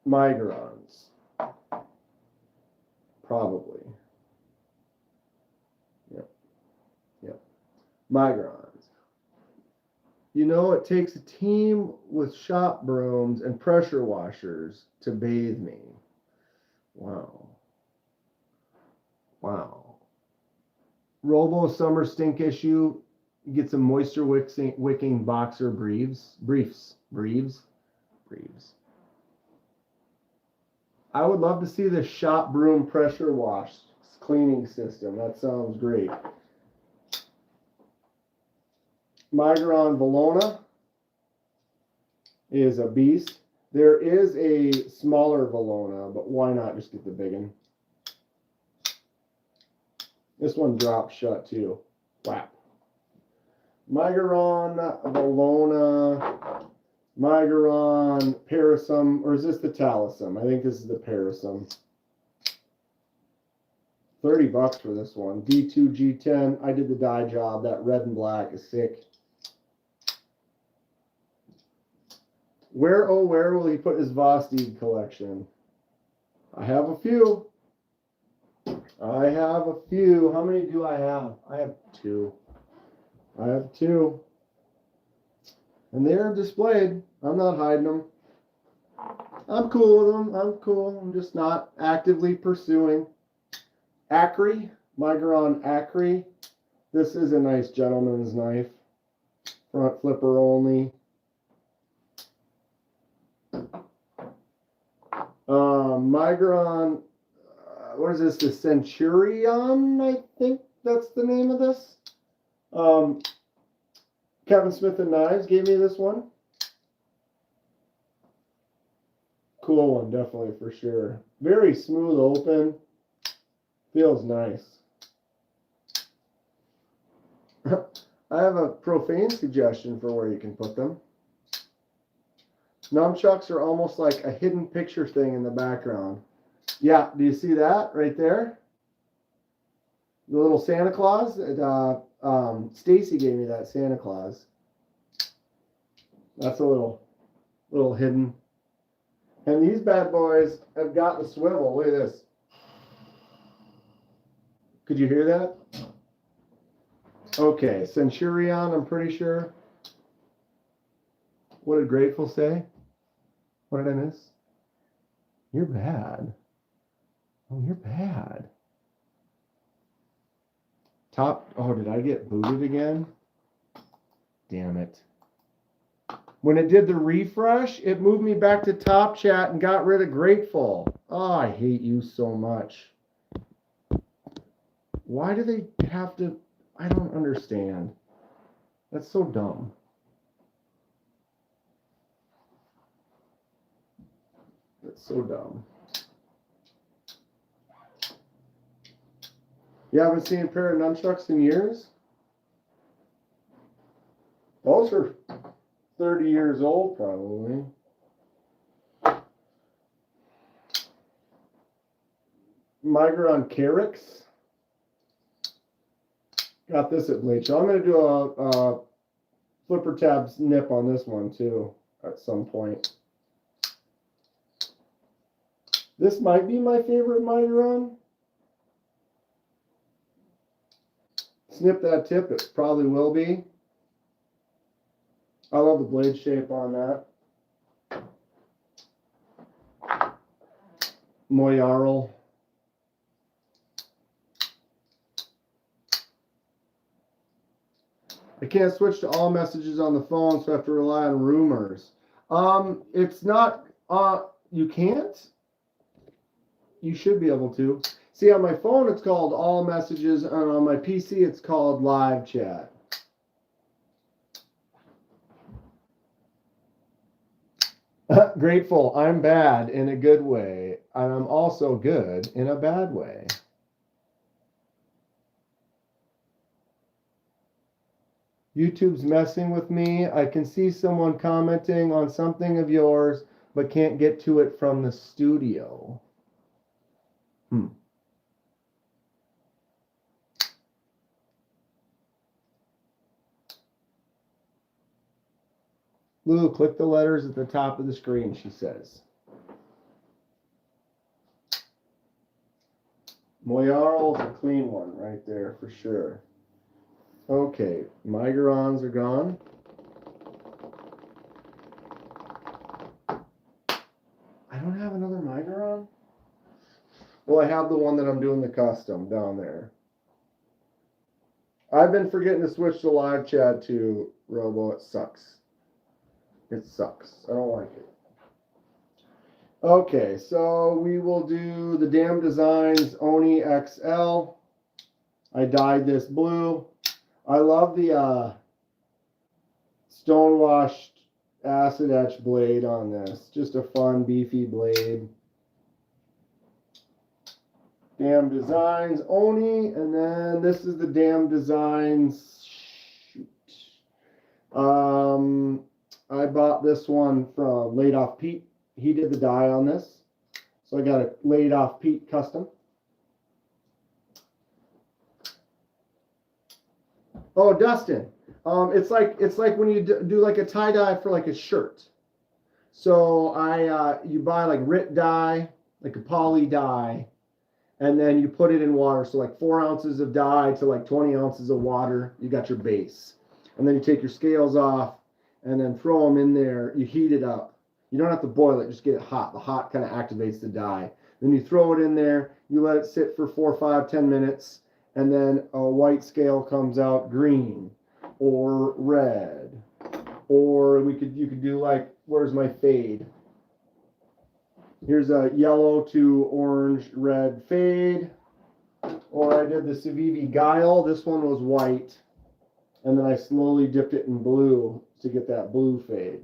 Migerons. Probably. Yep. Migerons. You know, it takes a team with shop brooms and pressure washers to bathe me. Wow. Robo summer stink issue. You get some moisture wicking boxer briefs. I would love to see the shop broom pressure wash cleaning system. That sounds great. Migeron Valona is a beast. There is a smaller Valona, but why not just get the big one? This one drops shut too. Whap. Migeron Valona. Migeron Parasum, or is this the Talisum? I think this is the Parasum. $30 for this one. D2G10. I did the dye job. That red and black is sick. Where, oh, where will he put his Vosteed collection? I have a few. I have a few. How many do I have? I have two. I have two. And they're displayed. I'm not hiding them. I'm cool with them. I'm cool. I'm just not actively pursuing. Acri. Migeron Acri. This is a nice gentleman's knife. Front flipper only. Migeron, what is this? The Centurion, I think that's the name of this. Kevin Smith and Knives gave me this one. Cool one, definitely, for sure. Very smooth open. Feels nice. I have a profane suggestion for where you can put them. Nunchucks are almost like a hidden picture thing in the background. Yeah, do you see that right there? The little Santa Claus. Stacy gave me that Santa Claus. That's a little hidden. And these bad boys have got the swivel. Look at this. Could you hear that? Okay, Centurion, I'm pretty sure. What did Grateful say? What did I miss? You're bad. Oh, you're bad. Top. Oh, did I get booted again? Damn it. When it did the refresh, it moved me back to top chat and got rid of Grateful. Oh, I hate you so much. Why do they have to? I don't understand. That's so dumb. That's so dumb. You haven't seen a pair of nunchucks in years? Those are 30 years old, probably. Migeron Carrix. Got this at Blade Show. I'm going to do a flipper tabs nip on this one, too, at some point. This might be my favorite Migeron. Snip that tip, it probably will be. I love the blade shape on that. Moyarl. I can't switch to all messages on the phone, so I have to rely on rumors. It's not, you can't? You should be able to. See, on my phone, it's called all messages, and on my PC, it's called live chat. Grateful, I'm bad in a good way, and I'm also good in a bad way. YouTube's messing with me. I can see someone commenting on something of yours, but can't get to it from the studio. Lou, click the letters at the top of the screen, she says. Moyarl's a clean one right there for sure. Okay, Migerons are gone. I don't have another Migeron? Well, I have the one that I'm doing the custom down there. I've been forgetting to switch to live chat too, Robo. It sucks. It sucks. I don't like it. Okay, so we will do the Dam Designs Oni XL. I dyed this blue. I love the stonewashed acid etch blade on this. Just a fun, beefy blade. Dam Designs Oni, and then this is the Dam Designs. Shoot. I bought this one from Laid Off Pete. He did the dye on this. So I got a Laid Off Pete custom. Oh, Dustin. It's like when you do like a tie dye for like a shirt. So you buy like RIT dye, like a poly dye, and then you put it in water. So like 4 ounces of dye to like 20 ounces of water. You got your base, and then you take your scales off, and then throw them in there. You heat it up. You don't have to boil it. Just get it hot. The hot kind of activates the dye. Then you throw it in there. You let it sit for 4, 5, 10 minutes, and then a white scale comes out green or red. Or you could do like, where's my fade? Here's a yellow to orange red fade. Or I did the Civivi Guile. This one was white. And then I slowly dipped it in blue to get that blue fade.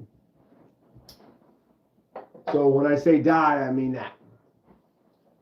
So when I say dye, I mean that.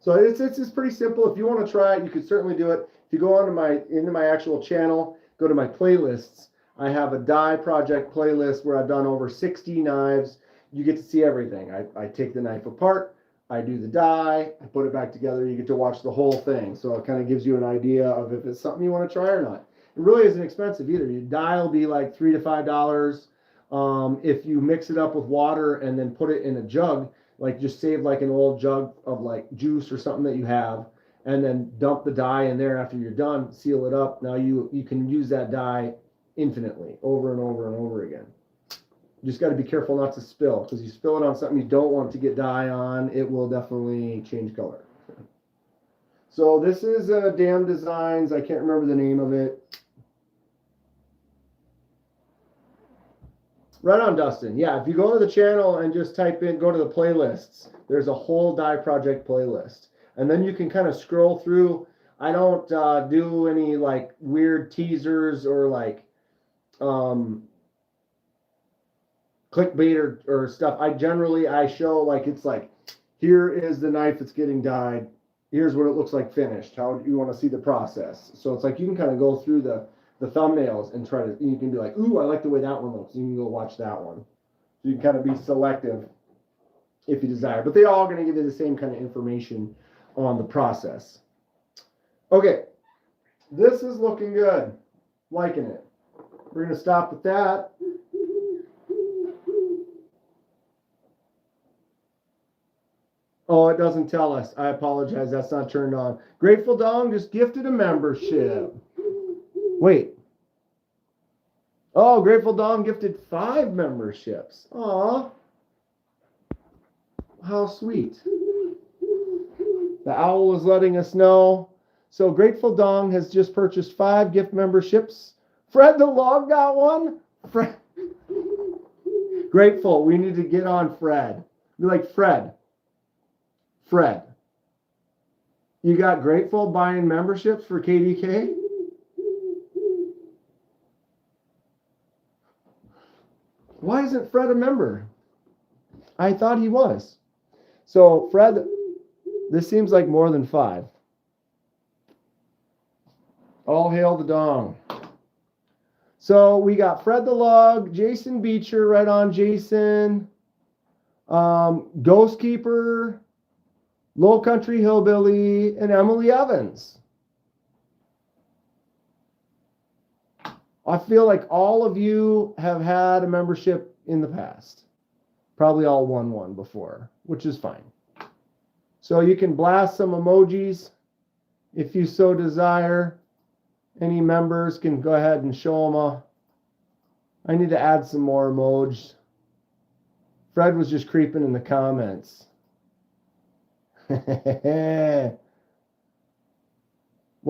So it's pretty simple. If you want to try it, you could certainly do it. If you go into my actual channel, go to my playlists. I have a dye project playlist where I've done over 60 knives. You get to see everything. I take the knife apart, I do the dye, I put it back together. You get to watch the whole thing. So it kind of gives you an idea of if it's something you want to try or not. It really isn't expensive either. Your dye will be like $3 to $5. If you mix it up with water and then put it in a jug, like just save like an old jug of like juice or something that you have, and then dump the dye in there after you're done, seal it up. Now you can use that dye infinitely, over and over and over again. You just got to be careful not to spill, because you spill it on something you don't want to get dye on, it will definitely change color. So this is Dam Designs. I can't remember the name of it. Right on, Dustin. Yeah, if you go to the channel and just type in, go to the playlists, there's a whole dye project playlist. And then you can kind of scroll through. I don't do any like weird teasers or like clickbait or stuff. I show like, it's like, here is the knife that's getting dyed. Here's what it looks like finished. How do you want to see the process? So it's like you can kind of go through the thumbnails and try to, you can be like, ooh, I like the way that one looks. You can go watch that one. So you can kind of be selective if you desire. But they're all going to give you the same kind of information on the process. Okay, this is looking good. Liking it. We're going to stop with that. Oh, it doesn't tell us. I apologize. That's not turned on. Grateful Dong just gifted a membership. Wait. Oh, Grateful Dong gifted 5 memberships. Aw. How sweet. The owl is letting us know. So Grateful Dong has just purchased 5 gift memberships. Fred the Log got one. Fred. Grateful. We need to get on Fred. Be like, Fred. Fred. You got Grateful buying memberships for KDK? Why isn't Fred a member? I thought he was. So, Fred, this seems like more than 5. All hail the Dong. So, we got Fred the Log, Jason Beecher, right on Jason, Ghost Keeper, Low Country Hillbilly, and Emily Evans. I feel like all of you have had a membership in the past. Probably all won one before, which is fine. So you can blast some emojis if you so desire. Any members can go ahead and show them I need to add some more emojis. Fred was just creeping in the comments. What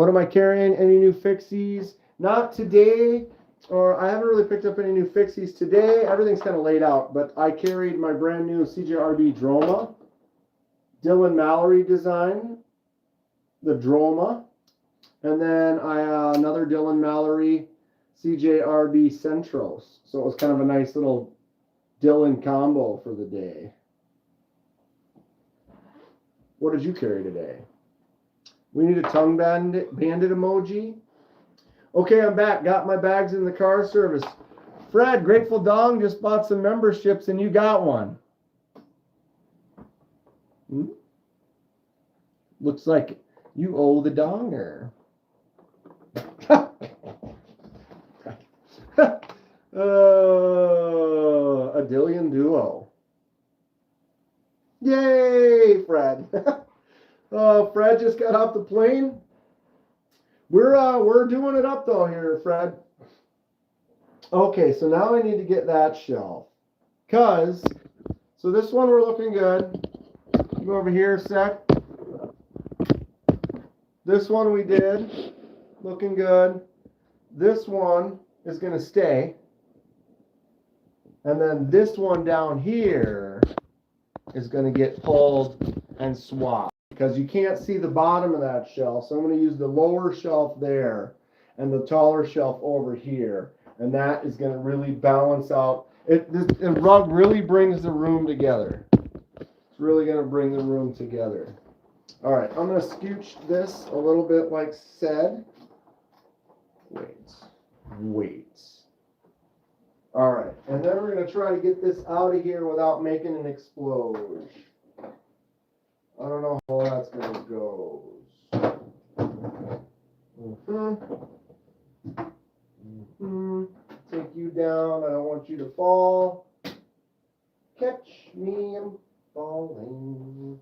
am I carrying? Any new fixies? Not today, or I haven't really picked up any new fixies today. Everything's kind of laid out, but I carried my brand new CJRB Droma, Dylan Mallory design, the Droma, and then another Dylan Mallory CJRB Centros. So it was kind of a nice little Dylan combo for the day. What did you carry today? We need a tongue bandit emoji. Okay, I'm back. Got my bags in the car service. Fred, Grateful Dong just bought some memberships and you got one. Looks like you owe the donger. A Dillion Duo. Yay, Fred. Fred just got off the plane. We're doing it up though here, Fred. Okay, so now I need to get that shelf. So this one we're looking good. Go over here a sec. This one we did, looking good. This one is gonna stay. And then this one down here is gonna get pulled and swapped because you can't see the bottom of that shelf. So I'm gonna use the lower shelf there and the taller shelf over here. And that is gonna really balance out. The rug really brings the room together. It's really gonna bring the room together. All right, I'm gonna scooch this a little bit like said. Wait. All right, and then we're gonna try to get this out of here without making an explosion. I don't know how that's gonna go. Take you down. I don't want you to fall. Catch me, I'm falling.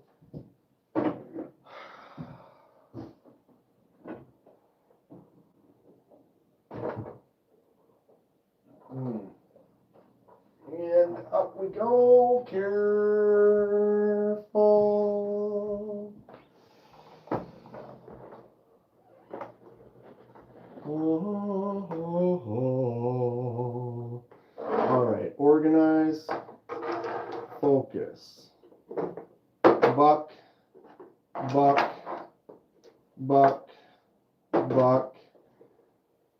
And up we go, careful. Oh. All right, organize, focus. Buck,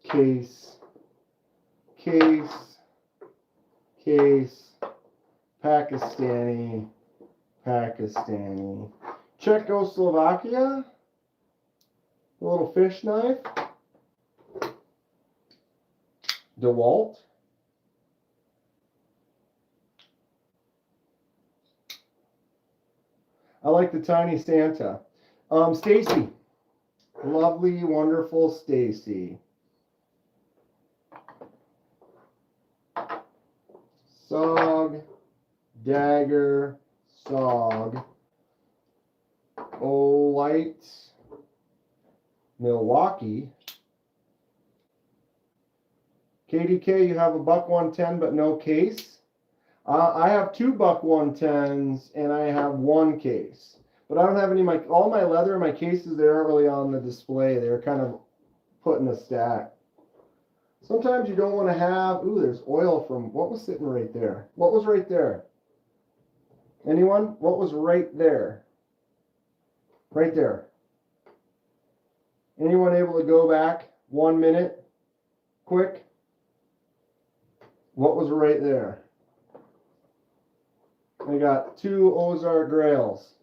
case, Pakistani, Czechoslovakia, a little fish knife, DeWalt, I like the tiny Santa, Stacy, lovely, wonderful Stacy. Sog, dagger, Sog, light, Milwaukee. KDK, you have a buck 110 but no case. I have 2 buck 110s and I have 1 case. But I don't have any all my leather and my cases, they aren't really on the display. They're kind of put in a stack. Sometimes you don't want to have, ooh, there's oil from, what was sitting right there? What was right there? Anyone? What was right there? Right there. Anyone able to go back 1 minute? Quick. What was right there? I got 2 Ozark Grails.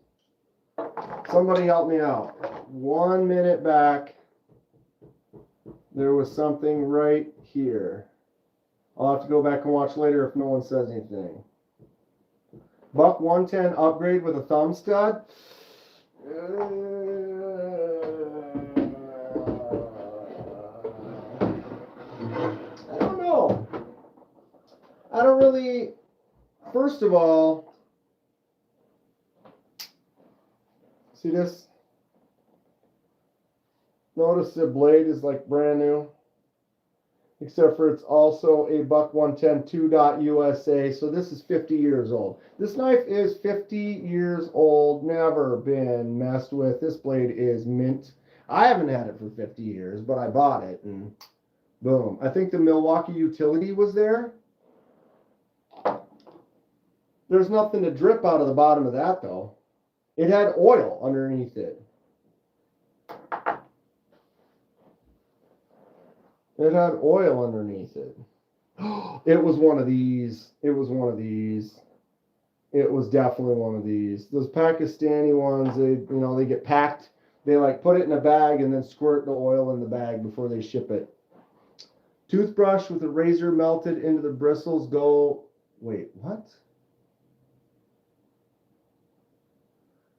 Somebody help me out. 1 minute back. There was something right here. I'll have to go back and watch later if no one says anything. Buck 110 upgrade with a thumb stud. I don't know. I don't really, first of all, see this? Notice the blade is like brand new, except for it's also a buck 110 2.USA. So this is 50 years old. This knife is 50 years old, never been messed with. This blade is mint. I haven't had it for 50 years, but I bought it and boom. I think the Milwaukee utility was there. There's nothing to drip out of the bottom of that though. It had oil underneath it. It had oil underneath it. It was one of these. It was one of these. It was definitely one of these. Those Pakistani ones, they get packed. They like put it in a bag and then squirt the oil in the bag before they ship it. Toothbrush with a razor melted into the bristles go. Wait, what?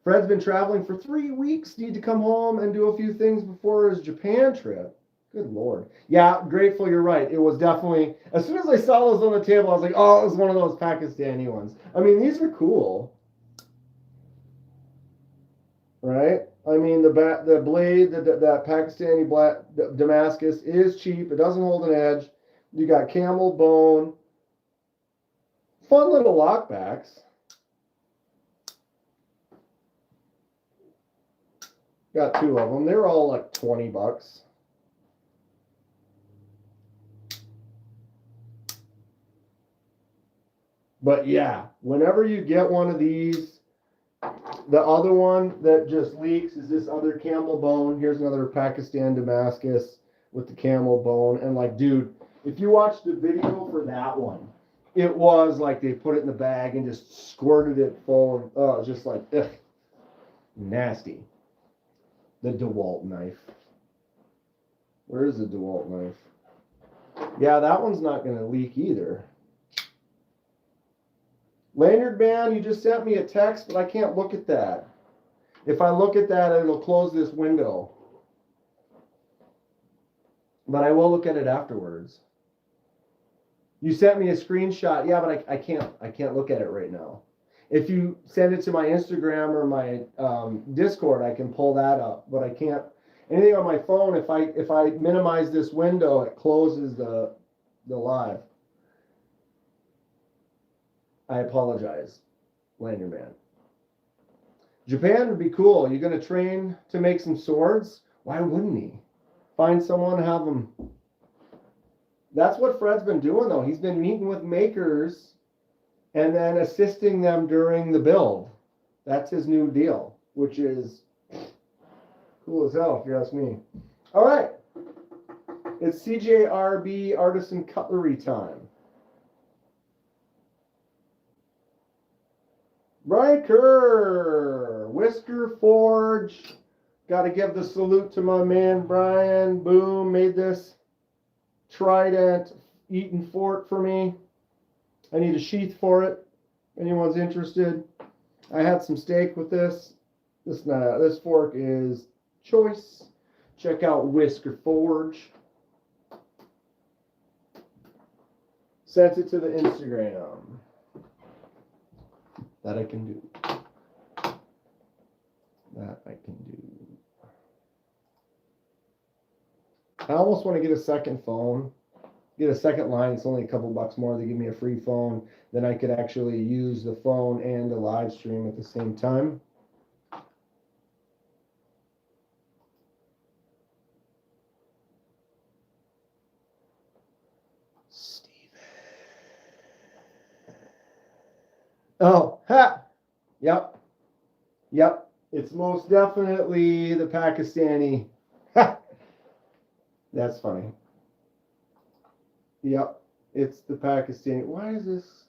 Fred's been traveling for 3 weeks. Need to come home and do a few things before his Japan trip. Good Lord. Yeah, grateful, you're right. It was definitely, as soon as I saw those on the table, I was like, oh, it was one of those Pakistani ones. I mean, these are cool. Right? I mean, the blade, that Pakistani black Damascus is cheap. It doesn't hold an edge. You got camel bone. Fun little lockbacks. Got two of them. They're all like $20. But yeah, whenever you get one of these, the other one that just leaks is this other camel bone. Here's another Pakistan Damascus with the camel bone. And like, dude, if you watch the video for that one, it was like they put it in the bag and just squirted it full of, oh, just like, ugh, nasty. The DeWalt knife. Where is the DeWalt knife? Yeah, that one's not going to leak either. Lanyard band, you just sent me a text, but I can't look at that. If I look at that, it'll close this window. But I will look at it afterwards. You sent me a screenshot. Yeah, but I can't look at it right now. If you send it to my Instagram or my Discord, I can pull that up. But I can't. Anything on my phone, if I minimize this window, it closes the live. I apologize, Lanyard man. Japan would be cool. You're going to train to make some swords? Why wouldn't he? Find someone, have them. That's what Fred's been doing, though. He's been meeting with makers and then assisting them during the build. That's his new deal, which is cool as hell, if you ask me. All right. It's CJRB Artisan Cutlery time. Riker, Whisker Forge. Got to give the salute to my man Brian. Boom, made this trident Eaton fork for me. I need a sheath for it. Anyone's interested? I had some steak with this. This fork is choice. Check out Whisker Forge. Sent it to the Instagram. That I can do. That I can do. I almost want to get a second phone. Get a second line. It's only a couple bucks more. They give me a free phone. Then I could actually use the phone and the live stream at the same time. Oh, ha! Yep. Yep. It's most definitely the Pakistani. Ha! That's funny. Yep. It's the Pakistani. Why is this?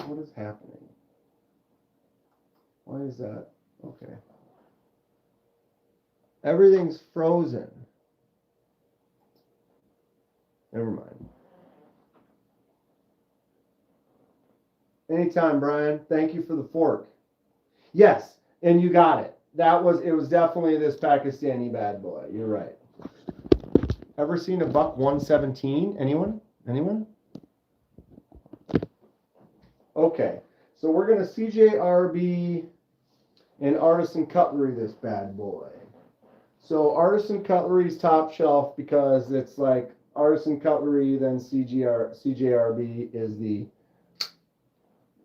What is happening? Why is that? Okay. Everything's frozen. Never mind. Anytime, Brian. Thank you for the fork. Yes, and you got it. It was definitely this Pakistani bad boy. You're right. Ever seen a buck 117? Anyone? Anyone? Okay. So we're going to CJRB and Artisan Cutlery this bad boy. So Artisan Cutlery's top shelf because it's like Artisan Cutlery, then CJRB is the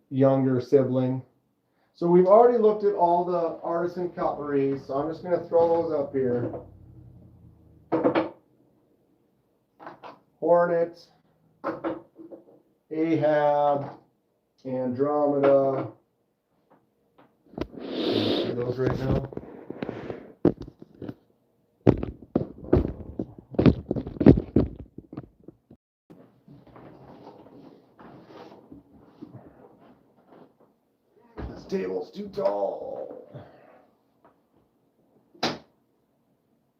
younger sibling. So we've already looked at all the Artisan Cutlery, so I'm just going to throw those up here. Hornet, Ahab, Andromeda. Can you see those right now? This table's too tall.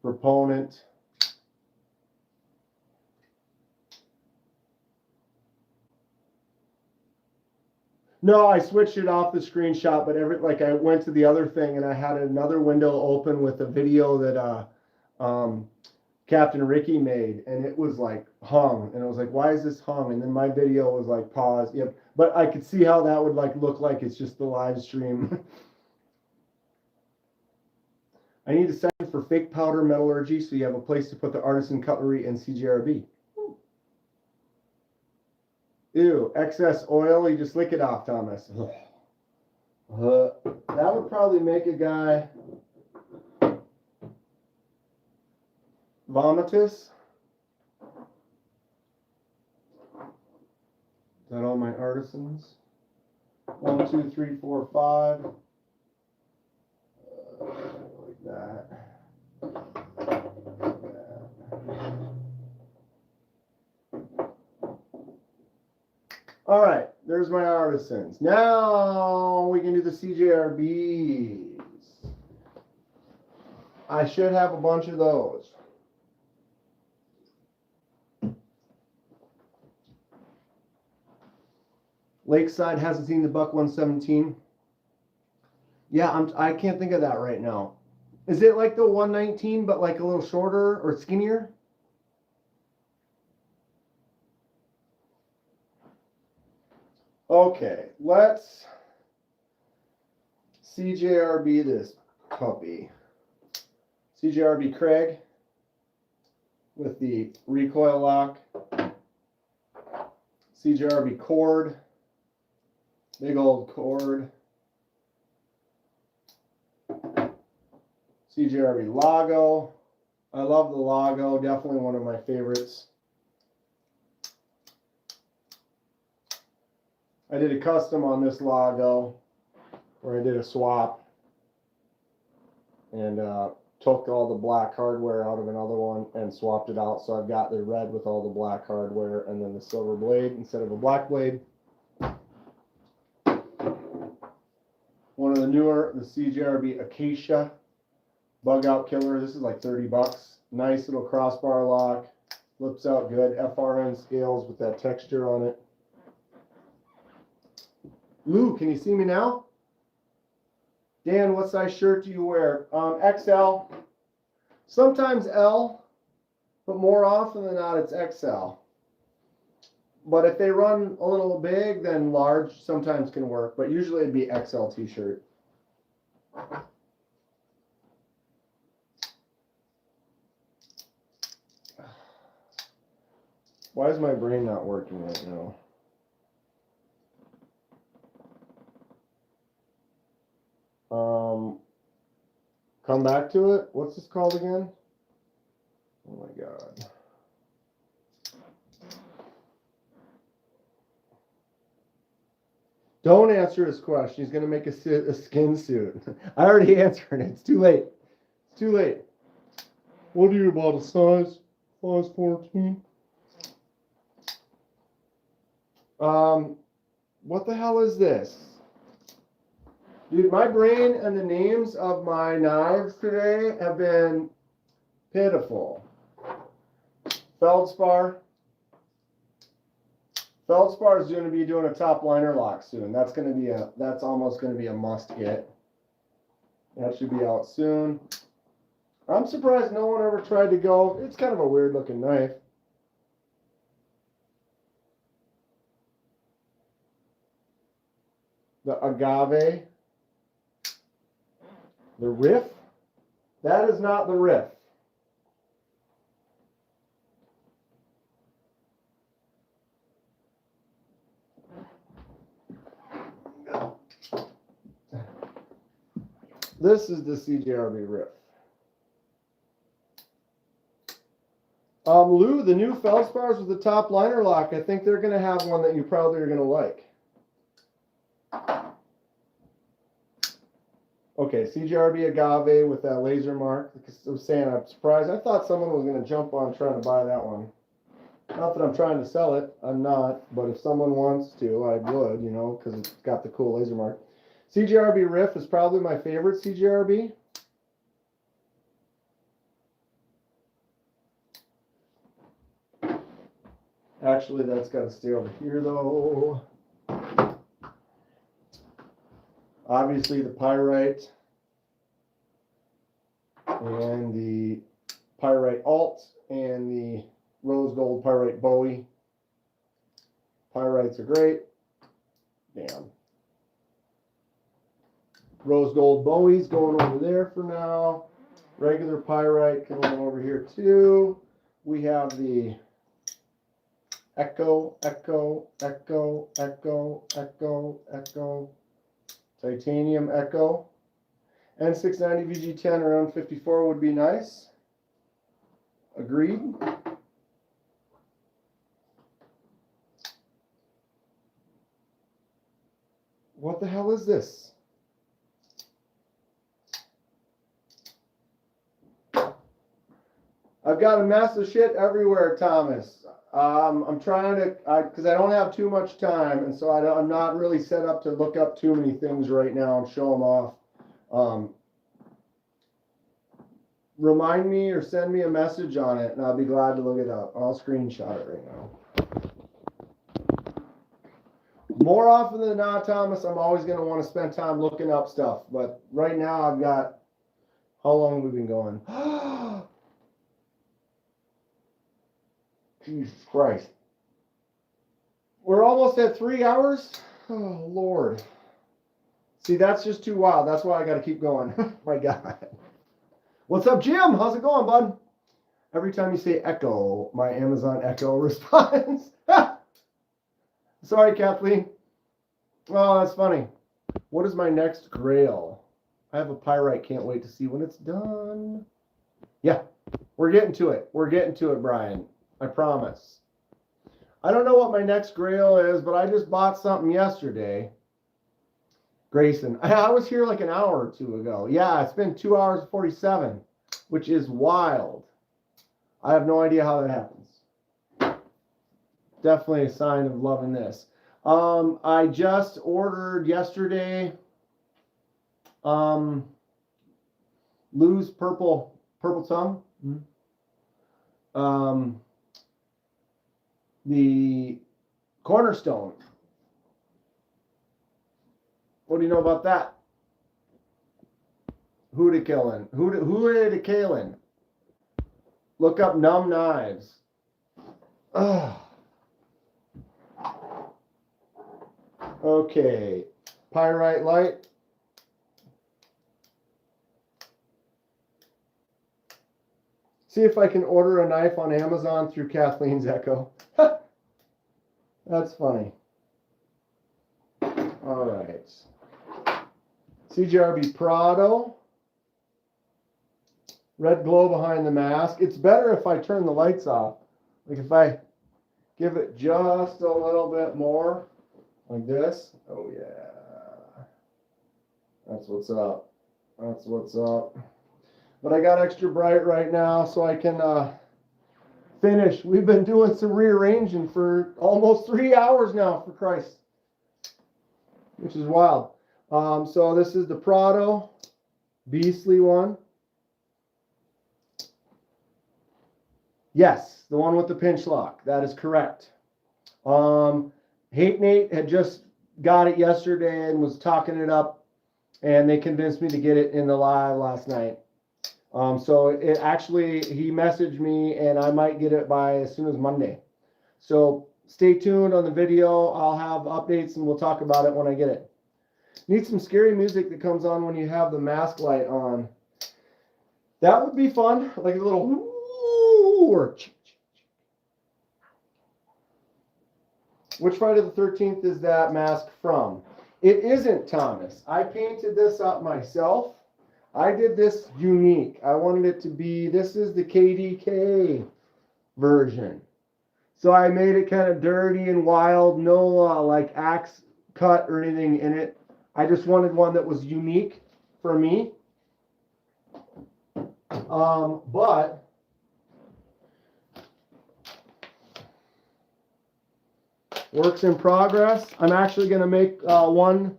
Proponent. No, I switched it off the screenshot, but like I went to the other thing and I had another window open with a video that Captain Ricky made, and it was like hung, and I was like, why is this hung? And then my video was like paused. Yep, but I could see how that would like look like it's just the live stream. I need a section for fake powder metallurgy, so you have a place to put the artisan cutlery and CJRB. Ew, excess oil, you just lick it off, Thomas. That would probably make a guy vomitous. Is that all my artisans? 1, 2, 3, 4, 5. Like that. All right, there's my artisans. Now we can do the CJRBs. I should have a bunch of those. Lakeside hasn't seen the Buck 117. Yeah, I can't think of that right now. Is it like the 119 but like a little shorter or skinnier? Okay, let's CJRB this puppy. CJRB Craig with the recoil lock. CJRB cord, big old cord. CJRB Lago. I love the Lago, definitely one of my favorites. I did a custom on this Lago where I did a swap and took all the black hardware out of another one and swapped it out. So I've got the red with all the black hardware and then the silver blade instead of a black blade. One of the newer, the CJRB Acacia bug out killer. This is like 30 bucks. Nice little crossbar lock. Flips out good. FRN scales with that texture on it. Lou, can you see me now? Dan, what size shirt do you wear? XL. Sometimes L, but more often than not, it's XL. But if they run a little big, then large sometimes can work. But usually it'd be XL t-shirt. Why is my brain not working right now? Come back to it. What's this called again? Oh my God. Don't answer his question. He's going to make a skin suit. I already answered it. It's too late. It's too late. What are you about a size? Size 14? What the hell is this? Dude, my brain and the names of my knives today have been pitiful. Feldspar. Feldspar is going to be doing a top liner lock soon. That's almost going to be a must get. That should be out soon. I'm surprised no one ever tried to go. It's kind of a weird looking knife. The agave. The riff? That is not the riff. This is the CJRB riff. Lou, the new feldspars with the top liner lock, I think they're going to have one that you probably are going to like. Okay, CJRB agave with that laser mark. I was saying, I'm surprised. I thought someone was going to jump on trying to buy that one. Not that I'm trying to sell it. I'm not. But if someone wants to, I would, you know, because it's got the cool laser mark. CJRB Riff is probably my favorite CJRB. Actually, that's got to stay over here, though. Obviously the pyrite and the pyrite alt and the rose gold pyrite Bowie. Pyrites are great. Damn. Rose gold Bowie's going over there for now. Regular pyrite coming over here too. We have the Echo, Titanium Echo. N690 VG10 around 54 would be nice. Agreed. What the hell is this? I've got a mess of shit everywhere, Thomas. I'm trying to, because I don't have too much time, and so I'm not really set up to look up too many things right now and show them off. Remind me or send me a message on it, and I'll be glad to look it up. I'll screenshot it right now. More often than not, Thomas, I'm always going to want to spend time looking up stuff, but right now I've got, how long have we been going? Jesus Christ. We're almost at 3 hours? Oh, Lord. See, that's just too wild. That's why I got to keep going. My God. What's up, Jim? How's it going, bud? Every time you say Echo, my Amazon Echo responds. Sorry, Kathleen. Oh, that's funny. What is my next grail? I have a pyrite. Can't wait to see when it's done. Yeah, we're getting to it. We're getting to it, Brian. I promise. I don't know what my next grail is, but I just bought something yesterday. Grayson, I was here like an hour or two ago. Yeah, it's been 2 hours and 47, which is wild. I have no idea how that happens. Definitely a sign of loving this. I just ordered yesterday Lou's purple tongue. The cornerstone. What do you know about that? Who to killin'? Look up Numb knives. Ugh. Okay, pyrite light. See if I can order a knife on Amazon through Kathleen's Echo. That's funny. All right. CJRB Prado. Red glow behind the mask. It's better if I turn the lights off. Like if I give it just a little bit more. Like this. Oh, yeah. That's what's up. That's what's up. But I got extra bright right now so I can finish. We've been doing some rearranging for almost 3 hours now, for Christ. Which is wild. So this is the Prado. Beastly one. Yes, the one with the pinch lock. That is correct. Hate Nate had just got it yesterday and was talking it up, and they convinced me to get it in the live last night. So it actually, he messaged me, and I might get it by as soon as Monday. So stay tuned on the video. I'll have updates, and we'll talk about it when I get it. Need some scary music that comes on when you have the mask light on. That would be fun, like a little whoo or Which Friday the 13th is that mask from? It isn't, Thomas. I painted this up myself. I did this unique. I wanted it to be, this is the KDK version. So I made it kind of dirty and wild, no like axe cut or anything in it. I just wanted one that was unique for me. But works in progress. I'm actually going to make one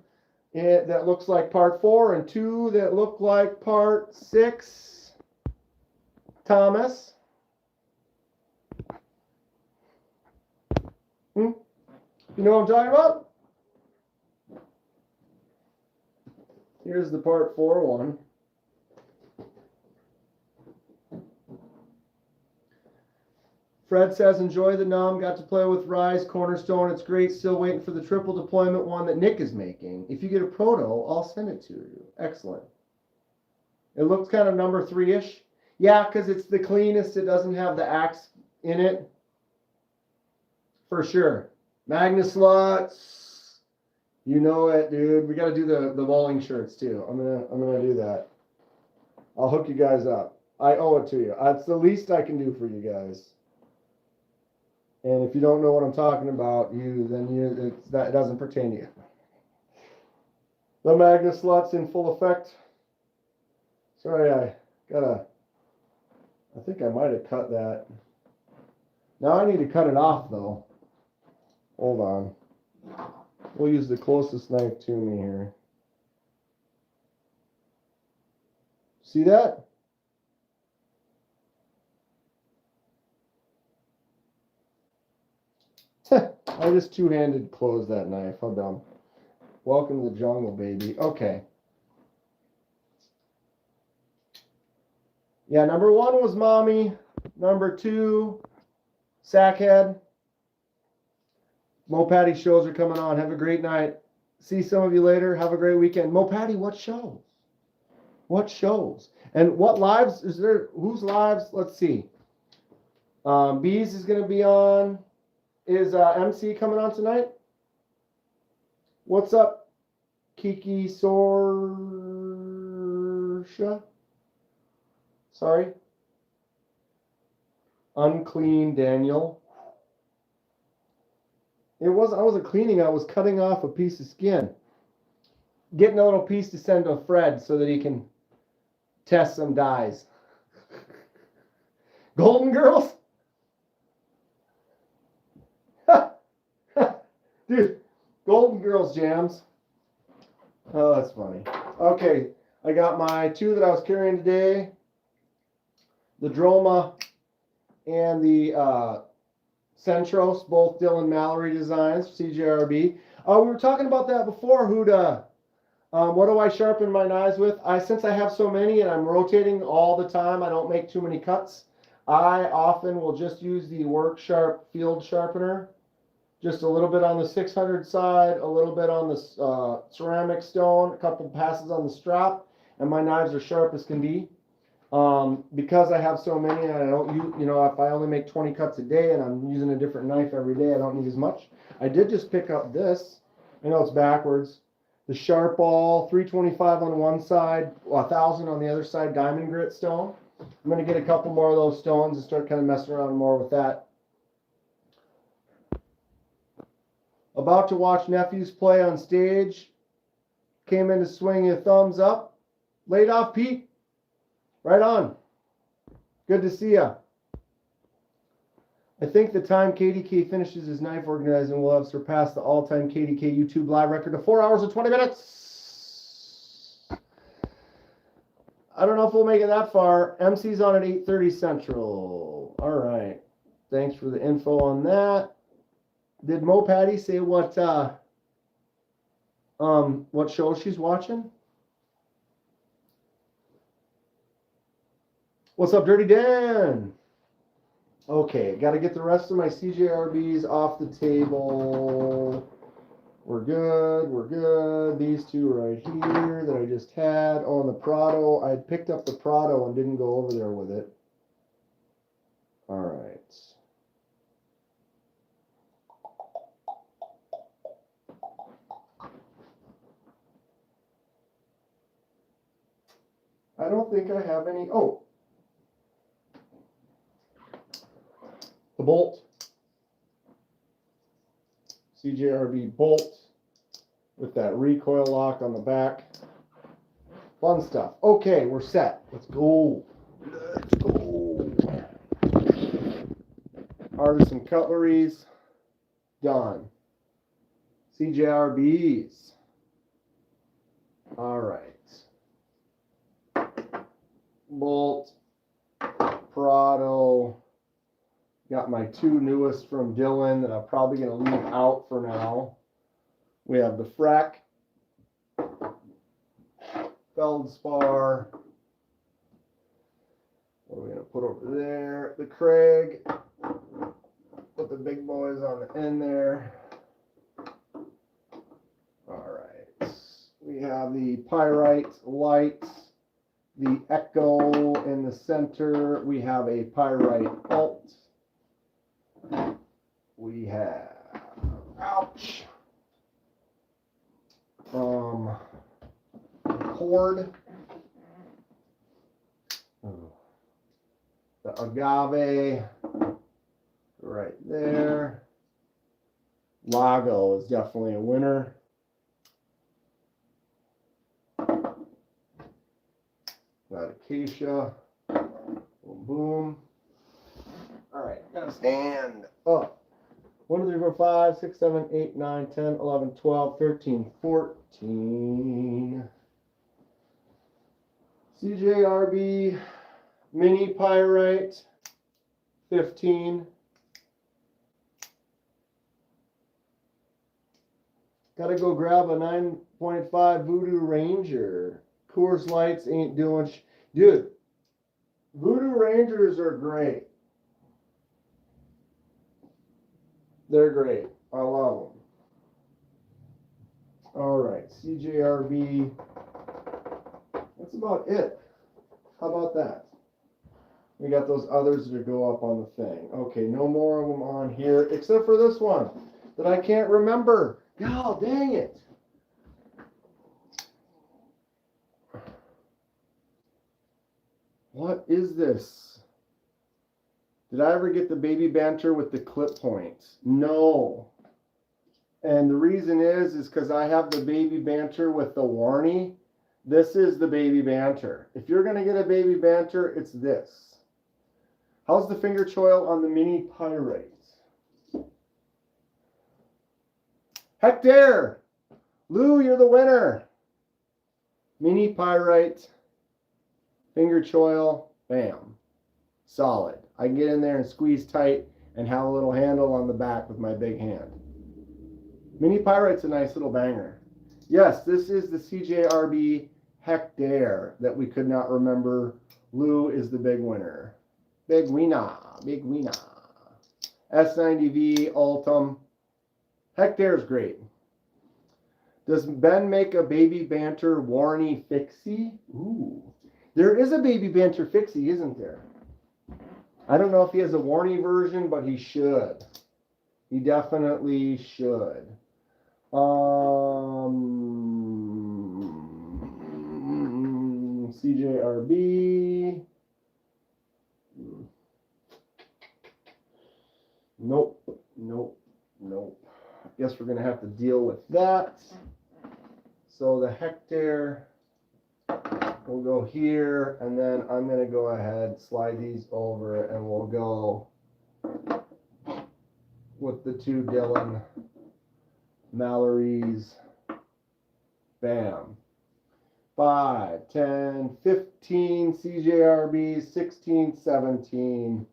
that looks like part 4 and 2 that look like part 6. Thomas. You know what I'm talking about? Here's the part 4 one. Fred says, enjoy the Numb. Got to play with Rise Cornerstone. It's great. Still waiting for the triple deployment one that Nick is making. If you get a proto, I'll send it to you. Excellent. It looks kind of number 3-ish. Yeah, because it's the cleanest. It doesn't have the axe in it. For sure. Magna slots. You know it, dude. We got to do the bowling shirts too. I'm gonna do that. I'll hook you guys up. I owe it to you. That's the least I can do for you guys. And if you don't know what I'm talking about, that doesn't pertain to you. The Magna slots in full effect. Sorry, I think I might have cut that. Now I need to cut it off though. Hold on. We'll use the closest knife to me here. See that? I just two-handed closed that knife. How dumb. Welcome to the jungle, baby. Okay. Yeah, number 1 was Mommy. Number 2, Sackhead. Mo Patty shows are coming on. Have a great night. See some of you later. Have a great weekend. Mo Patty, what shows? What shows? And what lives is there? Whose lives? Let's see. Bees is going to be on. Is MC coming on tonight? What's up, Kiki Sorsha? Sorry. Unclean Daniel. I wasn't cleaning, I was cutting off a piece of skin. Getting a little piece to send to Fred so that he can test some dyes. Golden Girls? Dude, Golden Girls jams. Oh, that's funny. Okay, I got my 2 that I was carrying today. The Droma and the Centros, both Dylan Mallory designs, CJRB. We were talking about that before, Huda. What do I sharpen my knives with? Since I have so many and I'm rotating all the time, I don't make too many cuts. I often will just use the Work Sharp field sharpener. Just a little bit on the 600 side, a little bit on the ceramic stone, a couple passes on the strap, and my knives are sharp as can be. Because I have so many and I don't use, if I only make 20 cuts a day and I'm using a different knife every day, I don't need as much. I did just pick up this. I know it's backwards. The Sharp All 325 on one side, 1,000 on the other side, diamond grit stone. I'm going to get a couple more of those stones and start kind of messing around more with that. About to watch nephews play on stage. Came in to swing you a thumbs up. Laid off, Pete. Right on. Good to see ya. I think the time KDK finishes his knife organizing will have surpassed the all-time KDK YouTube live record of 4 hours and 20 minutes. I don't know if we'll make it that far. MC's on at 8:30 Central. All right. Thanks for the info on that. Did Mo Patty say what show she's watching? What's up, Dirty Dan? Okay, got to get the rest of my CJRBs off the table. We're good, we're good. These 2 right here that I just had. Oh, and the Prado. I picked up the Prado and didn't go over there with it. All right. I don't think I have any. Oh. The bolt. CJRB bolt with that recoil lock on the back. Fun stuff. Okay, we're set. Let's go. Let's go. Artisan cutleries. Done. CJRBs. All right. Bolt. Prado. Got my 2 newest from Dylan that I'm probably going to leave out for now. We have the Frack feldspar. What are we going to put over there? The Craig. Put the big boys on the end there. All right. We have the Pyrite light, the Echo in the center. We have a Pyrite alt. We have, ouch, cord. The Agave right there. Lago is definitely a winner. Got Acacia. Boom, boom. All right, gotta stand up. 1, 2, 3, 4, 5, 6, 7, 8, 9, 10, 11, 12, 13, 14. CJRB Mini Pyrite, 15. Gotta go grab a 9.5 Voodoo Ranger. Coors Lights ain't doing dude, Voodoo Rangers are great. They're great. I love them. All right, CJRB. That's about it. How about that? We got those others that go up on the thing. Okay, no more of them on here, except for this one that I can't remember. God dang it. What is this? Did I ever get the baby banter with the clip points? No. And the reason is because I have the baby banter with the Warney. This is the baby banter. If you're going to get a baby banter, it's this. How's the finger choil on the Mini Pyrite? Hector! Lou, you're the winner. Mini Pyrite. Finger choil. Bam. Solid. I can get in there and squeeze tight and have a little handle on the back with my big hand. Mini Pyrite's a nice little banger. Yes, this is the CJRB Hector that we could not remember. Lou is the big winner. Big winner. Big winner. S90V Ultim. Hector's great. Does Ben make a baby banter Warney fixie? Ooh. There is a baby banter fixie, isn't there? I don't know if he has a Warney version, but he should. He definitely should. CJRB. Nope. Nope. Nope. Guess we're going to have to deal with that. So the Hector will go here, and then I'm going to go ahead, slide these over, and we'll go with the two Dylan Mallory's. Bam. 5, 10, 15 CJRBs, 16, 17,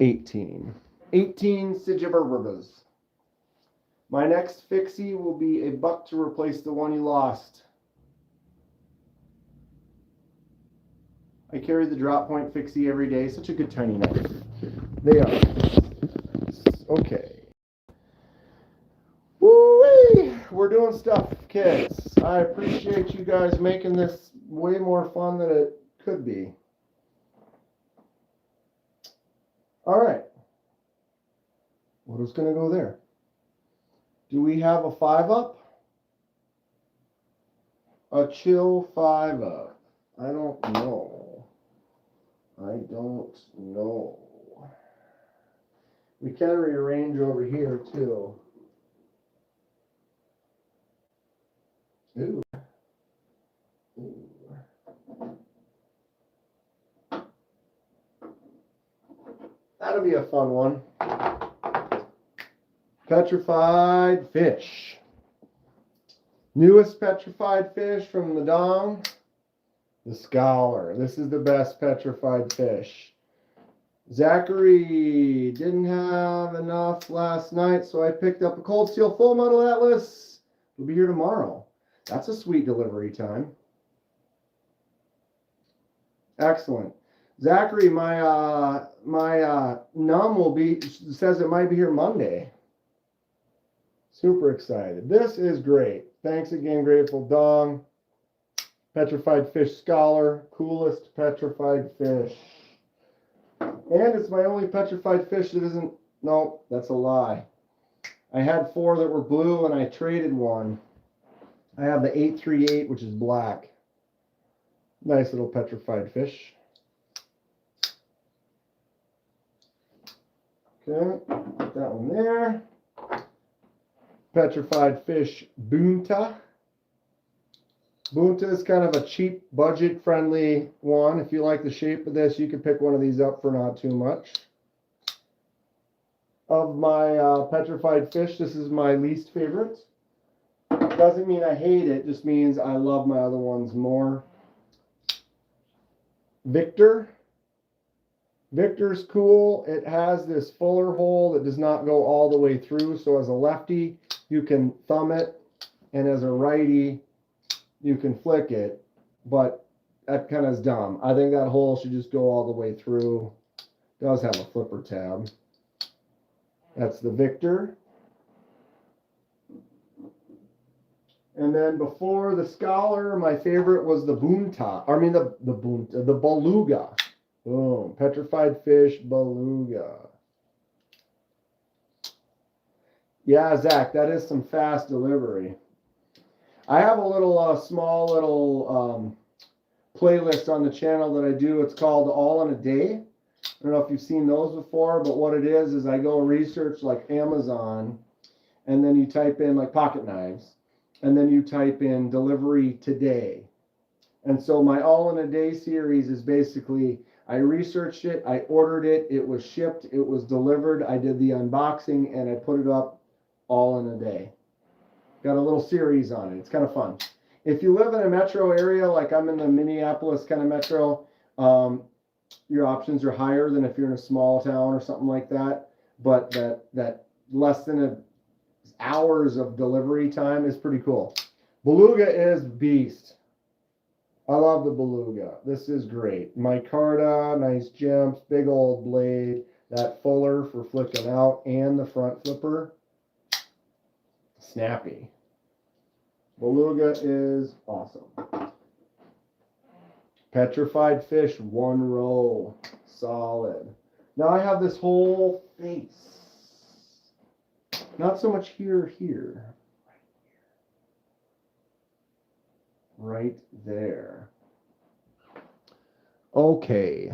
18. 18 CJRBs. My next fixie will be a buck to replace the one you lost. I carry the drop point fixie every day. Such a good tiny knife. They are. Okay. Woo-wee! We're doing stuff, kids. I appreciate you guys making this way more fun than it could be. All right. What is going to go there? Do we have a 5-up? A chill 5-up. I don't know. I don't know. We can rearrange over here too. Ooh. Ooh. That'll be a fun one. Petrified fish. Newest petrified fish from the Dong. The Scholar. This is the best petrified fish. Zachary didn't have enough last night, so I picked up a Cold Steel Full Metal Atlas. It'll be here tomorrow. That's a sweet delivery time. Excellent. Zachary, my Numb will be, says it might be here Monday. Super excited. This is great. Thanks again, Grateful Dong. Petrified Fish Scholar. Coolest petrified fish. And it's my only petrified fish that isn't, no, that's a lie. I had 4 that were blue and I traded one. I have the 838, which is black. Nice little petrified fish. Okay, put that one there. Petrified fish Bunta. Bunta is kind of a cheap, budget-friendly one. If you like the shape of this, you can pick one of these up for not too much. Of my petrified fish, this is my least favorite. Doesn't mean I hate it, just means I love my other ones more. Victor. Victor's cool. It has this fuller hole that does not go all the way through. So as a lefty, you can thumb it, and as a righty, you can flick it. But that kind of is dumb. I think that hole should just go all the way through. It does have a flipper tab. That's the Victor. And then before the Scholar, my favorite was the Bunta. I mean the Beluga. Boom. Petrified fish Beluga. Yeah, Zach, that is some fast delivery. I have a little small little playlist on the channel that I do. It's called All in a Day. I don't know if you've seen those before, but what it is I go research like Amazon, and then you type in like pocket knives, and then you type in delivery today. And so my All in a Day series is basically, I researched it, I ordered it, it was shipped, it was delivered, I did the unboxing, and I put it up all in a day. Got a little series on it. It's kind of fun. If you live in a metro area, like I'm in the Minneapolis kind of metro, your options are higher than if you're in a small town or something like that. But that less than hours of delivery time is pretty cool. Beluga is beast. I love the Beluga. This is great. Micarta, nice gems, big old blade, that fuller for flicking out, and the front flipper. Snappy. Beluga is awesome. Petrified fish, 1 row. Solid. Now I have this whole face. Not so much here. Right there. Okay.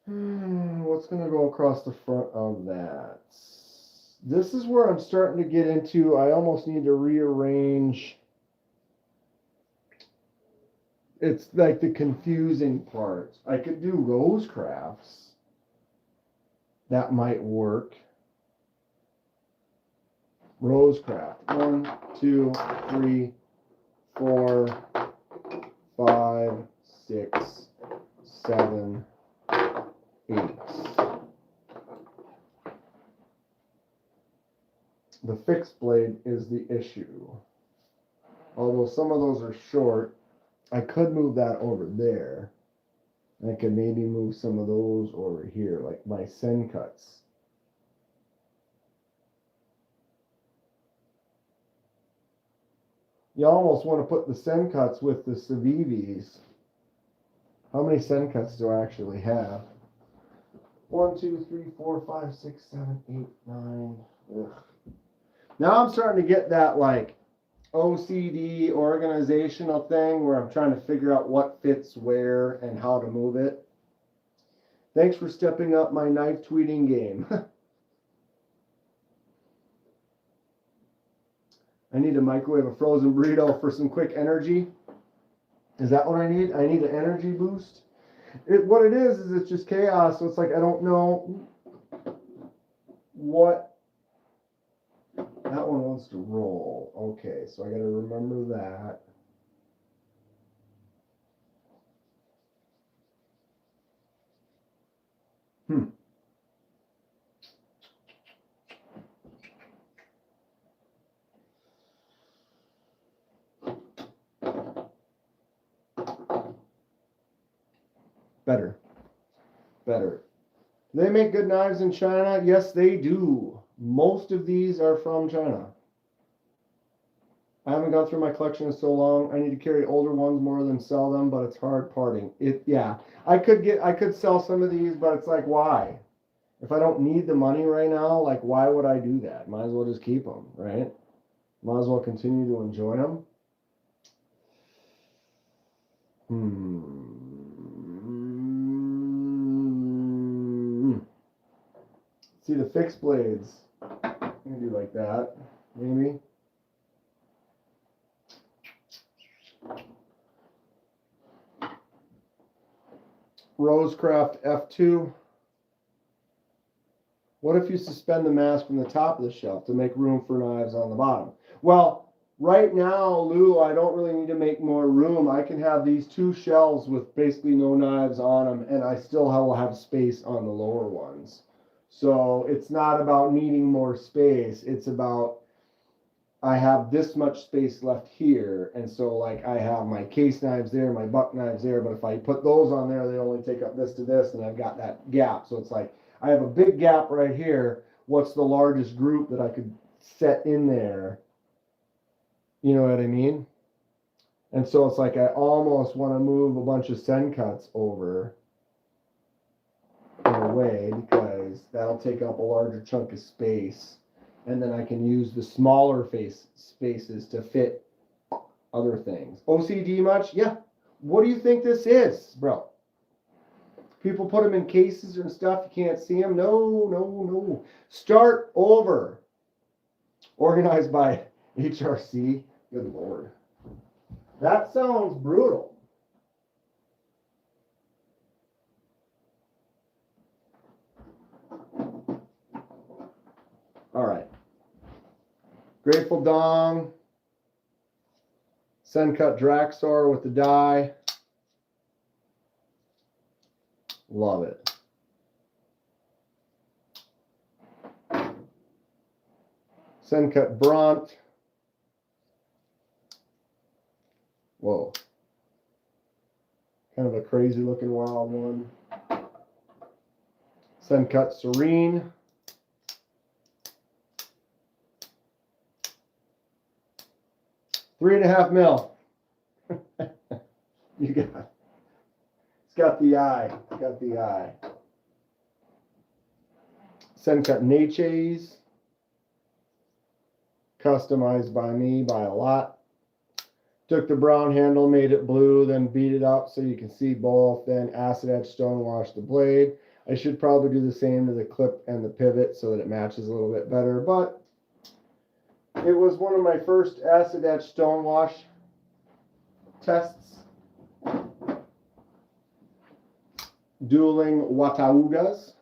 What's going to go across the front of that? This is where I'm starting to get into, I almost need to rearrange. It's like the confusing part. I could do Rosecrafts. That might work. Rosecraft. 1, 2, 3, 4, 5, 6, 7, 8. The fixed blade is the issue. Although some of those are short, I could move that over there. I could maybe move some of those over here, like my send cuts. You almost want to put the send cuts with the Civivis. How many send cuts do I actually have? 1, 2, 3, 4, 5, 6, 7, 8, 9. Ugh. Now I'm starting to get that like OCD organizational thing where I'm trying to figure out what fits where and how to move it. Thanks for stepping up my knife tweeting game. I need to microwave a frozen burrito for some quick energy. Is that what I need? I need an energy boost. What it is it's just chaos. So it's like I don't know what. That one wants to roll. Okay, so I got to remember that. Better. Better. Do they make good knives in China? Yes, they do. Most of these are from China. I haven't gone through my collection in so long. I need to carry older ones more than sell them, but it's hard parting. Yeah. I could sell some of these, but it's like, why? If I don't need the money right now, like, why would I do that? Might as well just keep them, right? Might as well continue to enjoy them. See the fixed blades. You can do like that, maybe. Rosecraft F2. What if you suspend the mast from the top of the shelf to make room for knives on the bottom? Well, right now, Lou, I don't really need to make more room. I can have these two shelves with basically no knives on them, and I still will have space on the lower ones. So it's not about needing more space. It's about I have this much space left here, and so like I have my case knives there, my buck knives there, but if I put those on there, they only take up this to this, and I've got that gap. So it's like I have a big gap right here. What's the largest group that I could set in there? You know what I mean? And so it's like I almost want to move a bunch of send cuts over in a way, because that'll take up a larger chunk of space. And then I can use the smaller spaces to fit other things. OCD much? Yeah. What do you think this is, bro? People put them in cases and stuff. You can't see them. No. Start over. Organized by HRC. Good Lord. That sounds brutal. All right. Grateful Dong. Send cut Draxor with the die. Love it. Send cut Bront. Whoa. Kind of a crazy looking wild one. Send cut Serene. $3.5 mil. You got it. It's got the eye. It's got the eye. Send cut Natchez. Customized by me by a lot. Took the brown handle, made it blue, then beat it up so you can see both. Then acid etch stone wash the blade. I should probably do the same to the clip and the pivot so that it matches a little bit better, but it was one of my first acid etch stone wash tests. Dueling Wataugas.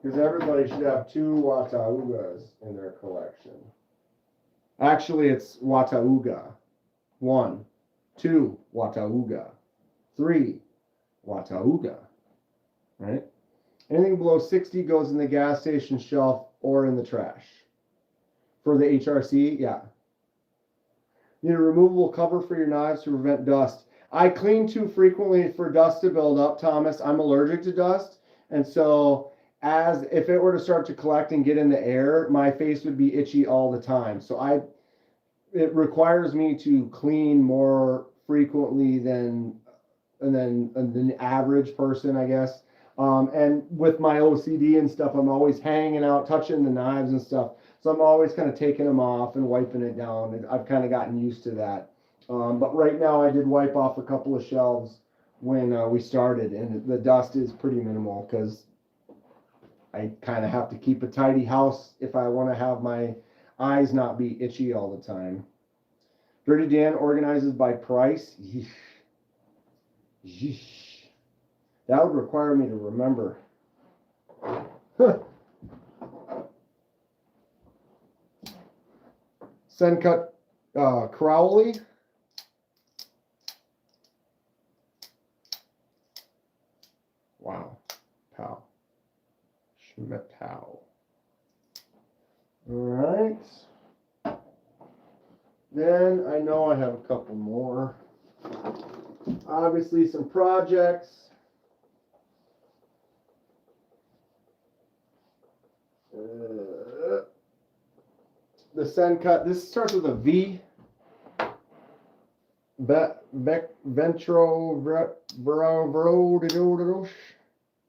Because everybody should have 2 Wataugas in their collection. Actually, it's Watauga. 1, 2 Watauga. 3 Watauga. Right? Anything below 60 goes in the gas station shelf or in the trash. For the HRC, yeah. Need a removable cover for your knives to prevent dust. I clean too frequently for dust to build up, Thomas. I'm allergic to dust. And so as if it were to start to collect and get in the air, my face would be itchy all the time. So it requires me to clean more frequently than the average person, I guess. And with my OCD and stuff, I'm always hanging out, touching the knives and stuff. So I'm always kind of taking them off and wiping it down. And I've kind of gotten used to that. But right now I did wipe off a couple of shelves when we started, and the dust is pretty minimal because I kind of have to keep a tidy house if I want to have my eyes not be itchy all the time. Dirty Dan organizes by price. Yeesh. Yeesh. That would require me to remember. Send cut Crowley. Wow. Pow. Schmidt-Pow. All right. Then I know I have a couple more. Obviously some projects. The send cut, this starts with a V.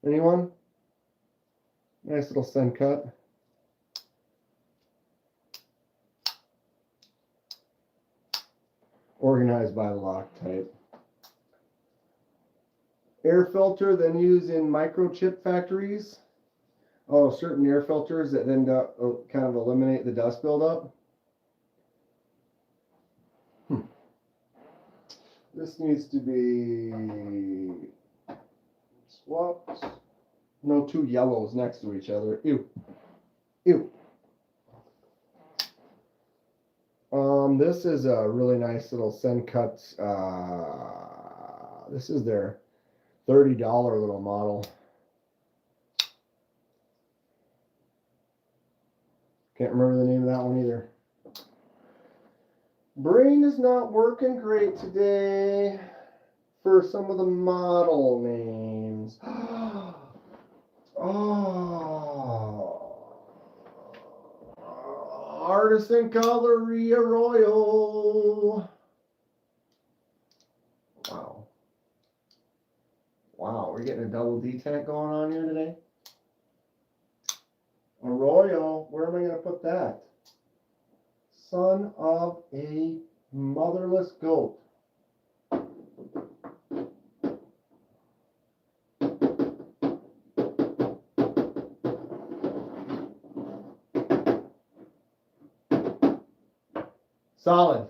Anyone? Nice little send cut. Organized by lock type. Air filter then used in microchip factories. Oh, certain air filters that then kind of eliminate the dust buildup. This needs to be swapped. No two yellows next to each other. Ew. Ew. This is a really nice little send cut. This is their $30 little model. Can't remember the name of that one either. Brain is not working great today for some of the model names. Oh, Artisan Coloria Royal. Wow. Wow, we're getting a double D tank going on here today. Arroyo, where am I going to put that? Son of a motherless goat. Solid.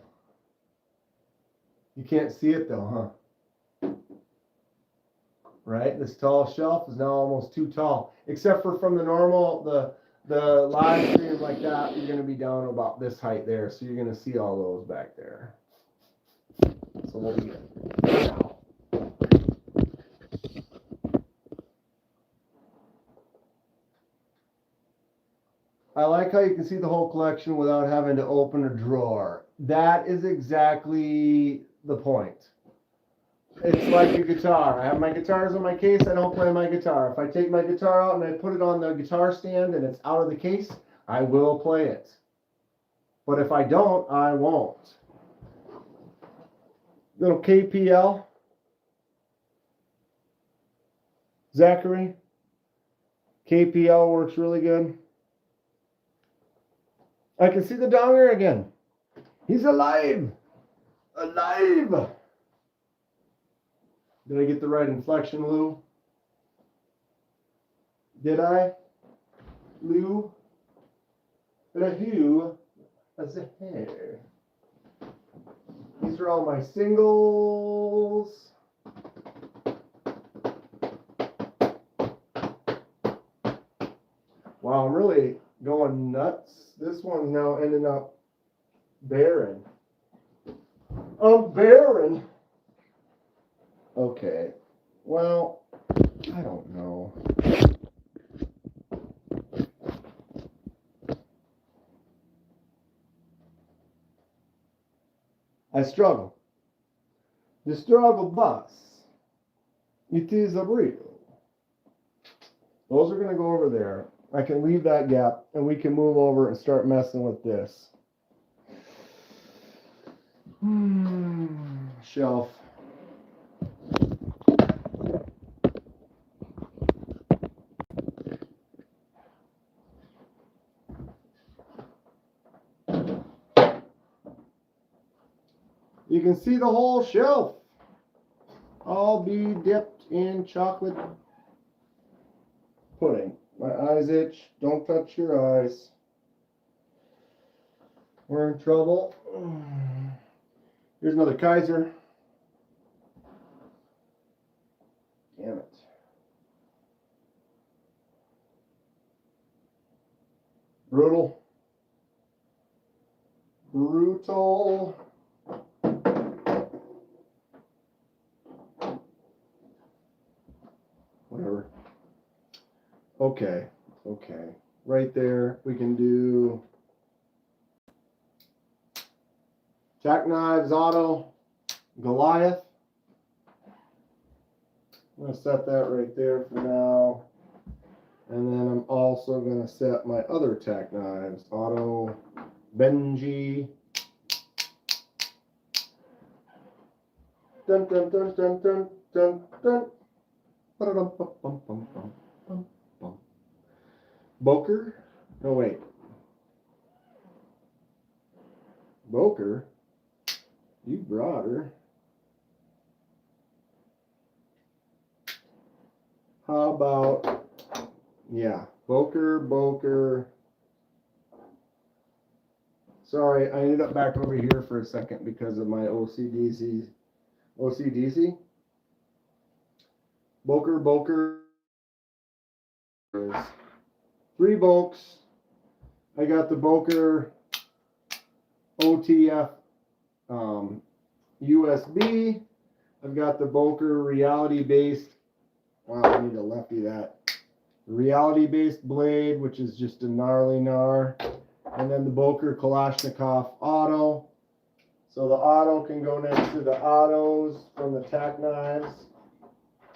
You can't see it though, huh? Right? This tall shelf is now almost too tall. Except for from the normal, the live stream like that, you're going to be down about this height there. So you're going to see all those back there. So we'll be now. I like how you can see the whole collection without having to open a drawer. That is exactly the point. It's like a guitar. I have my guitars in my case. I don't play my guitar. If I take my guitar out and I put it on the guitar stand and it's out of the case, I will play it. But if I don't, I won't. Little KPL. Zachary. KPL works really good. I can see the donger again. He's alive. Alive. Did I get the right inflection, Lou? Did I? Lou? Who? As a hair. These are all my singles. Wow, I'm really going nuts. This one's now ending up barren. I'm barren. Okay, well, I don't know. I struggle. The struggle bus. It is a real. Those are going to go over there. I can leave that gap and we can move over and start messing with this. Shelf. You can see the whole shelf. All be dipped in chocolate pudding. My eyes itch. Don't touch your eyes. We're in trouble. Here's another Kaiser. Damn it. Brutal. Brutal. Whatever. Okay. Okay. Right there. We can do Tack Knives Auto Goliath. I'm going to set that right there for now. And then I'm also going to set my other Tack Knives Auto Benji. Dun dun dun dun dun dun dun. Boker? No, wait. Boker? You brought her. How about, yeah, Boker. Sorry, I ended up back over here for a second because of my OCDC. Boker. 3 Bokes. I got the Boker OTF USB. I've got the Boker reality-based. Wow, I need to lefty that. Reality-based blade, which is just a gnarly gnar. And then the Boker Kalashnikov Auto. So the auto can go next to the autos from the Tack Knives.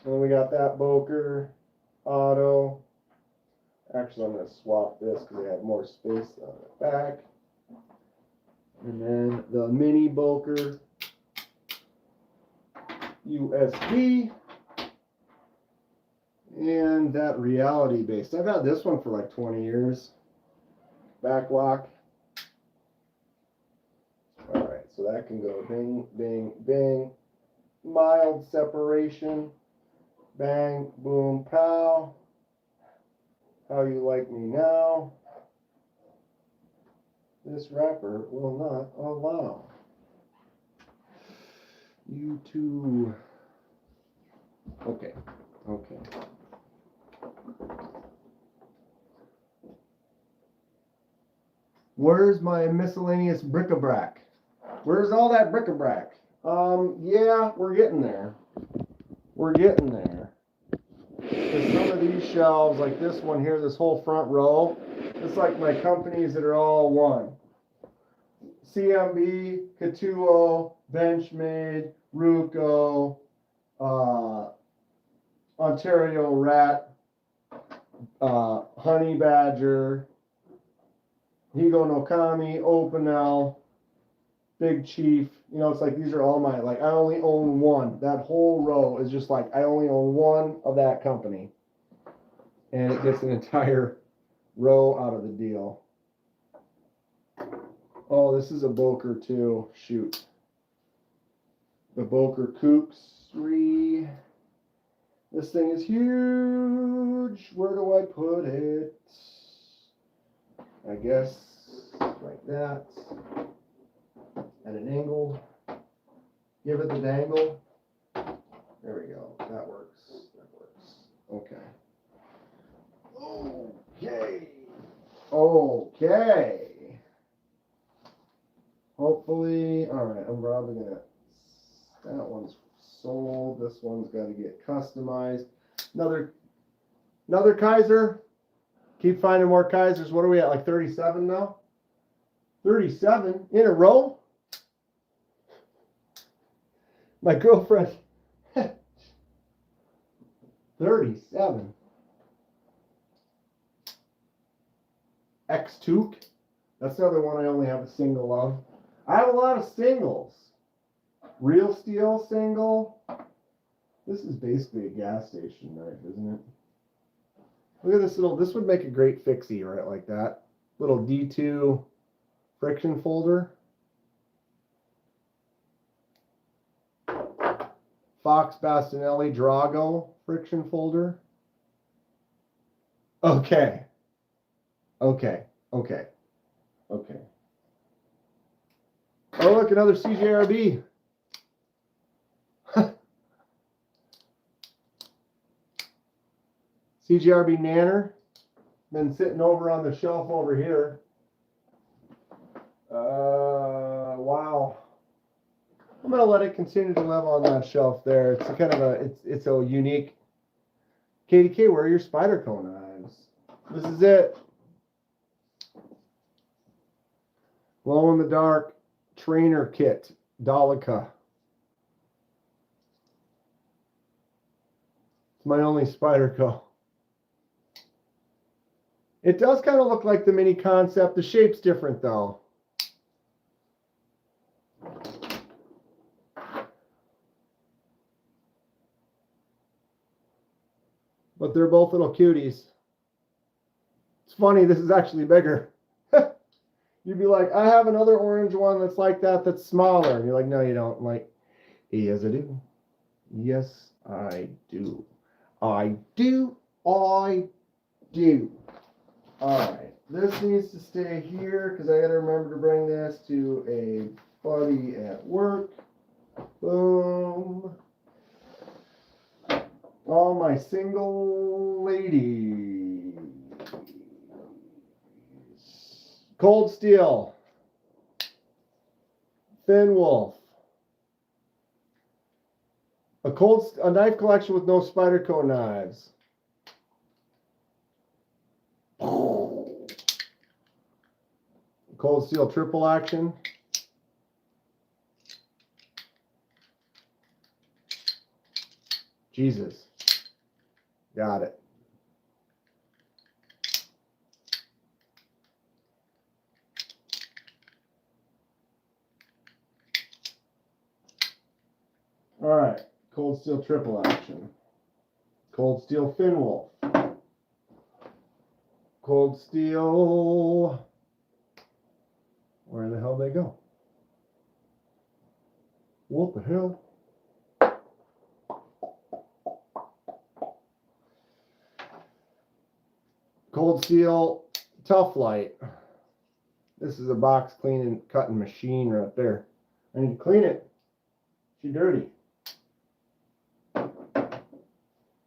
And then we got that Boker Auto. Actually, I'm going to swap this because I have more space on the back. And then the mini Boker USB. And that reality based. I've had this one for like 20 years. Back lock. Alright, so that can go bing, bing, bing. Mild separation. Bang, boom, pow. How you like me now? This wrapper will not allow you to. Okay. Where's my miscellaneous bric-a-brac? Where's all that bric-a-brac? Yeah, we're getting there. Because some of these shelves, like this one here, this whole front row, it's like my companies that are all one. CMB, Katuo, Benchmade, Ruco, Ontario Rat, Honey Badger, Higo no Kami, Opinel, Big Chief. You know, it's like these are all my, like, I only own one. That whole row is just like, I only own one of that company. And it gets an entire row out of the deal. Oh, this is a Boker too. Shoot. The Boker Kooks 3. This thing is huge. Where do I put it? I guess like that. At an angle. Give it the dangle. There we go. That works. Okay. Hopefully, alright, I'm probably gonna, that one's sold. This one's got to get customized. Another Kaiser. Keep finding more Kaisers. What are we at, like 37 now? 37 in a row? My girlfriend. 37. X-Took. That's another one I only have a single of. I have a lot of singles. Real steel single. This is basically a gas station knife, isn't it? Look at this little, this would make a great fixie, right, like that. Little D2 friction folder. Fox Bastinelli Drago friction folder. Okay. Oh, look, another CJRB. CJRB Nanner. Been sitting over on the shelf over here. Wow. I'm gonna let it continue to live on that shelf there. It's a kind of a, it's a unique. KDK, where are your spider cone knives? This is it. Glow in the dark trainer kit, Dalika. It's my only Spyderco. It does kind of look like the mini concept. The shape's different though. But they're both little cuties. It's funny, this is actually bigger. You'd be like, I have another orange one that's like that, that's smaller. And you're like, no, you don't. I'm like, yes, I do. Yes, I do. I do. I do. All right. This needs to stay here because I got to remember to bring this to a buddy at work. Boom. All my single ladies. Cold Steel. Thin Wolf. A knife collection with no Spyderco knives. Cold Steel triple action. Jesus. Got it. All right. Cold Steel triple action. Cold Steel Thin Wolf. Cold Steel. Where the hell they go? What the hell? Cold Steel Tough Light. This is a box cleaning, cutting machine right there. I need to clean it. She's dirty.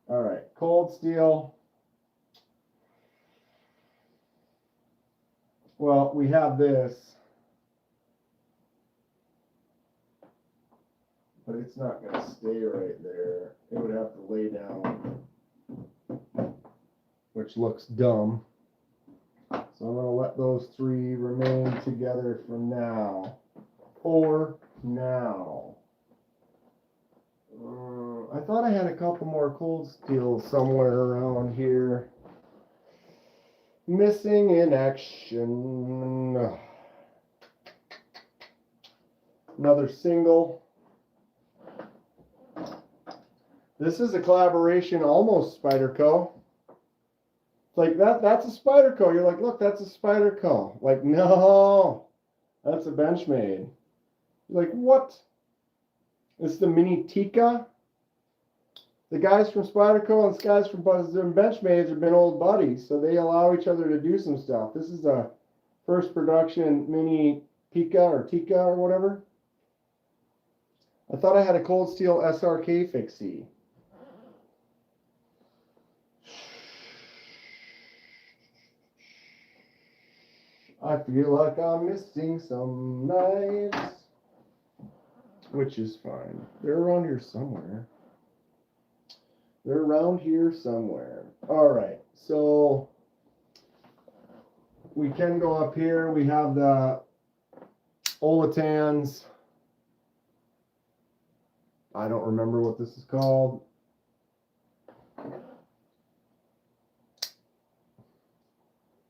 All right, Cold Steel. Well, we have this, but it's not going to stay right there. It would have to lay down, which looks dumb. So I'm going to let those three remain together for now. For now. I thought I had a couple more Cold Steel somewhere around here. Missing in action. Another single. This is a collaboration, almost Spyderco. It's like that's a Spyderco. You're like, look, that's a Spyderco. Like, no, that's a Benchmade. You're like, what? It's the Mini Tika. The guys from Spyderco and the guys from Benchmades have been old buddies, so they allow each other to do some stuff. This is a first production Mini Tika or whatever. I thought I had a Cold Steel SRK fixie. I feel like I'm missing some knives, which is fine. They're around here somewhere. They're around here somewhere. All right, so we can go up here. We have the Oldtimers. I don't remember what this is called.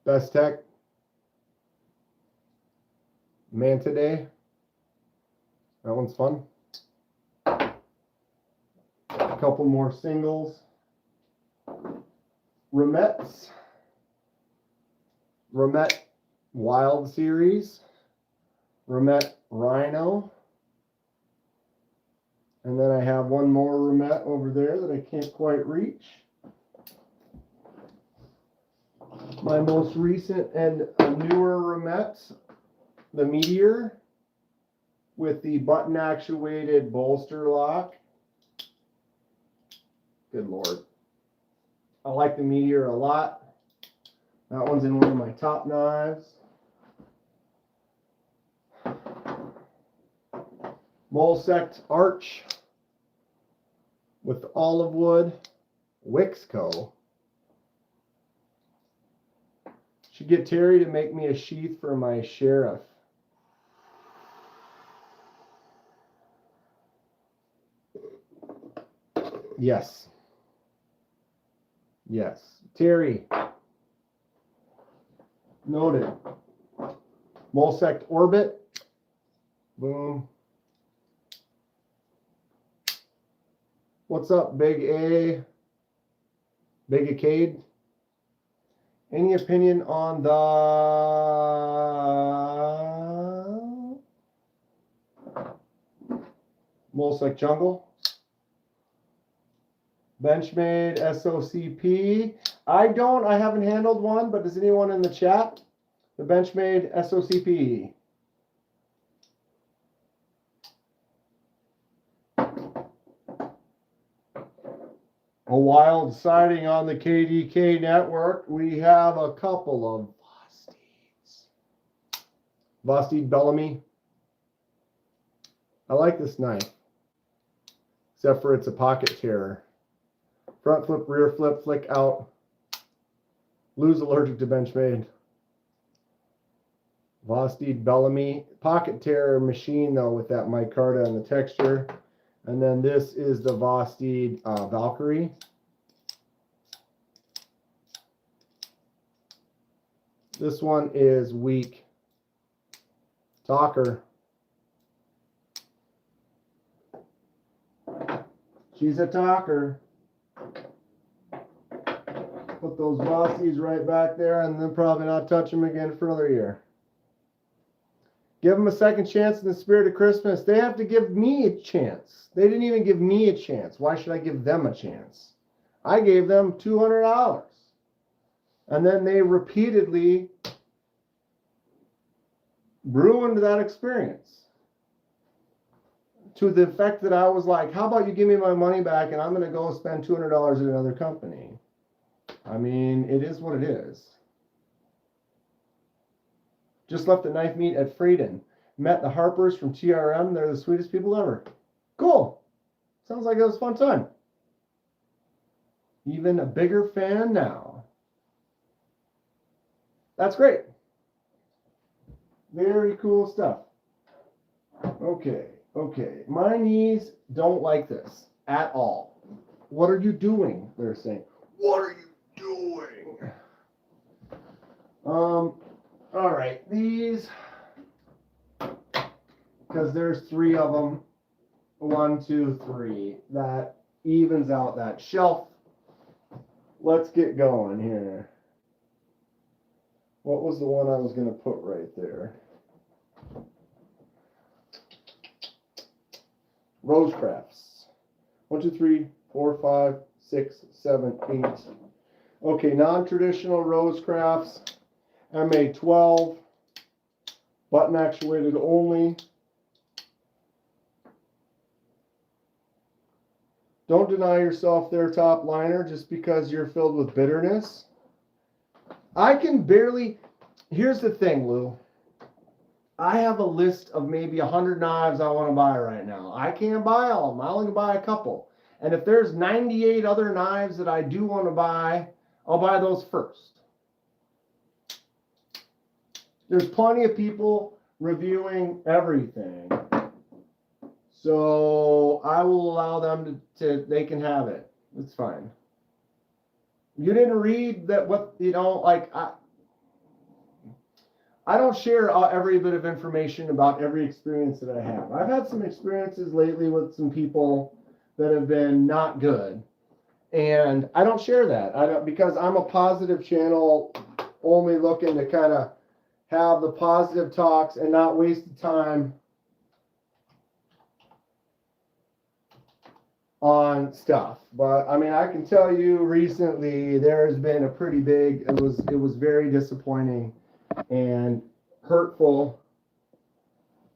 Best Tech. Manta Day. That one's fun. A couple more singles. Remetz. Remet Wild Series. Remet Rhino. And then I have one more Remet over there that I can't quite reach. My most recent and newer Remet, the Meteor, with the button actuated bolster lock. Good Lord. I like the Meteor a lot. That one's in one of my top knives. Molesect Arch with olive wood. Wixco. Should get Terry to make me a sheath for my Sheriff. Yes. Yes. Terry. Noted. Molsect Orbit. Boom. What's up, Big A? Big Acade? Any opinion on the Molsect Jungle? Benchmade SOCP. I haven't handled one, but does anyone in the chat? The Benchmade SOCP. A wild sighting on the KDK network. We have a couple of Vostides. Vostide Bellamy. I like this knife, except for it's a pocket tearer. Front flip, rear flip, flick out. Lose allergic to Benchmade. Vostide Bellamy. Pocket tearer machine, though, with that micarta and the texture. And then this is the Vostide Valkyrie. This one is weak. Talker. She's a talker. Put those Vostides right back there and then probably not touch them again for another year. Give them a second chance in the spirit of Christmas. They have to give me a chance. They didn't even give me a chance. Why should I give them a chance? I gave them $200. And then they repeatedly ruined that experience. To the effect that I was like, how about you give me my money back and I'm going to go spend $200 at another company. I mean, it is what it is. Just left the knife meet at Freedom. Met the Harpers from TRM. They're the sweetest people ever. Cool. Sounds like it was a fun time. Even a bigger fan now. That's great. Very cool stuff. Okay. Okay. My knees don't like this at all. What are you doing? They're saying. What are you doing? All right, these, because there's 3 of them, 1, 2, 3, that evens out that shelf. Let's get going here. What was the one I was going to put right there? Rosecrafts. 1, 2, 3, 4, 5, 6, 7, 8. Okay, non-traditional Rosecrafts. MA12, button actuated only. Don't deny yourself their top liner just because you're filled with bitterness. I can barely, here's the thing, Lou. I have a list of maybe 100 knives I want to buy right now. I can't buy all of them. I only buy a couple. And if there's 98 other knives that I do want to buy, I'll buy those first. There's plenty of people reviewing everything. So I will allow them to they can have it. It's fine. You didn't read that what, you know, like I don't share every bit of information about every experience that I have. I've had some experiences lately with some people that have been not good. And I don't share that. Because I'm a positive channel, only looking to kind of have the positive talks and not waste the time on stuff. But I mean, I can tell you recently there has been a pretty big, it was very disappointing and hurtful,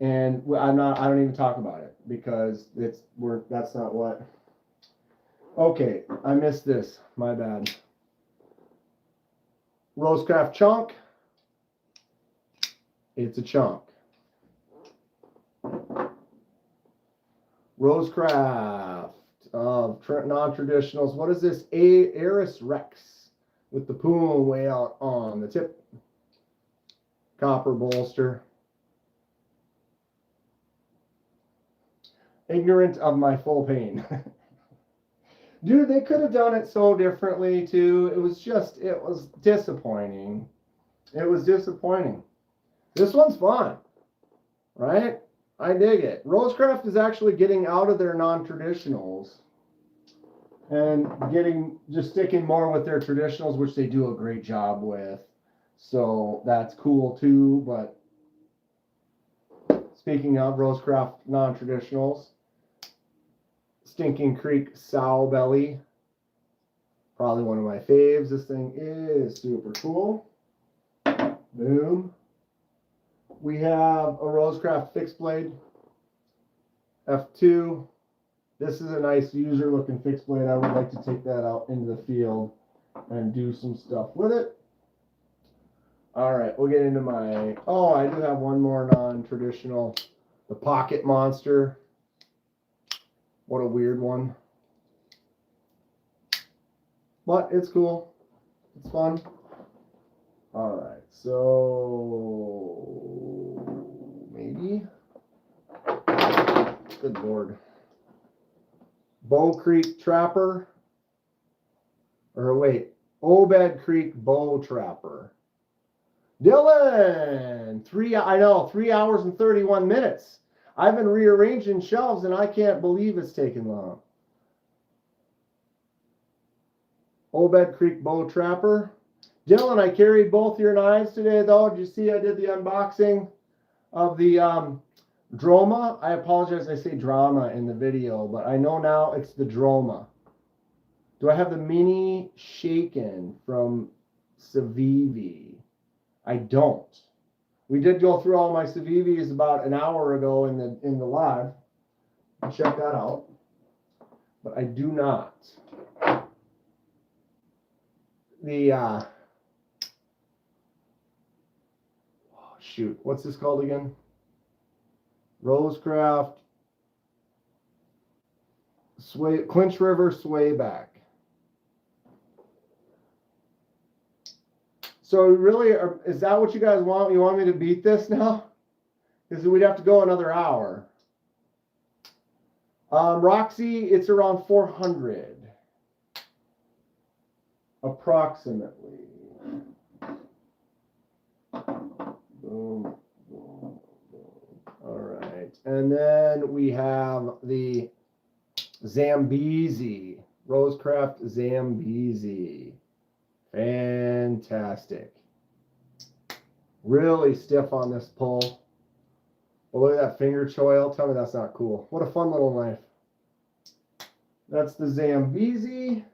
and I don't even talk about it because that's not what. Okay, I missed this, my bad. Rosecraft chunk. It's a chunk. Rosecraft of non-traditionals. What is this? Aris Rex with the poom way out on the tip. Copper bolster. Ignorant of my full pain. Dude, they could have done it so differently too. It was disappointing. It was disappointing. This one's fun, right? I dig it. Rosecraft is actually getting out of their non-traditionals and just sticking more with their traditionals, which they do a great job with. So that's cool too. But speaking of Rosecraft non-traditionals, Stinking Creek Sow Belly, probably one of my faves. This thing is super cool. Boom. We have a Rosecraft fixed blade F2. This is a nice user looking fixed blade. I would like to take that out into the field and do some stuff with it. All right, we'll get into my, oh, I do have one more non-traditional, the Pocket Monster. What a weird one. But it's cool. It's fun. All right, so maybe. Good Lord. Bow Creek Trapper. Or wait, Obed Creek Bow Trapper. Dylan! 3 hours and 31 minutes. I've been rearranging shelves and I can't believe it's taken long. Obed Creek Bow Trapper. Dylan, I carried both your knives today though. Did you see I did the unboxing of the Droma? I apologize I say drama in the video, but I know now it's the Droma. Do I have the mini shaken from Civivi? I don't. We did go through all my Civivis about an hour ago in the live. Check that out. But I do not. The shoot, what's this called again? Rosecraft Clinch River Swayback. So really, is that what you guys want? You want me to beat this now? Because we'd have to go another hour. Roxy, it's around 400. Approximately. Boom, boom, boom. All right. And then we have the Zambezi. Rosecraft Zambezi. Fantastic. Really stiff on this pull. Oh, look at that finger choil. Tell me that's not cool. What a fun little knife. That's the Zambezi.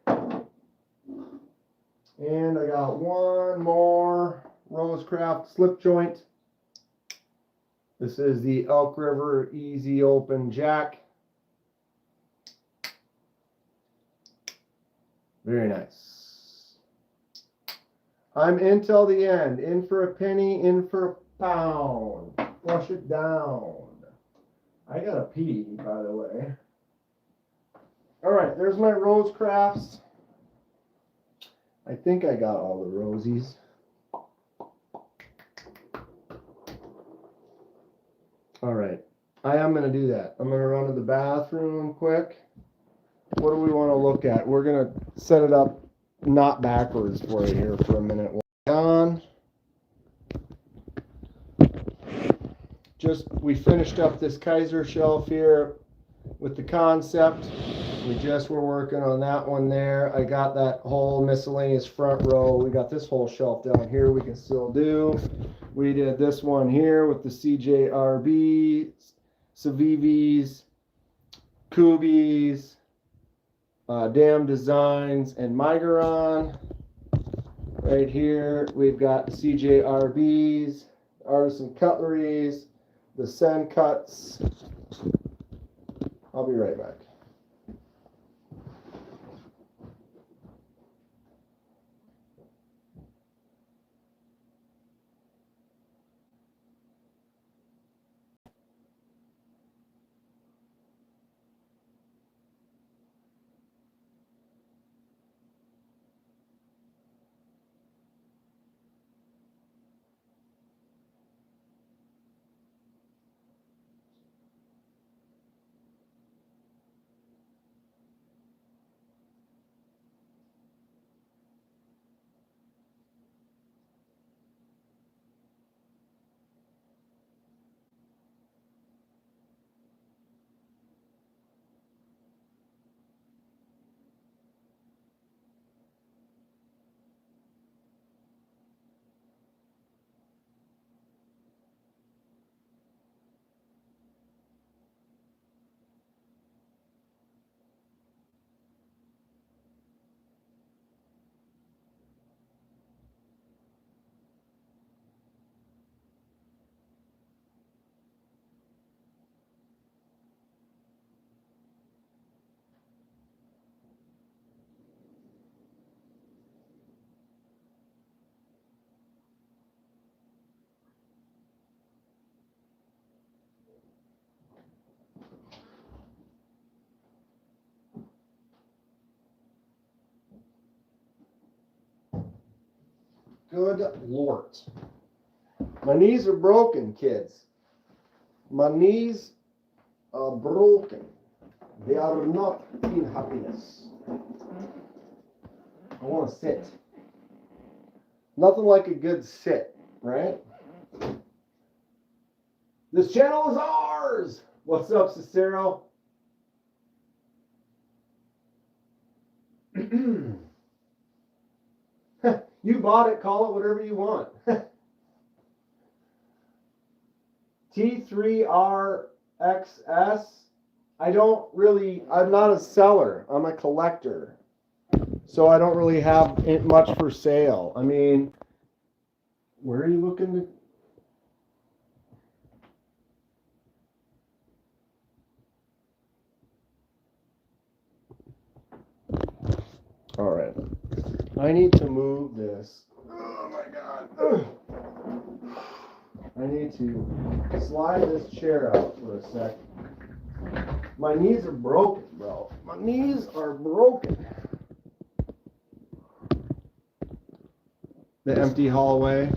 And I got one more Rosecraft slip joint. This is the Elk River Easy Open Jack. Very nice. I'm in till the end. In for a penny, in for a pound. Flush it down. I gotta pee, by the way. All right, there's my Rosecrafts. I think I got all the rosies. All right, I am gonna do that. I'm gonna run to the bathroom quick. What do we want to look at? We're gonna set it up not backwards for you here for a minute. On. We finished up this Kaiser shelf here with the concept. We just were working on that one there. I got that whole miscellaneous front row. We got this whole shelf down here we can still do. We did this one here with the CJRB, Civivis, Kooies, Dam Designs and Migeron. Right here, we've got the CJRBs, Artisan cutleries, the Sen cuts. I'll be right back. Good Lord. My knees are broken, kids. My knees are broken. They are not in happiness. I want to sit. Nothing like a good sit, right? This channel is ours! What's up, Cicero? You bought it, call it whatever you want. T3RXS. I'm not a seller, I'm a collector. So I don't really have much for sale. I mean, where are you looking to? All right. I need to move this. Oh my God. Ugh. I need to slide this chair out for a sec. My knees are broken, bro. My knees are broken. The empty hallway.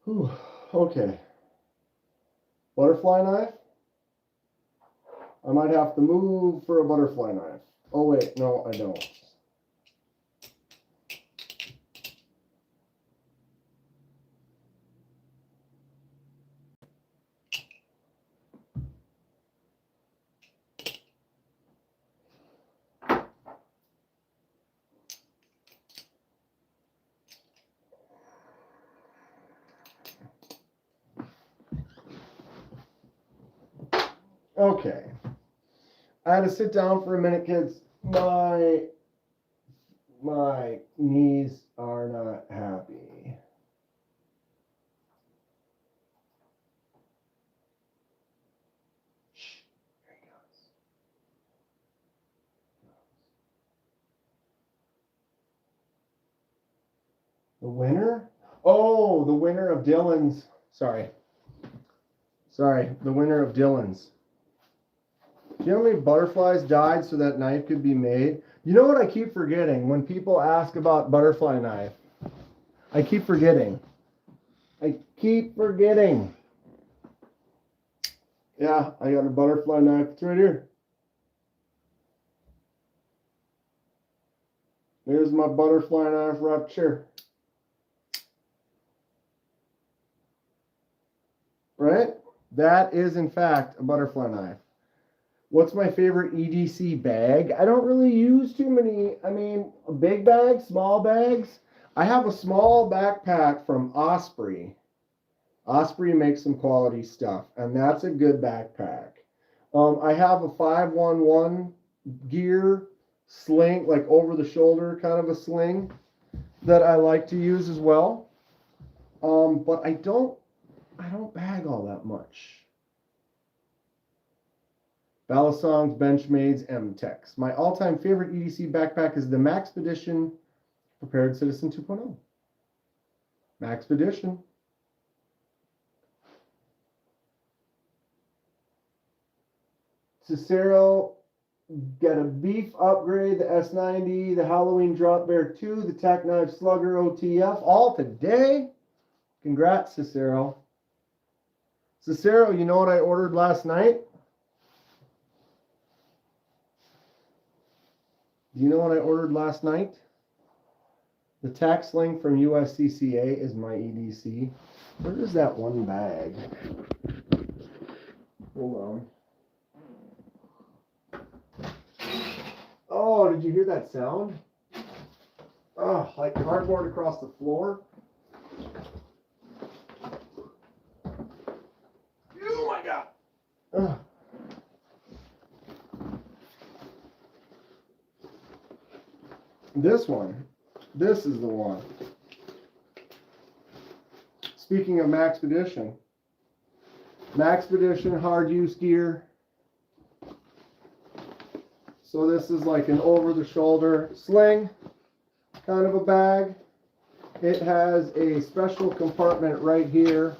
Whew. Okay. Butterfly knife? I might have to move for a butterfly knife. Oh wait, no, I don't. Okay. I had to sit down for a minute, kids. My knees are not happy. Shh. There he goes. The winner? Oh, the winner of Dylan's. Sorry, the winner of Dylan's. Do you know how many butterflies died so that knife could be made? You know what I keep forgetting when people ask about butterfly knife? I keep forgetting. Yeah, I got a butterfly knife. It's right here. There's my butterfly knife rupture. Right? That is, in fact, a butterfly knife. What's my favorite EDC bag? I don't really use too many. I mean, a big bag, small bags. I have a small backpack from Osprey. Osprey makes some quality stuff, and that's a good backpack. I have a 511 gear sling, like over the shoulder kind of a sling that I like to use as well. But I don't bag all that much. Balongs, Benchmades, M-Tex. My all-time favorite EDC backpack is the Maxpedition Prepared Citizen 2.0. Maxpedition. Cicero, got a beef upgrade, the S90, the Halloween Drop Bear 2, the Tack Knife Slugger OTF, all today. Congrats, Cicero. Cicero, you know what I ordered last night? Do you know what I ordered last night? The tack sling from USCCA is my EDC. Where is that one bag? Hold on. Oh, did you hear that sound? Oh, like cardboard across the floor. Oh my God. Ugh. This one. This is the one. Speaking of Maxpedition. Maxpedition hard use gear. So this is like an over-the-shoulder sling kind of a bag. It has a special compartment right here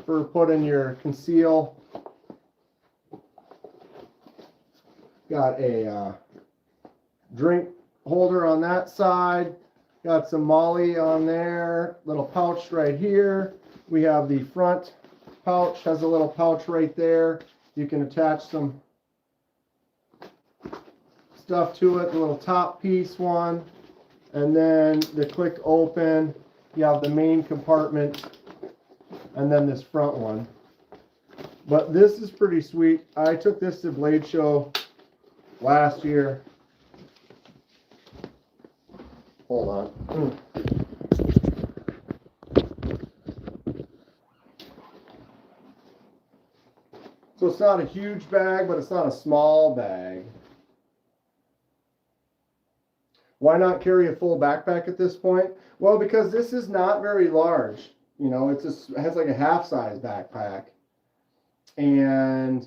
for putting your conceal. Got a drink holder on that side. Got some molly on there, little pouch right here. We have the front pouch, has a little pouch right there. You can attach some stuff to it, the little top piece one. And then the click open, you have the main compartment, and then this front one. But this is pretty sweet. I took this to Blade Show last year. Hold on. So it's not a huge bag, but it's not a small bag. Why not carry a full backpack at this point? Well, because this is not very large. You know, it has like a half-size backpack. And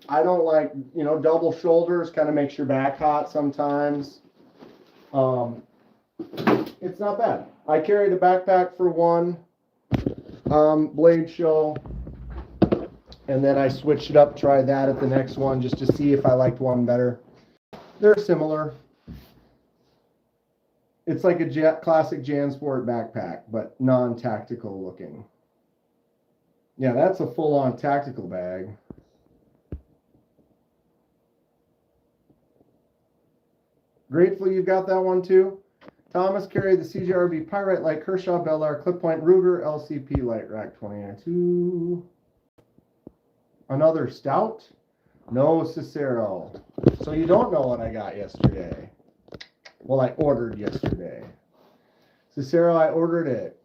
I don't like, you know, double shoulders, kind of makes your back hot sometimes. It's not bad. I carried a backpack for one Blade Show, and then I switched it up, tried that at the next one just to see if I liked one better. They're similar. It's like a classic JanSport backpack, but non-tactical looking. Yeah, that's a full-on tactical bag. Grateful you've got that one too. Thomas carried the CJRB Pyrite Light Kershaw Bellar Clip Point Ruger LCP Light Rack 22. Another stout? No Cicero. So you don't know what I got yesterday. Well, I ordered yesterday. Cicero, I ordered it.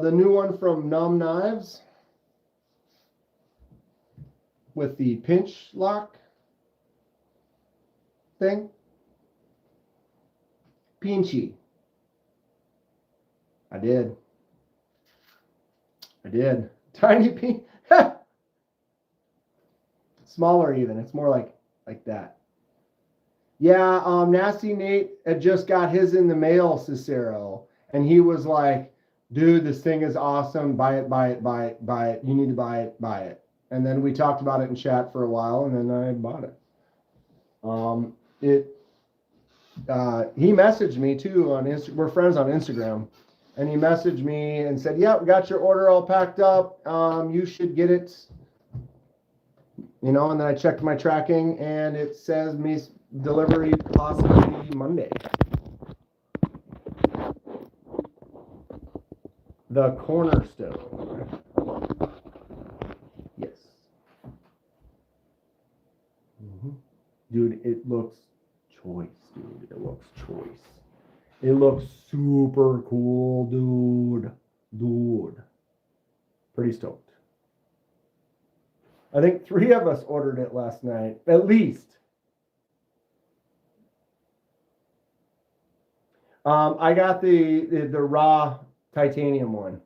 The new one from Numb Knives with the pinch lock thing. Pinchy. I did. Tiny pin. Smaller even. It's more like that. Yeah, Nasty Nate had just got his in the mail, Cicero. And he was like, dude, this thing is awesome. Buy it, buy it, buy it, buy it. You need to buy it, buy it. And then we talked about it in chat for a while, and then I bought it. He messaged me too on Instagram. We're friends on Instagram. And he messaged me and said, yeah, we got your order all packed up. You should get it. You know, and then I checked my tracking, and it says me delivery possibly Monday. The cornerstone. Yes. Dude, it looks choice, dude. It looks choice. It looks super cool, dude. Pretty stoked. I think 3 of us ordered it last night, at least. I got the raw titanium one.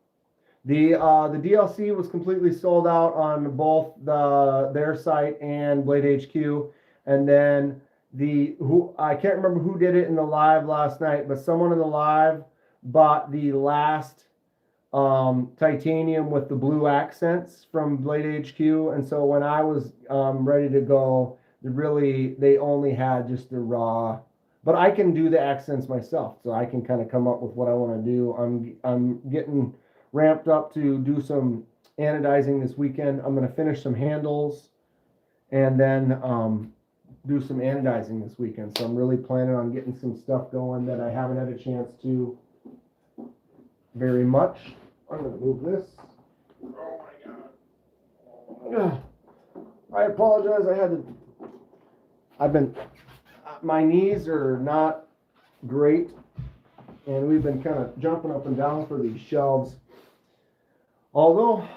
The DLC was completely sold out on both their site and Blade HQ, and then I can't remember who did it in the live last night, but someone in the live bought the last titanium with the blue accents from Blade HQ, and so when I was ready to go, they only had just the raw. But I can do the accents myself, so I can kind of come up with what I want to do. I'm getting ramped up to do some anodizing this weekend. I'm going to finish some handles and then do some anodizing this weekend. So I'm really planning on getting some stuff going that I haven't had a chance to very much. I'm going to move this. Oh my God. I apologize. My knees are not great, and we've been kind of jumping up and down for these shelves. Although,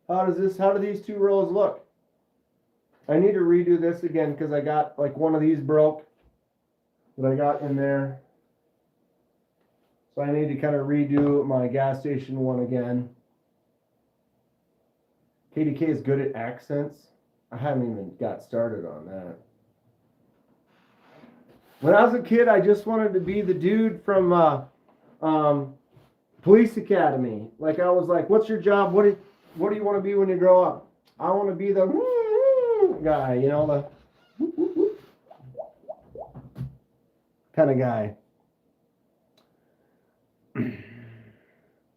how do these 2 rows look? I need to redo this again because I got like one of these broke that I got in there. So I need to kind of redo my gas station one again. KDK is good at accents. I haven't even got started on that. When I was a kid, I just wanted to be the dude from Police academy. Like I was like, what's your job? What do you want to be when you grow up? I want to be the guy, you know, the kind of guy.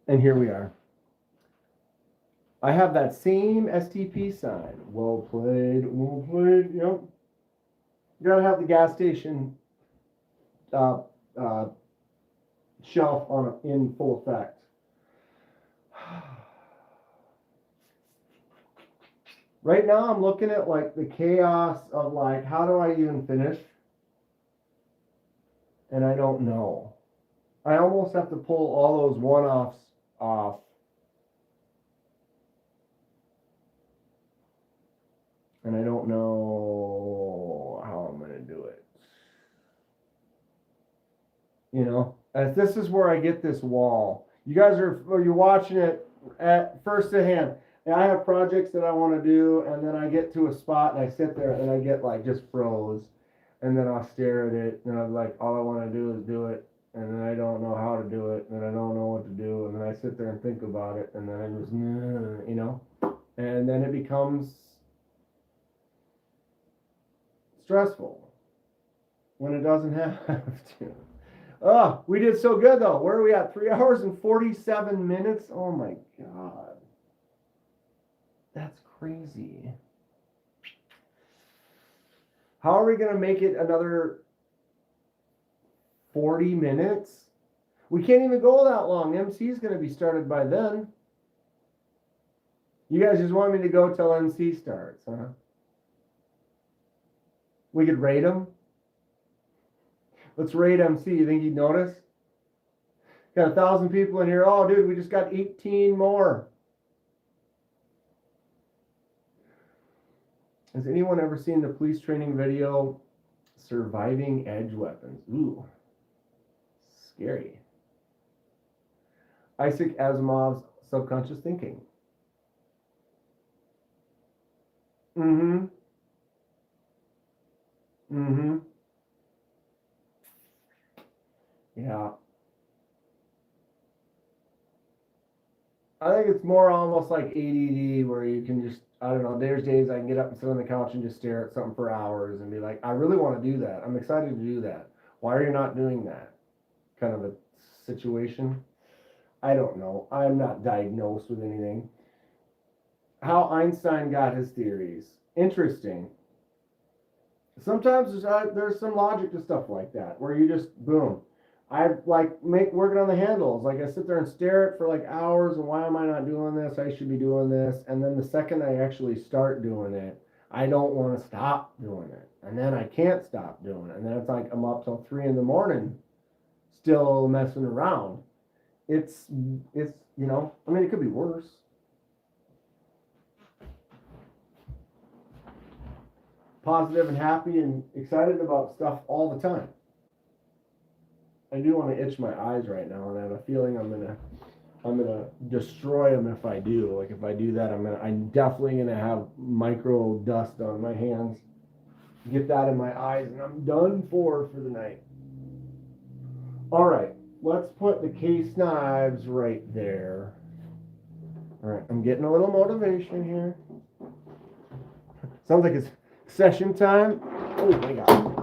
And here we are. I have that same STP sign. Well played, yep. You gotta have the gas station shelf in full effect. Right now I'm looking at like the chaos of like, how do I even finish? And I don't know. I almost have to pull all those one-offs off. And I don't know how I'm going to do it. You know, as this is where I get this wall. You guys you're watching it at first hand. And I have projects that I want to do, and then I get to a spot and I sit there and I get like just froze. And then I'll stare at it and I'm like, all I want to do is do it. And then I don't know how to do it, and I don't know what to do, and then I sit there and think about it, and then I just, you know, and then it becomes stressful when it doesn't have to. Oh, we did so good though. Where are we at? 3 hours and 47 minutes? Oh my God. That's crazy. How are we going to make it another 40 minutes? We can't even go that long. MC is going to be started by then. You guys just want me to go till MC starts, huh? We could rate him. Let's rate MC. You think he'd notice? Got 1,000 people in here. Oh, dude, we just got 18 more. Has anyone ever seen the police training video, Surviving Edge Weapons? Ooh, scary. Isaac Asimov's Subconscious Thinking. Mm-hmm. Mm-hmm. Yeah. I think it's more almost like ADD where you can just, I don't know, there's days I can get up and sit on the couch and just stare at something for hours and be like, I really want to do that. I'm excited to do that. Why are you not doing that? Kind of a situation. I don't know. I'm not diagnosed with anything. How Einstein got his theories. Interesting. Sometimes there's some logic to stuff like that where you just, boom. I like working on the handles. Like I sit there and stare at it for like hours and why am I not doing this? I should be doing this. And then the second I actually start doing it, I don't want to stop doing it. And then I can't stop doing it. And then it's like I'm up till 3 a.m. still messing around. It's you know, I mean, it could be worse. Positive and happy and excited about stuff all the time. I do want to itch my eyes right now, and I have a feeling I'm gonna destroy them if I do. Like if I do that, I'm definitely gonna have micro dust on my hands. Get that in my eyes, and I'm done for the night. All right, let's put the case knives right there. All right, I'm getting a little motivation here. Sounds like it's session time. Oh my God.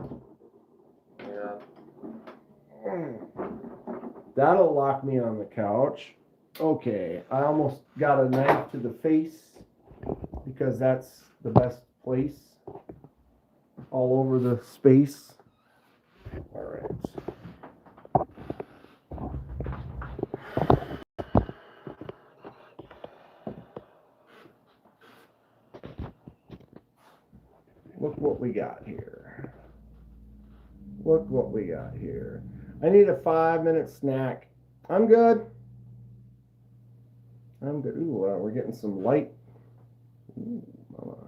That'll lock me on the couch. Okay, I almost got a knife to the face because that's the best place. All over the space. All right. Look what we got here. Look what we got here. I need a 5-minute snack. I'm good. I'm good. Ooh, we're getting some light. Ooh, mama.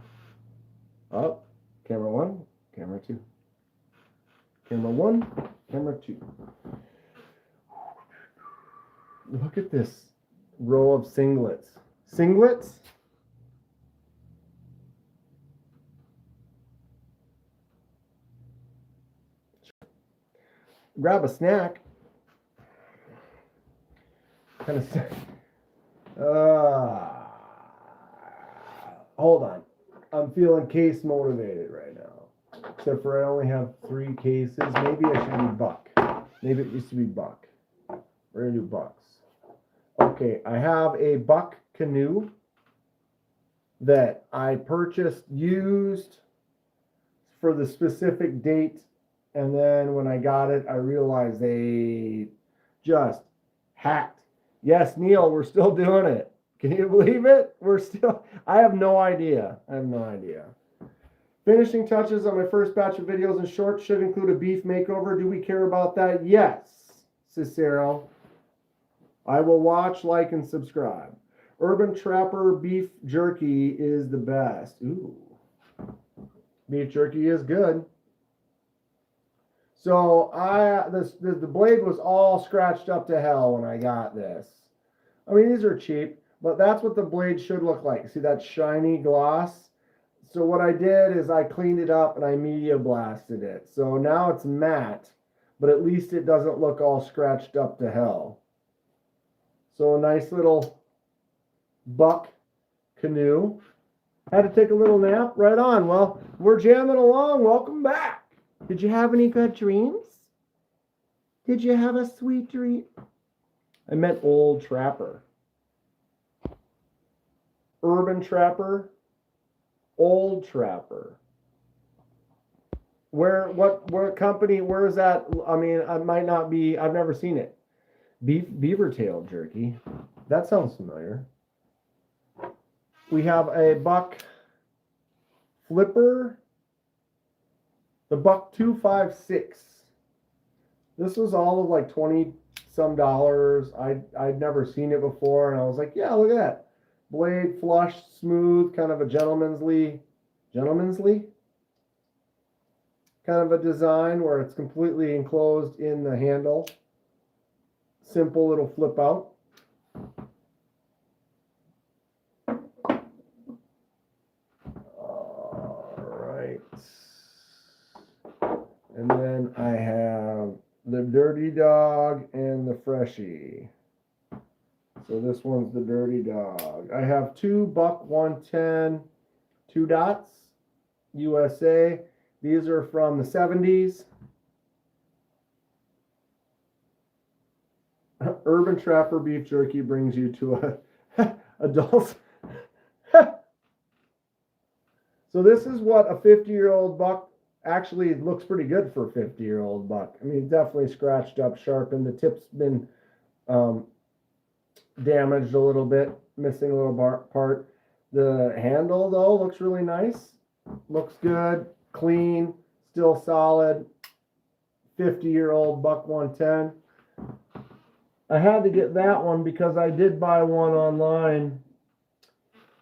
Up. Camera 1, camera 2. Camera 1, camera 2. Look at this row of singlets. Singlets? Grab a snack. kind of. Hold on. I'm feeling case motivated right now. Except for I only have 3 cases. Maybe I should be buck. Maybe it used to be buck. We're gonna do bucks. Okay, I have a buck canoe that I purchased used for the specific date, and then when I got it, I realized they just hacked. Yes, Neil, we're still doing it. Can you believe it? I have no idea. Finishing touches on my first batch of videos and shorts should include a beef makeover. Do we care about that? Yes, Cicero. I will watch, like, and subscribe. Urban Trapper beef jerky is the best. Ooh. Beef jerky is good. So the blade was all scratched up to hell when I got this. I mean, these are cheap, but that's what the blade should look like. See that shiny gloss? So what I did is I cleaned it up and I media blasted it. So now it's matte, but at least it doesn't look all scratched up to hell. So a nice little buck canoe. Had to take a little nap. Right on. Well, we're jamming along. Welcome back. Did you have any good dreams? Did you have a sweet dream? I meant old trapper. Urban Trapper. Old Trapper. What company, where is that? I mean, I might not be, I've never seen it. Beaver tail jerky. That sounds familiar. We have a buck flipper. The buck 256. This was all of like 20 some dollars. I'd never seen it before, and I was like, yeah, look at that. Blade flush, smooth, kind of a gentlemanly kind of a design where it's completely enclosed in the handle. Simple little flip out. All right. And then I have the Dirty Dog and the Freshie. So this one's the Dirty Dog. I have 2 buck 110 2 dots USA. These are from the 70s. Urban Trapper beef jerky brings you to a adults. So this is what a 50-year-old buck actually looks pretty good for a 50-year-old buck. I mean, definitely scratched up, sharpened. The tip's been damaged a little bit, missing a little part. The handle though looks really nice. Looks good, clean, still solid. 50-year-old buck 110. I had to get that one because I did buy one online.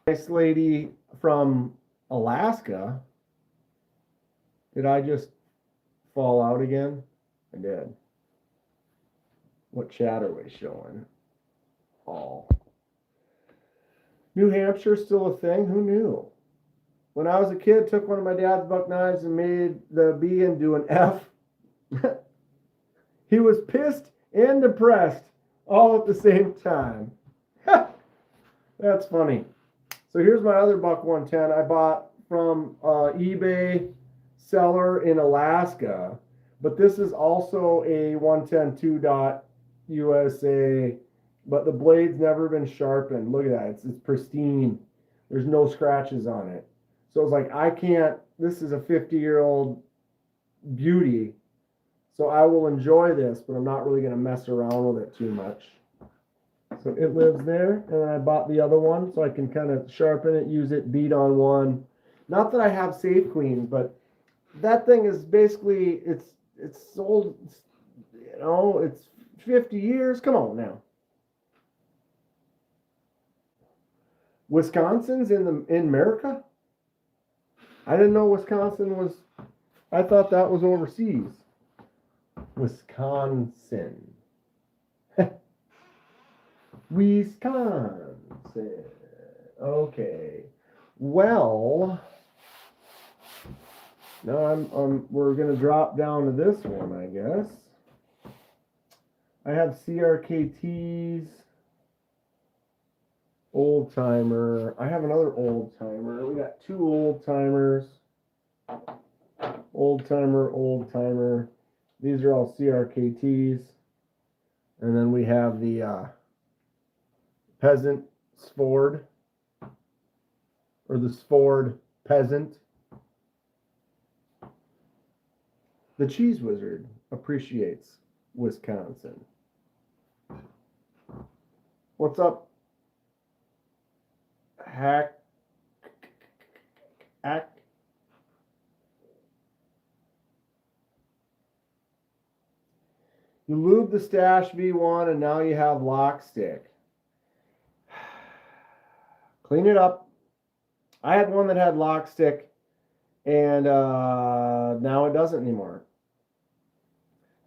Nice lady from Alaska. Did I just fall out again? I did. What chat are we showing? All. New Hampshire still a thing? Who knew? When I was a kid, took one of my dad's buck knives and made the B into an F. He was pissed and depressed all at the same time. That's funny. So here's my other buck 110 I bought from eBay seller in Alaska, but this is also a 110 2-dot USA, but the blade's never been sharpened. Look at that. It's pristine. There's no scratches on it. So it's like, I can't, this is a 50-year-old beauty. So I will enjoy this, but I'm not really going to mess around with it too much. So it lives there, and I bought the other one so I can kind of sharpen it, use it, beat on one. Not that I have safe cleans, but that thing is basically, it's old, you know, it's 50 years. Come on now. Wisconsin's in America? I didn't know Wisconsin was, I thought that was overseas. Wisconsin. Wisconsin. Okay. Well, now we're gonna drop down to this one, I guess. I have CRKTs. Oldtimer. I have another Oldtimer. We got two Oldtimers. Oldtimer. These are all CRKTs. And then we have the Peasant Sford. Or the Sford Peasant. The Cheese Wizard appreciates Wisconsin. What's up? Hack. You lube the Stash V1 and now you have lock stick. Clean it up. I had one that had lock stick and now it doesn't anymore.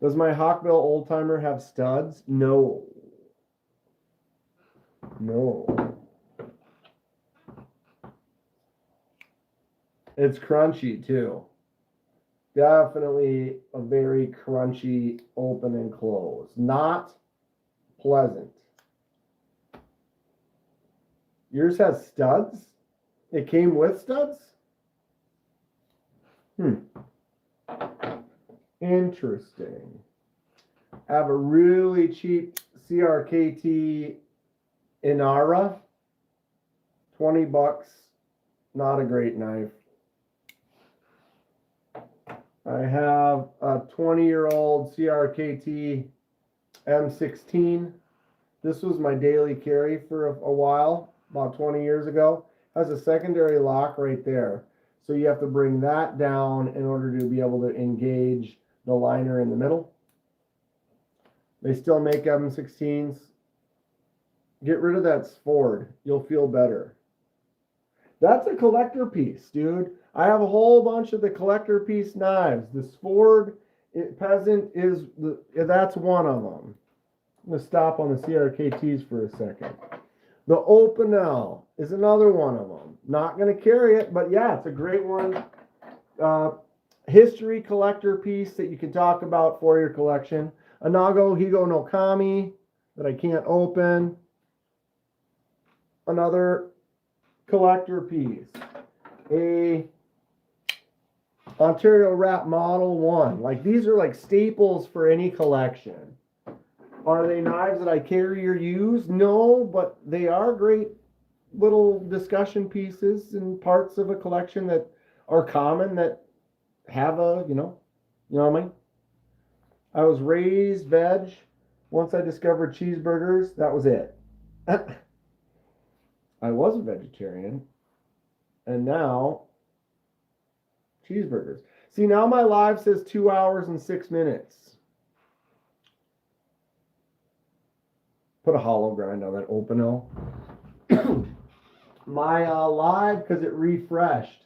Does my Hawkbill Oldtimer have studs? No. It's crunchy too. Definitely a very crunchy open and close. Not pleasant. Yours has studs? It came with studs? Interesting. I have a really cheap CRKT Inara. $20. Not a great knife. I have a 20-year-old CRKT M16. This was my daily carry for a while, about 20 years ago. Has a secondary lock right there. So you have to bring that down in order to be able to engage the liner in the middle. They still make M16s. Get rid of that Sford. You'll feel better. That's a collector piece, dude. I have a whole bunch of the collector piece knives. The Sford Peasant is that's one of them. I'm going to stop on the CRKTs for a second. The Opinel is another one of them. Not going to carry it, but yeah, it's a great one. History collector piece that you can talk about for your collection. A Nago Higo no Kami that I can't open. Another collector piece. A Ontario Wrap Model 1. Like, these are like staples for any collection. Are they knives that I carry or use? No, but they are great little discussion pieces and parts of a collection that are common that have a, you know what I mean? I was raised veg. Once I discovered cheeseburgers, that was it. I was a vegetarian, and now cheeseburgers. See, now my live says 2 hours and 6 minutes. Put a hollow grind on that Opinel. My live, because it refreshed.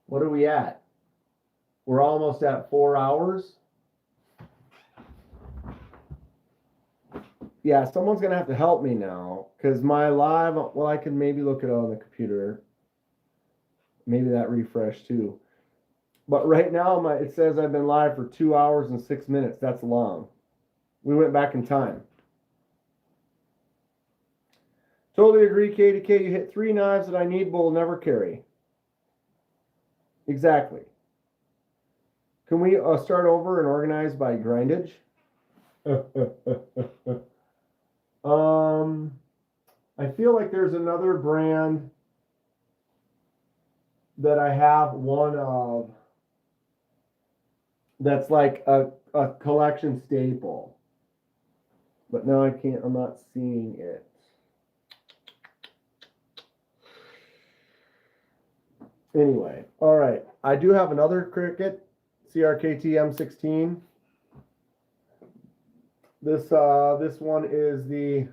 What are we at? We're almost at 4 hours. Yeah, someone's going to have to help me now. Because my live, well, I can maybe look it on the computer. Maybe that refreshed too. But right now, it says I've been live for 2 hours and 6 minutes. That's long. We went back in time. Totally agree, K2K. You hit 3 knives that I need but will never carry. Exactly. Can we start over and organize by grindage? I feel like there's another brand that I have one of that's like a collection staple. But now I'm not seeing it. Anyway, all right. I do have another Cricut CRKT M16. This one is the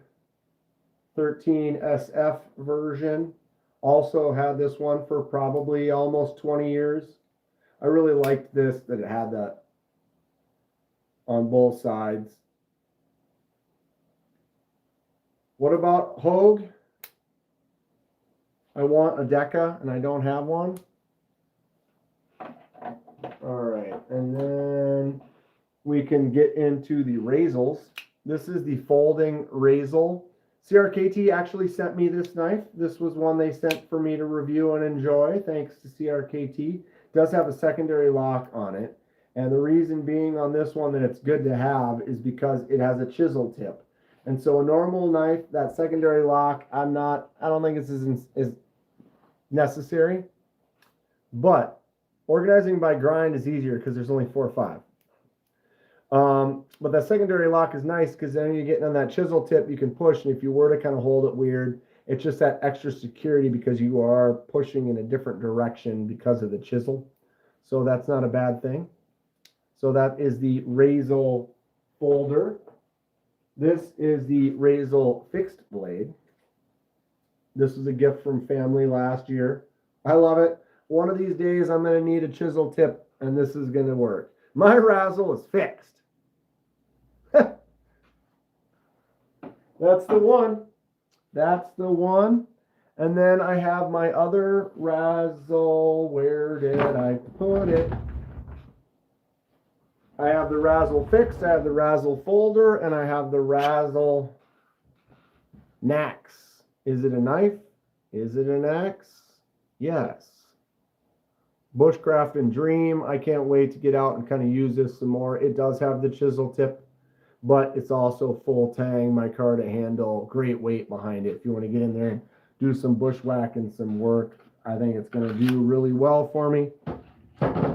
13SF version. Also had this one for probably almost 20 years. I really liked this, that it had that on both sides. What about Hogue? I want a Deca and I don't have one. All right, and then we can get into the Razels. This is the folding Razel CRKT actually sent me this knife. This was one they sent for me to review and enjoy, thanks to CRKT. It does have a secondary lock on it. And the reason being on this one that it's good to have is because it has a chisel tip. And so a normal knife, that secondary lock, I don't think it's as necessary. But organizing by grind is easier because there's only 4 or 5. But that secondary lock is nice because then you're getting on that chisel tip, you can push, and if you were to kind of hold it weird, it's just that extra security because you are pushing in a different direction because of the chisel. So that's not a bad thing. So that is the Razel folder. This is the Razel fixed blade. This was a gift from family last year. I love it. One of these days I'm going to need a chisel tip, and this is going to work. My Razel is fixed. That's the one. That's the one. And then I have my other Razel. Where did I put it? I have the Razel fixed, I have the Razel folder, and I have the Razel Nax. Is it a knife? Is it an axe? Yes. Bushcraft and Dream. I can't wait to get out and kind of use this some more. It does have the chisel tip, but it's also full tang, micarta handle, great weight behind it. If you want to get in there and do some bushwhacking, some work, I think it's going to do really well for me.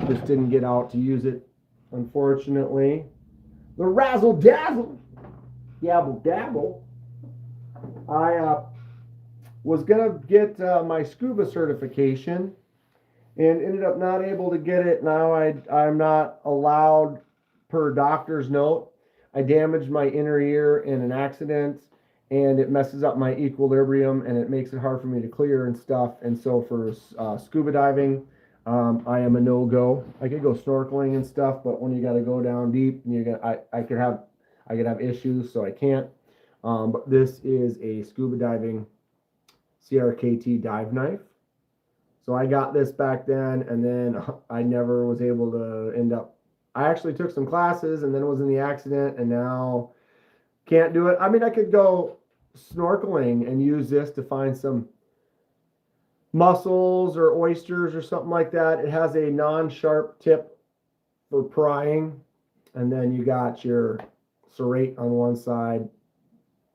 Just didn't get out to use it, unfortunately. The Razzle Dazzle, Yabble Dabble. I was going to get my scuba certification and ended up not able to get it. Now I'm not allowed per doctor's note. I damaged my inner ear in an accident, and it messes up my equilibrium, and it makes it hard for me to clear and stuff. And so for scuba diving, I am a no-go. I could go snorkeling and stuff, but when you got to go down deep, and I could have issues, so I can't. But this is a scuba diving CRKT dive knife. So I got this back then, and then I never was able to end up. I actually took some classes and then was in the accident, and now can't do it. I mean, I could go snorkeling and use this to find some mussels or oysters or something like that. It has a non-sharp tip for prying, and then you got your serrate on one side,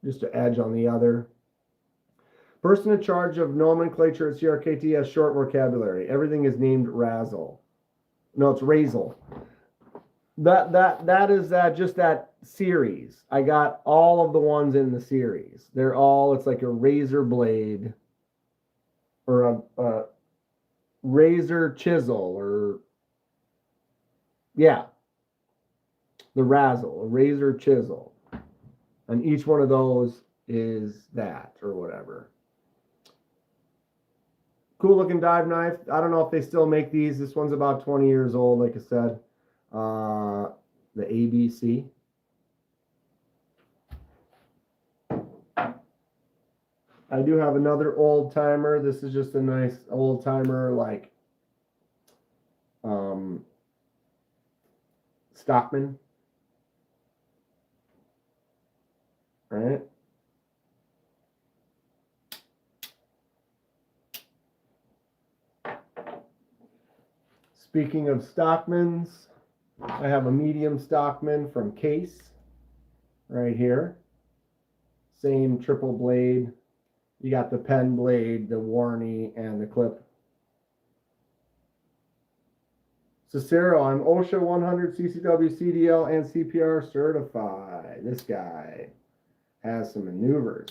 just an edge on the other. Person in charge of nomenclature at CRKT has short vocabulary. Everything is named Razzle. No, it's Razel. That is just that series. I got all of the ones in the series. They're all, it's like a razor blade or a razor chisel, or yeah, the Razzle, a razor chisel. And each one of those is that or whatever. Cool looking dive knife. I don't know if they still make these. This one's about 20 years old, like I said. The ABC. I do have another Oldtimer. This is just a nice Oldtimer, like Stockman. All right. Speaking of Stockmans, I have a medium Stockman from Case right here. Same triple blade. You got the pen blade, the Warney, and the clip. Cicero, I'm OSHA 100, CCW, CDL, and CPR certified. This guy has some maneuvers.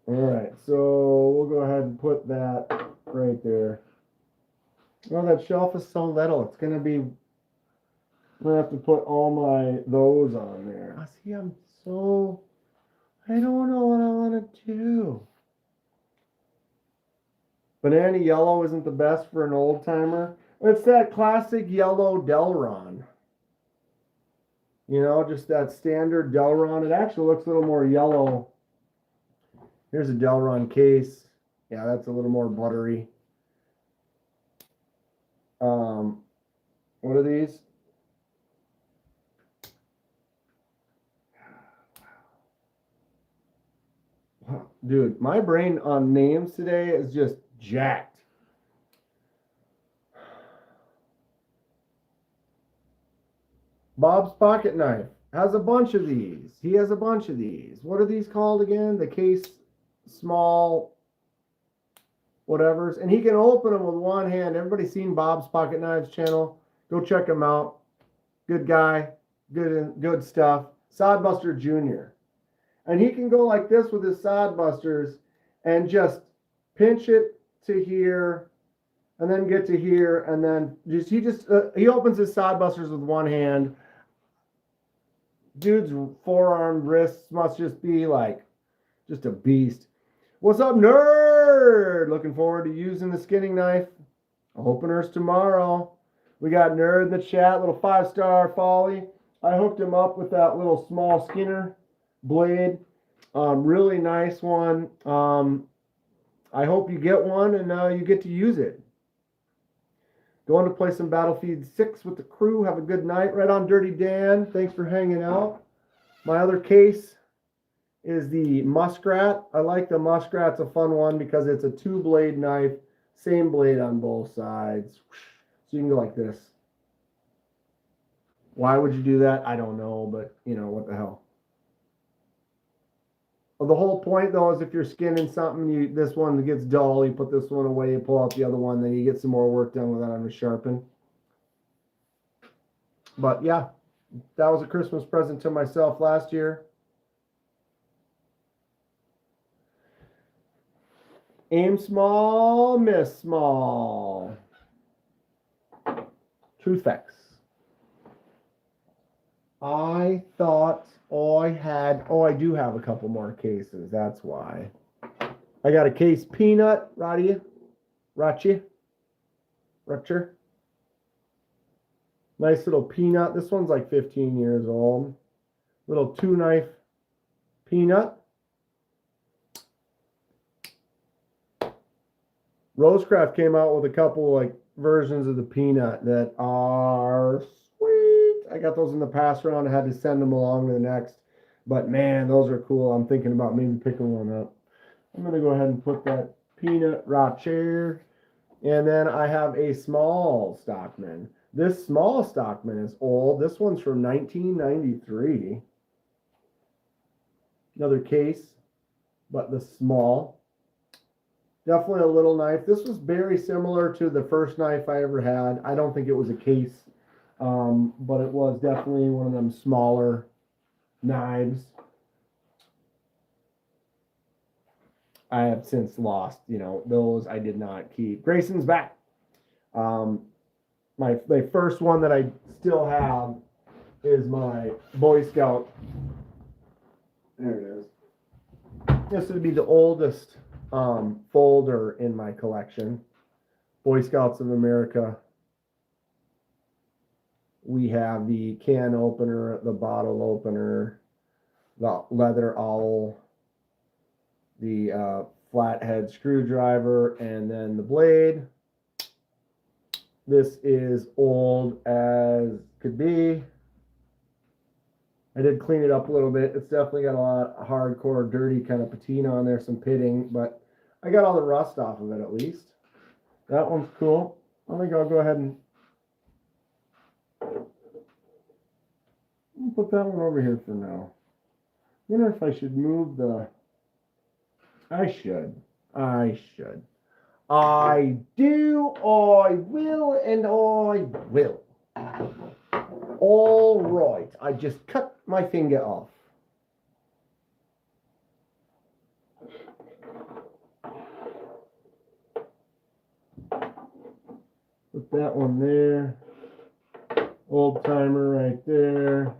All right, so we'll go ahead and put that right there. Oh, that shelf is so little. It's gonna be. I'm gonna have to put all those on there. I see. I don't know what I want to do. Banana yellow isn't the best for an Oldtimer. It's that classic yellow Delron. You know, just that standard Delron. It actually looks a little more yellow. Here's a Delron case. Yeah, that's a little more buttery. What are these? Dude, my brain on names today is just jacked. Bob's Pocket Knife has a bunch of these. He has a bunch of these. What are these called again? The case small whatevers. And he can open them with one hand. Everybody seen Bob's Pocket Knives channel? Go check him out. Good guy. Good stuff. Sodbuster Jr. And he can go like this with his Sodbusters and just pinch it to here and then get to here and then he opens his Sodbusters with one hand. Dude's forearm wrists must just be like just a beast. What's up, nerd? Looking forward to using the skinning knife. Openers tomorrow. We got nerd in the chat, little 5-star folly. I hooked him up with that little small Skinner blade. Really nice one. I hope you get one and you get to use it. Going to play some Battlefield 6 with the crew. Have a good night. Right on, Dirty Dan. Thanks for hanging out. My other case is the Muskrat. I like the Muskrat. It's a fun one because it's a 2-blade knife. Same blade on both sides. So you can go like this. Why would you do that? I don't know, but you know, what the hell. Well, the whole point though is if you're skinning something, this one gets dull, you put this one away, you pull out the other one, then you get some more work done with that on the sharpen. But yeah, that was a Christmas present to myself last year. Aim small, miss small. Truth facts. I thought I do have a couple more cases. That's why. I got a case peanut, Rutcher. Nice little peanut. This one's like 15 years old. Little 2-knife peanut. Rosecraft came out with a couple like versions of the peanut that are sweet. I got those in the pass round. I had to send them along to the next. But man, those are cool. I'm thinking about maybe picking one up. I'm going to go ahead and put that peanut right here. And then I have a small Stockman. This small Stockman is old. This one's from 1993. Another case, but the small. Definitely a little knife. This was very similar to the first knife I ever had. I don't think it was a case, but it was definitely one of them smaller knives. I have since lost, those I did not keep. Grayson's back. My first one that I still have is my Boy Scout. There it is. This would be the oldest folder in my collection. Boy Scouts of America. We have the can opener, the bottle opener, the leather owl, the flathead screwdriver, and then the blade. This is old as could be. I did clean it up a little bit. It's definitely got a lot of hardcore, dirty kind of patina on there, some pitting, but I got all the rust off of it at least. That one's cool. I think I'll go ahead and put that one over here for now. I wonder if I should move the... I should. I do, I will, and I will. All right. I just cut my finger off. Put that one there. Oldtimer right there.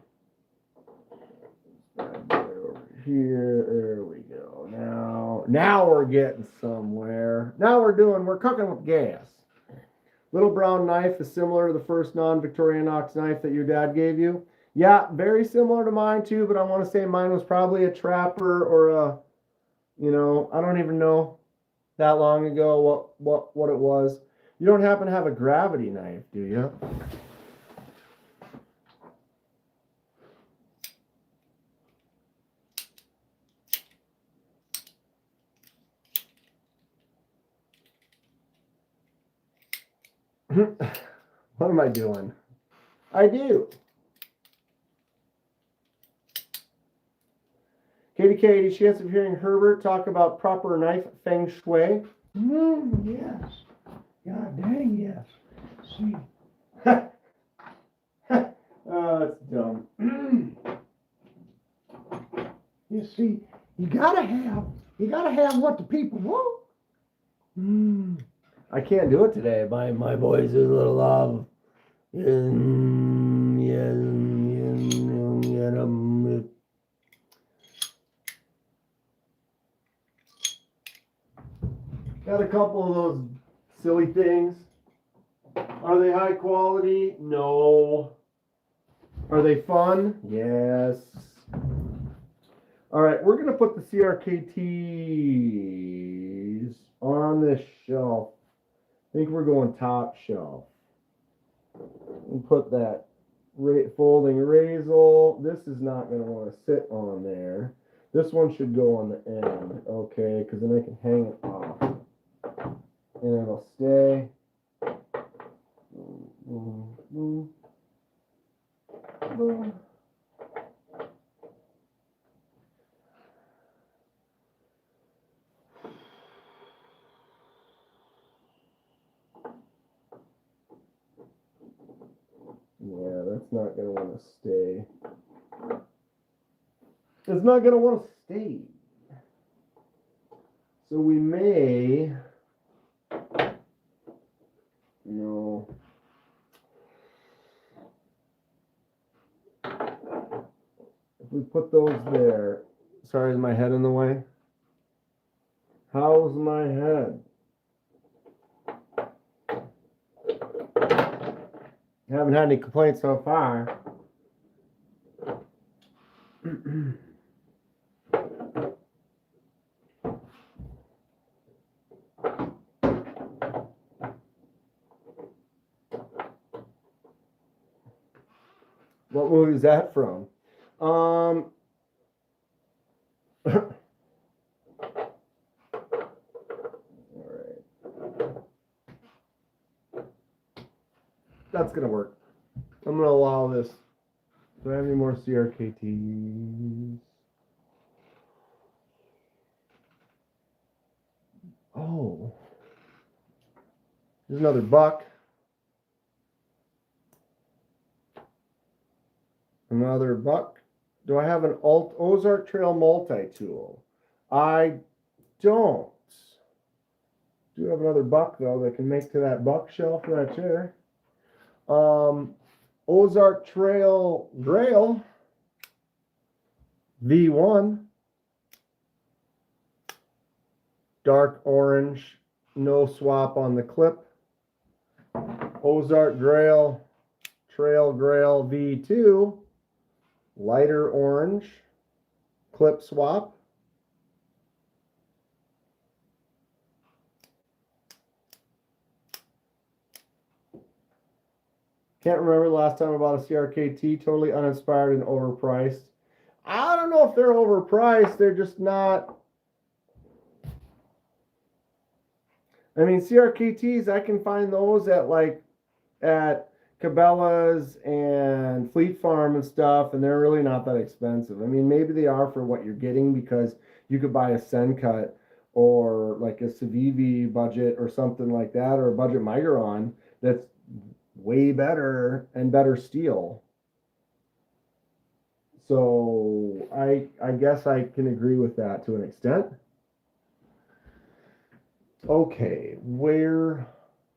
Over here. There we go. Now we're getting somewhere. Now we're cooking with gas. Little brown knife is similar to the first non-Victorinox knife that your dad gave you. Yeah, very similar to mine too, but I want to say mine was probably a trapper or a, I don't even know that long ago what it was. You don't happen to have a gravity knife, do you? What am I doing? I do. Katie, chance of hearing Herbert talk about proper knife feng shui? Yes. God dang, yes. See. Oh, that's dumb. You see, you gotta have what the people want. I can't do it today. My voice is a little off. Got a couple of those silly things. Are they high quality? No. Are they fun? Yes. All right, we're going to put the CRKTs on this shelf. I think we're going top shelf. And put that folding raisel. This is not going to want to sit on there. This one should go on the end, okay, because then I can hang it off. And it'll stay. Yeah, that's not going to want to stay. It's not going to want to stay. So we may... No. If we put those there... Sorry, is my head in the way? How's my head? Haven't had any complaints so far. What movie is that from? All right. That's gonna work. I'm gonna allow this. Do I have any more CRKTs? Oh. There's another buck. Another buck. Do I have an Ozark Trail multi-tool? I don't. Do have another buck though that can make to that buck shelf right there. Ozark Trail Grail V1. Dark orange, no swap on the clip. Ozark Trail Grail V2. Lighter orange, clip swap. Can't remember the last time I bought a CRKT, totally uninspired and overpriced. I don't know if they're overpriced, they're just not. I mean, CRKTs, I can find those at Cabela's and Fleet Farm and stuff, and they're really not that expensive. I mean, maybe they are for what you're getting because you could buy a Sencut or like a Civivi budget or something like that, or a budget Migeron that's way better and better steel. So I guess I can agree with that to an extent. Okay, where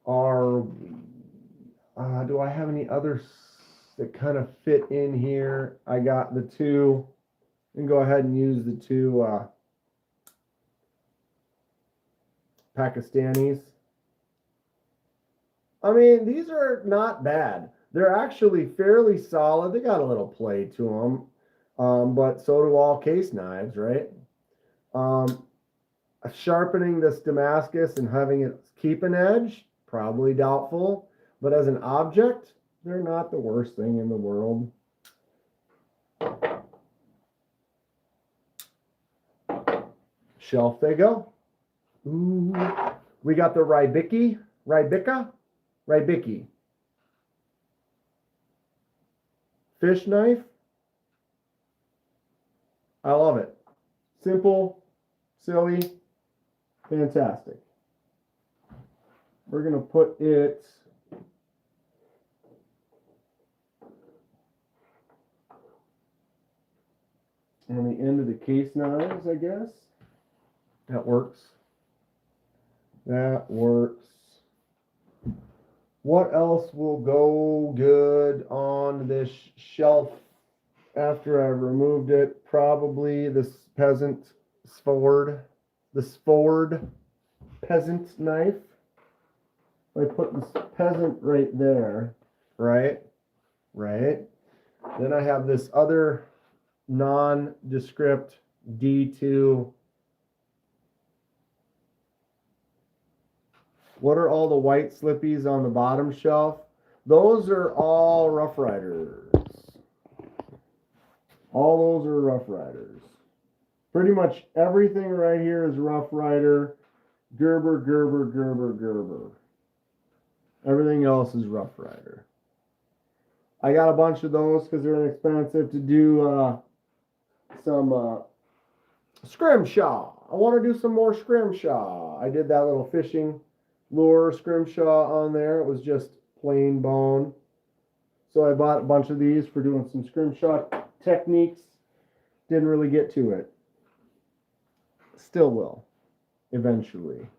are we? Do I have any others that kind of fit in here? I got the two. And go ahead and use the two Pakistanis. I mean, these are not bad. They're actually fairly solid. They got a little play to them, but so do all case knives, right? Sharpening this Damascus and having it keep an edge, probably doubtful. But as an object, they're not the worst thing in the world. Shelf they go. Ooh, we got the Rybicka. Rybicki. Fish knife. I love it. Simple, silly, fantastic. We're going to put it on the end of the case knives, I guess. That works. That works. What else will go good on this shelf after I've removed it? Probably this the Sford peasant knife. I put this peasant right there, right? Then I have this other nondescript D2. What are all the white slippies on the bottom shelf? Those are all Rough Riders. All those are Rough Riders. Pretty much everything right here is Rough Rider. Gerber. Everything else is Rough Rider. I got a bunch of those because they're inexpensive to do some scrimshaw. I want to do some more scrimshaw. I did that little fishing lure scrimshaw on there. It was just plain bone. So I bought a bunch of these for doing some scrimshaw techniques. Didn't really get to it. Still will. Eventually.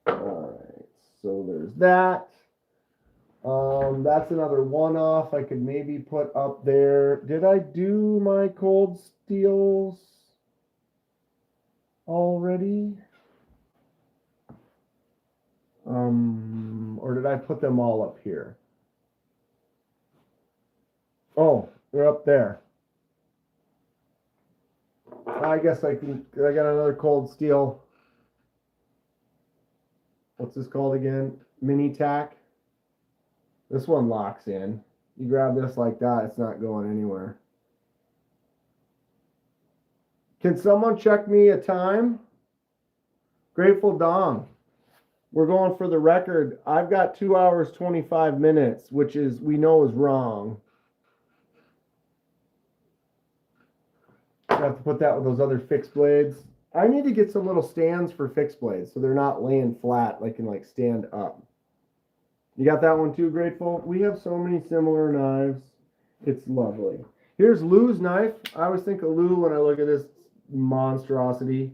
Alright. So there's that. That's another one-off I could maybe put up there. Did I do my cold steels already? Or did I put them all up here? Oh, they're up there. I guess I got another cold steel. What's this called again? Mini tack. This one locks in. You grab this like that, it's not going anywhere. Can someone check me a time? Grateful Dom. We're going for the record. I've got 2 hours, 25 minutes, which is, we know is wrong. I have to put that with those other fixed blades. I need to get some little stands for fixed blades so they're not laying flat, like can like stand up. You got that one too, Grateful? We have so many similar knives. It's lovely. Here's Lou's knife. I always think of Lou when I look at this monstrosity.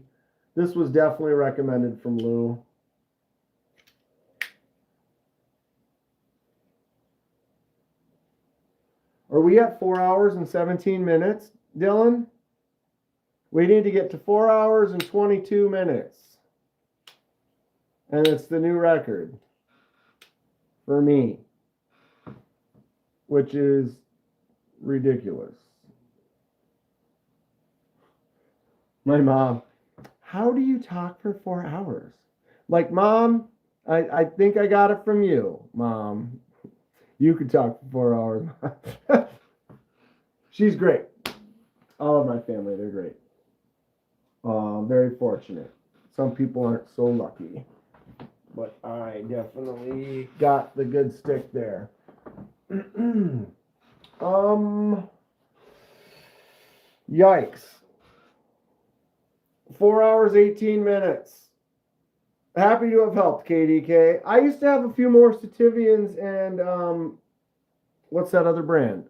This was definitely recommended from Lou. Are we at 4 hours and 17 minutes, Dylan? We need to get to 4 hours and 22 minutes. And it's the new record for me, which is ridiculous. My mom, how do you talk for 4 hours? Like, Mom, I think I got it from you, Mom. You could talk for 4 hours. She's great. All of my family, they're great. Very fortunate. Some people aren't so lucky. But I definitely got the good stick there. Yikes. 4 hours, 18 minutes. Happy to have helped, KDK. I used to have a few more Citivians and, what's that other brand?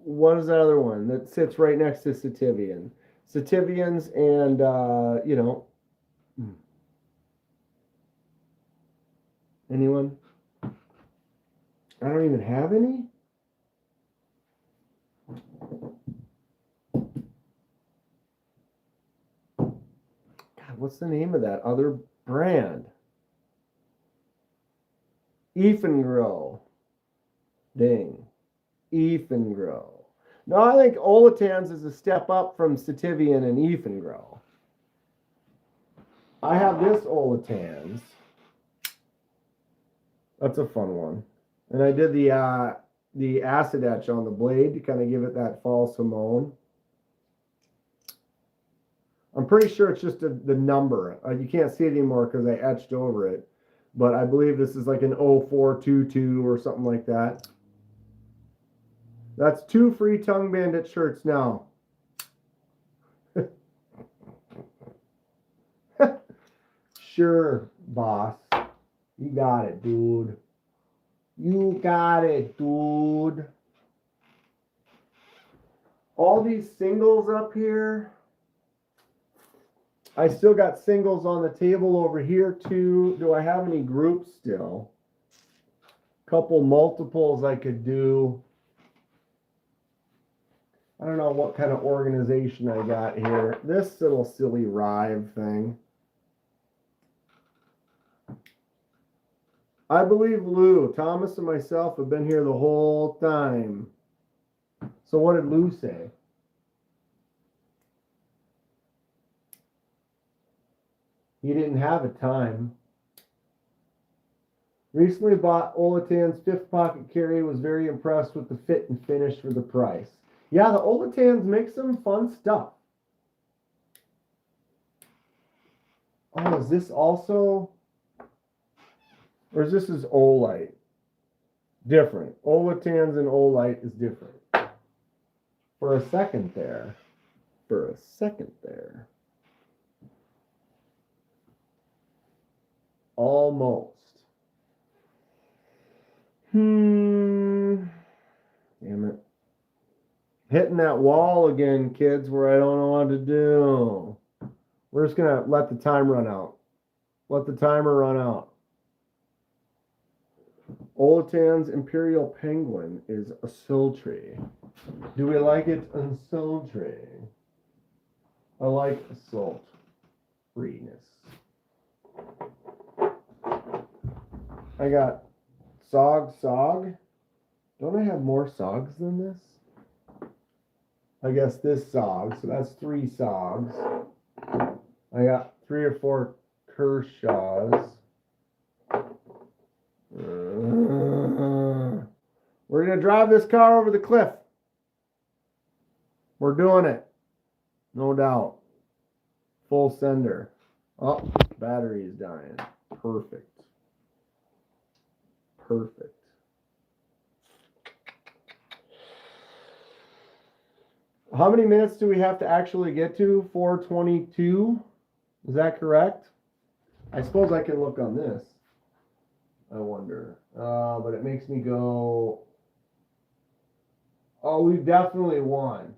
What is that other one that sits right next to Citivian? Citivians and, you know. Anyone? I don't even have any? God, what's the name of that other brand? Grow. Dang. Grow. No, I think Olatan's is a step up from Citivian and Grow. I have this Olatan's. That's a fun one. And I did the acid etch on the blade to kind of give it that false Simone. I'm pretty sure it's just the number. You can't see it anymore because I etched over it. But I believe this is like an 0422 or something like that. That's 2 free Tongue Bandit shirts now. Sure, boss. You got it, dude. You got it, dude. All these singles up here. I still got singles on the table over here too. Do I have any groups still? Couple multiples I could do. I don't know what kind of organization I got here. This little silly Rive thing. I believe Lou, Thomas, and myself have been here the whole time. So what did Lou say? He didn't have a time. Recently bought Olatan's 5th pocket carry. Was very impressed with the fit and finish for the price. Yeah, the Olatans make some fun stuff. Oh, is this also... Or is this Olite? Different. Olatans and Olite is different. For a second there. Almost. Damn it. Hitting that wall again, kids, where I don't know what to do. We're just going to let the time run out. Let the timer run out. Olatan's Imperial Penguin is a sultry. Do we like it sultry? I like salt freeness. I got Sog. Don't I have more Sogs than this? I guess this Sog, so that's 3 Sogs. I got 3 or 4 Kershaws. We're going to drive this car over the cliff. We're doing it. No doubt. Full sender. Oh, battery is dying. Perfect. How many minutes do we have to actually get to? 4:22? Is that correct? I suppose I can look on this. I wonder. But it makes me go... Oh, we definitely won.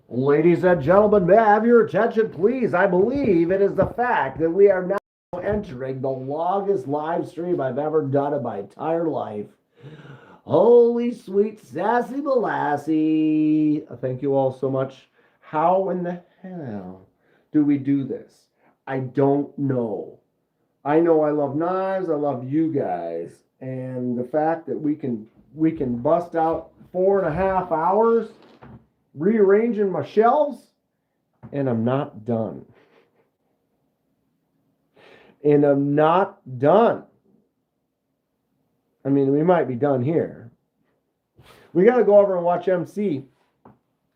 Ladies and gentlemen, may I have your attention, please? I believe it is the fact that we are now entering the longest live stream I've ever done in my entire life. Holy sweet sassy molassie. Thank you all so much. How in the hell do we do this? I don't know. I know I love knives. I love you guys. And the fact that we can bust out 4.5 hours rearranging my shelves, and I'm not done. I mean, we might be done here. We got to go over and watch MC.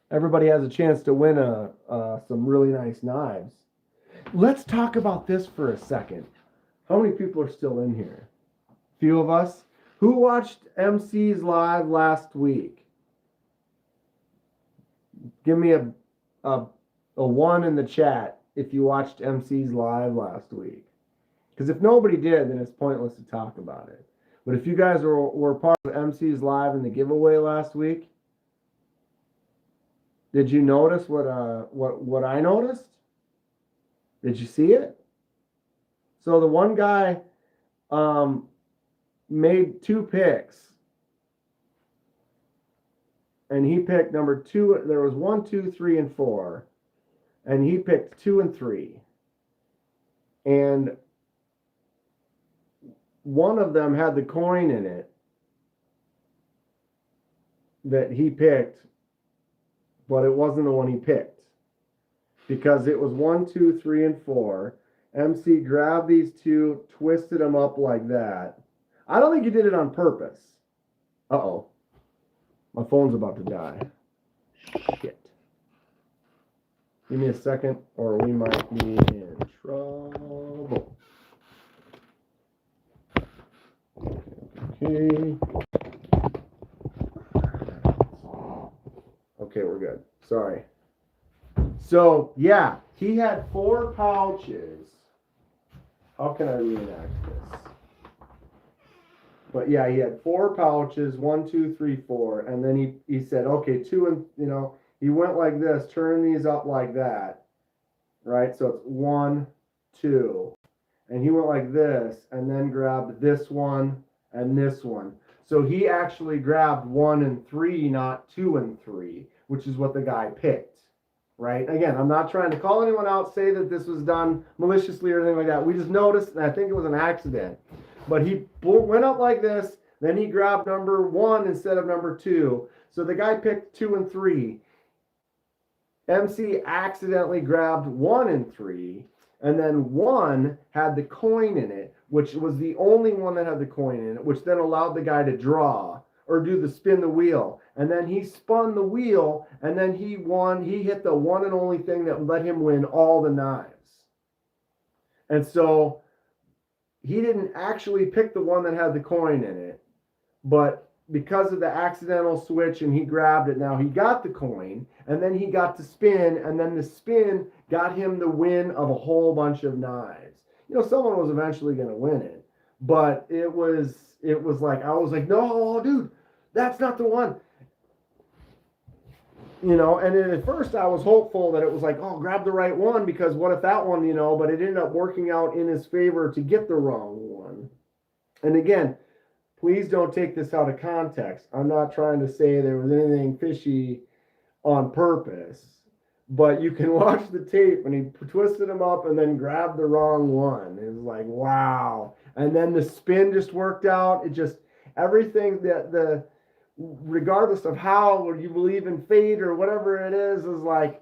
Everybody has a chance to win some really nice knives. Let's talk about this for a second. How many people are still in here? Few of us. Who watched MC's live last week? Give me a 1 in the chat if you watched MC's live last week. Because if nobody did, then it's pointless to talk about it. But if you guys were part of MC's live in the giveaway last week, did you notice what I noticed? Did you see it? So the one guy made 2 picks. And he picked number 2. There was 1, 2, 3, and 4. And he picked 2 and 3. And one of them had the coin in it that he picked, but it wasn't the one he picked. Because it was 1, 2, 3, and 4. MC grabbed these 2, twisted them up like that. I don't think he did it on purpose. Uh-oh. My phone's about to die. Shit. Give me a second, or we might be in trouble. Okay. Okay, we're good. Sorry. So, yeah, he had 4 pouches. How can I reenact this? But yeah, he had 4 pouches, 1, 2, 3, 4, and then he said, okay, 2 and, you know, he went like this, turn these up like that, right? So it's 1, 2, and he went like this, and then grabbed this one and this one. So he actually grabbed 1 and 3, not 2 and 3, which is what the guy picked, right? Again, I'm not trying to call anyone out, say that this was done maliciously or anything like that. We just noticed, and I think it was an accident. But he went up like this, then he grabbed number 1 instead of number 2. So the guy picked 2 and 3. MC accidentally grabbed 1 and 3, and then 1 had the coin in it, which was the only one that had the coin in it, which then allowed the guy to draw or do the spin the wheel. And then he spun the wheel, and then he won. He hit the one and only thing that let him win all the knives. And so he didn't actually pick the one that had the coin in it, but because of the accidental switch and he grabbed it, now he got the coin, and then he got to spin, and then the spin got him the win of a whole bunch of knives. You know, someone was eventually going to win it, but it was like, I was like, no, dude, that's not the one. You know, and then at first I was hopeful that it was like, oh, grab the right one, because what if that one, you know, but it ended up working out in his favor to get the wrong one. And again, please don't take this out of context. I'm not trying to say there was anything fishy on purpose, but you can watch the tape and he twisted them up and then grabbed the wrong one. It was like, wow. And then the spin just worked out. It just, everything that regardless of how, or you believe in fate or whatever it is like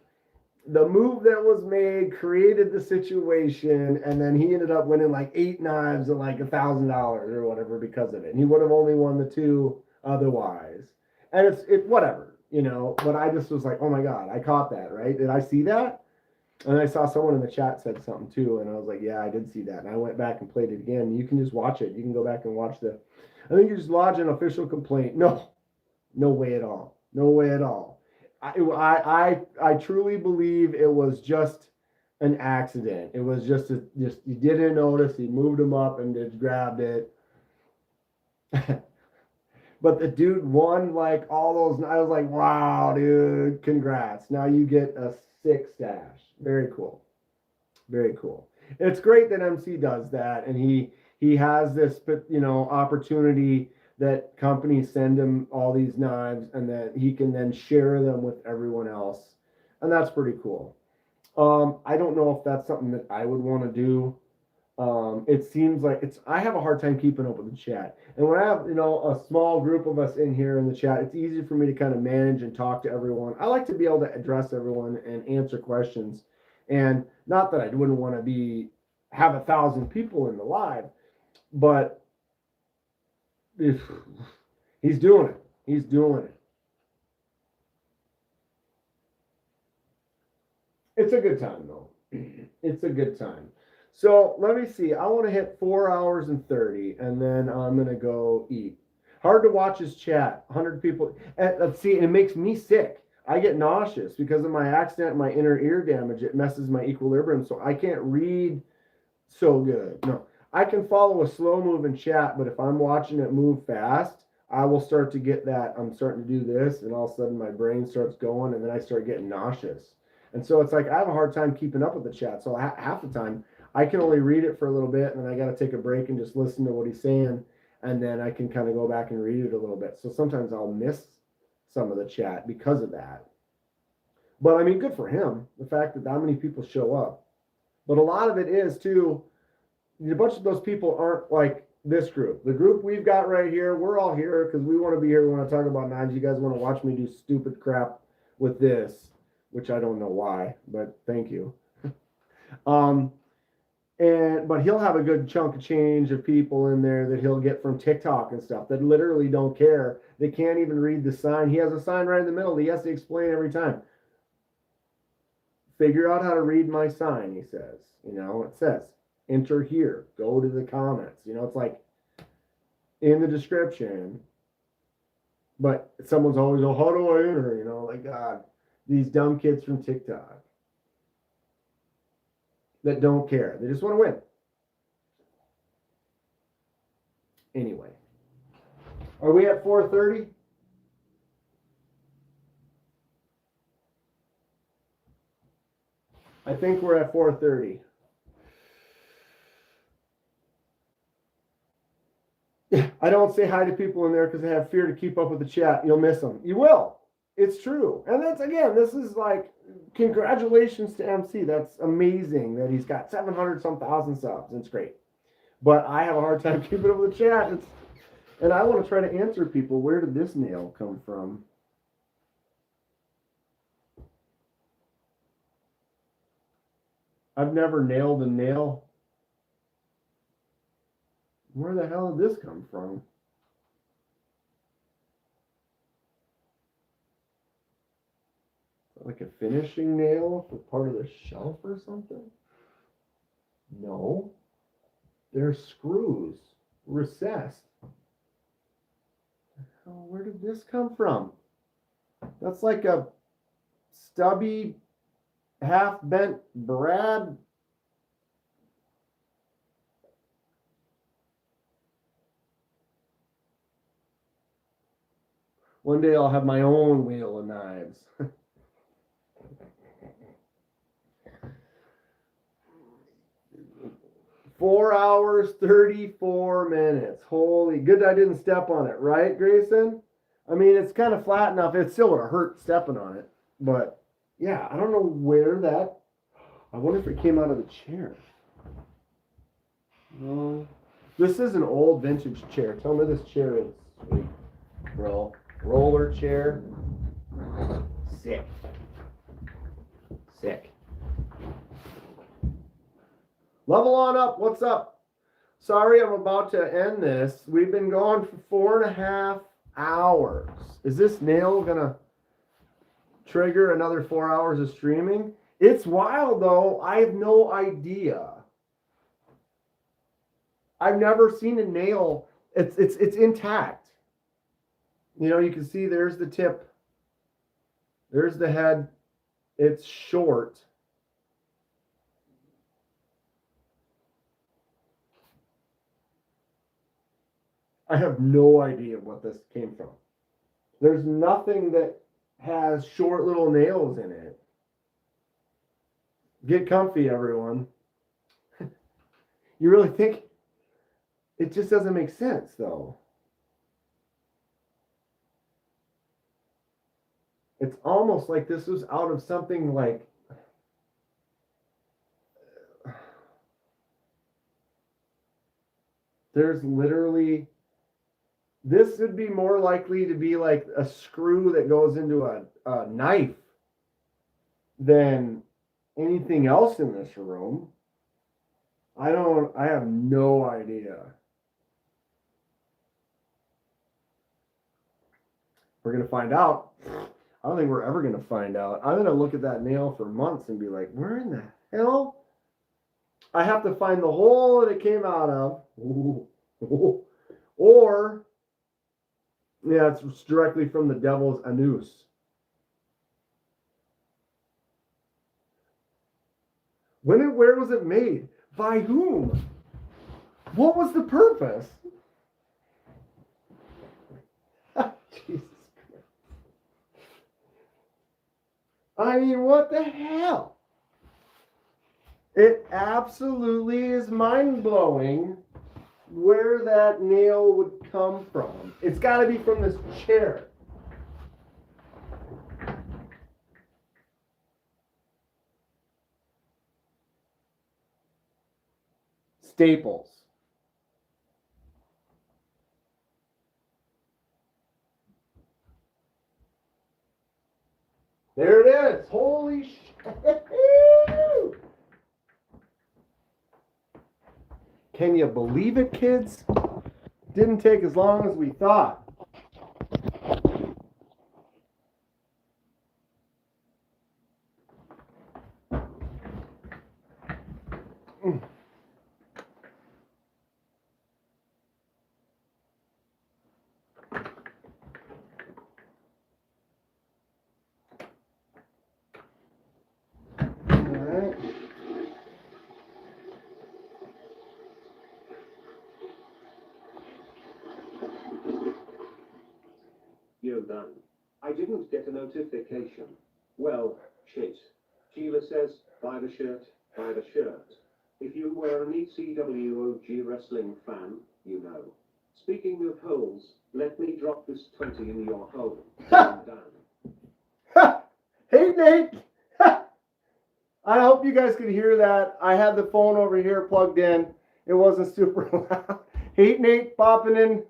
the move that was made created the situation, and then he ended up winning like 8 knives at like $1,000 or whatever because of it. And he would have only won the 2 otherwise. And it's whatever, you know, but I just was like, oh my God, I caught that, right? Did I see that? And I saw someone in the chat said something too, and I was like, yeah, I did see that. And I went back and played it again. You can just watch it. You can go back and watch I think you just lodge an official complaint. No way at all. No way at all. I truly believe it was just an accident. It was just you didn't notice. He moved him up and just grabbed it. But the dude won like all those. I was like, wow, dude, congrats. Now you get a 6 stash. Very cool. Very cool. It's great that MC does that, and he has this, you know, opportunity that companies send him all these knives and that he can then share them with everyone else. And that's pretty cool. I don't know if that's something that I would want to do. It seems like I have a hard time keeping up with the chat. And when I have, you know, a small group of us in here in the chat, it's easy for me to kind of manage and talk to everyone. I like to be able to address everyone and answer questions. And not that I wouldn't want to have 1,000 people in the live, but he's doing it. He's doing it. It's a good time, though. It's a good time. So let me see. I want to hit 4 hours and 30, and then I'm going to go eat. Hard to watch his chat. 100 people. And let's see, it makes me sick. I get nauseous because of my accident, my inner ear damage. It messes my equilibrium, so I can't read so good. No. I can follow a slow moving chat, but if I'm watching it move fast, I will start to get that. I'm starting to do this, and all of a sudden my brain starts going, and then I start getting nauseous. And so it's like I have a hard time keeping up with the chat. So half the time I can only read it for a little bit, and then I got to take a break and just listen to what he's saying, and then I can kind of go back and read it a little bit. So sometimes I'll miss some of the chat because of that. But I mean, good for him, the fact that many people show up. But a lot of it is too. A bunch of those people aren't like this group. The group we've got right here, we're all here because we want to be here. We want to talk about knives. You guys want to watch me do stupid crap with this, which I don't know why, but thank you. But he'll have a good chunk of change of people in there that he'll get from TikTok and stuff that literally don't care. They can't even read the sign. He has a sign right in the middle that he has to explain every time. figure out how to read my sign, he says. You know, it says, enter here, go to the comments. You know, it's like in the description. But someone's always, oh, how do I enter? You know, like, God, these dumb kids from TikTok that don't care. They just want to win. Anyway, are we at 4:30? I think we're at 4:30. I don't say hi to people in there because I have fear to keep up with the chat. You'll miss them. You will. It's true. And that's, again, this is like, congratulations to MC. That's amazing that he's got 700 some thousand subs. It's great. But I have a hard time keeping up with the chat. And I want to try to answer people, where did this nail come from? I've never nailed a nail. Where the hell did this come from? Like a finishing nail for part of the shelf or something? No. They're screws recessed. Oh, where did this come from? That's like a stubby, half-bent brad. One day I'll have my own wheel of knives. 4 hours, 34 minutes. Holy, good I didn't step on it, right, Grayson? I mean, it's kind of flat enough. It still would have hurt stepping on it. But, yeah, I don't know where that... I wonder if it came out of the chair. No. This is an old vintage chair. Tell me this chair is sweet, bro. Roller chair. Sick. Sick. Level on up. What's up? Sorry, I'm about to end this. We've been going for 4.5 hours. Is this nail gonna trigger another 4 hours of streaming? It's wild though. I have no idea. I've never seen a nail. It's intact. You know, you can see there's the tip. There's the head. It's short. I have no idea what this came from. There's nothing that has short little nails in it. Get comfy, everyone. You really think it just doesn't make sense, though. It's almost like this was out of something like... There's literally... This would be more likely to be like a screw that goes into a knife than anything else in this room. I have no idea. We're going to find out. I don't think we're ever going to find out. I'm going to look at that nail for months and be like, where in the hell? I have to find the hole that it came out of. Ooh. Or, yeah, it's directly from the devil's anus. Where was it made? By whom? What was the purpose? Jesus Christ. I mean, what the hell? It absolutely is mind-blowing where that nail would come from. It's got to be from this chair. Staples. There it is. Holy shit. Can you believe it, kids? Didn't take as long as we thought. Alright. You're done. I didn't get a notification. Well, shit. Sheila says, buy the shirt, buy the shirt. If you were an ECWOG wrestling fan, you know. Speaking of holes, let me drop this 20 in your hole. I'm done. Hey, Nate! I hope you guys could hear that. I had the phone over here plugged in. It wasn't super loud. Hey, Nate, popping in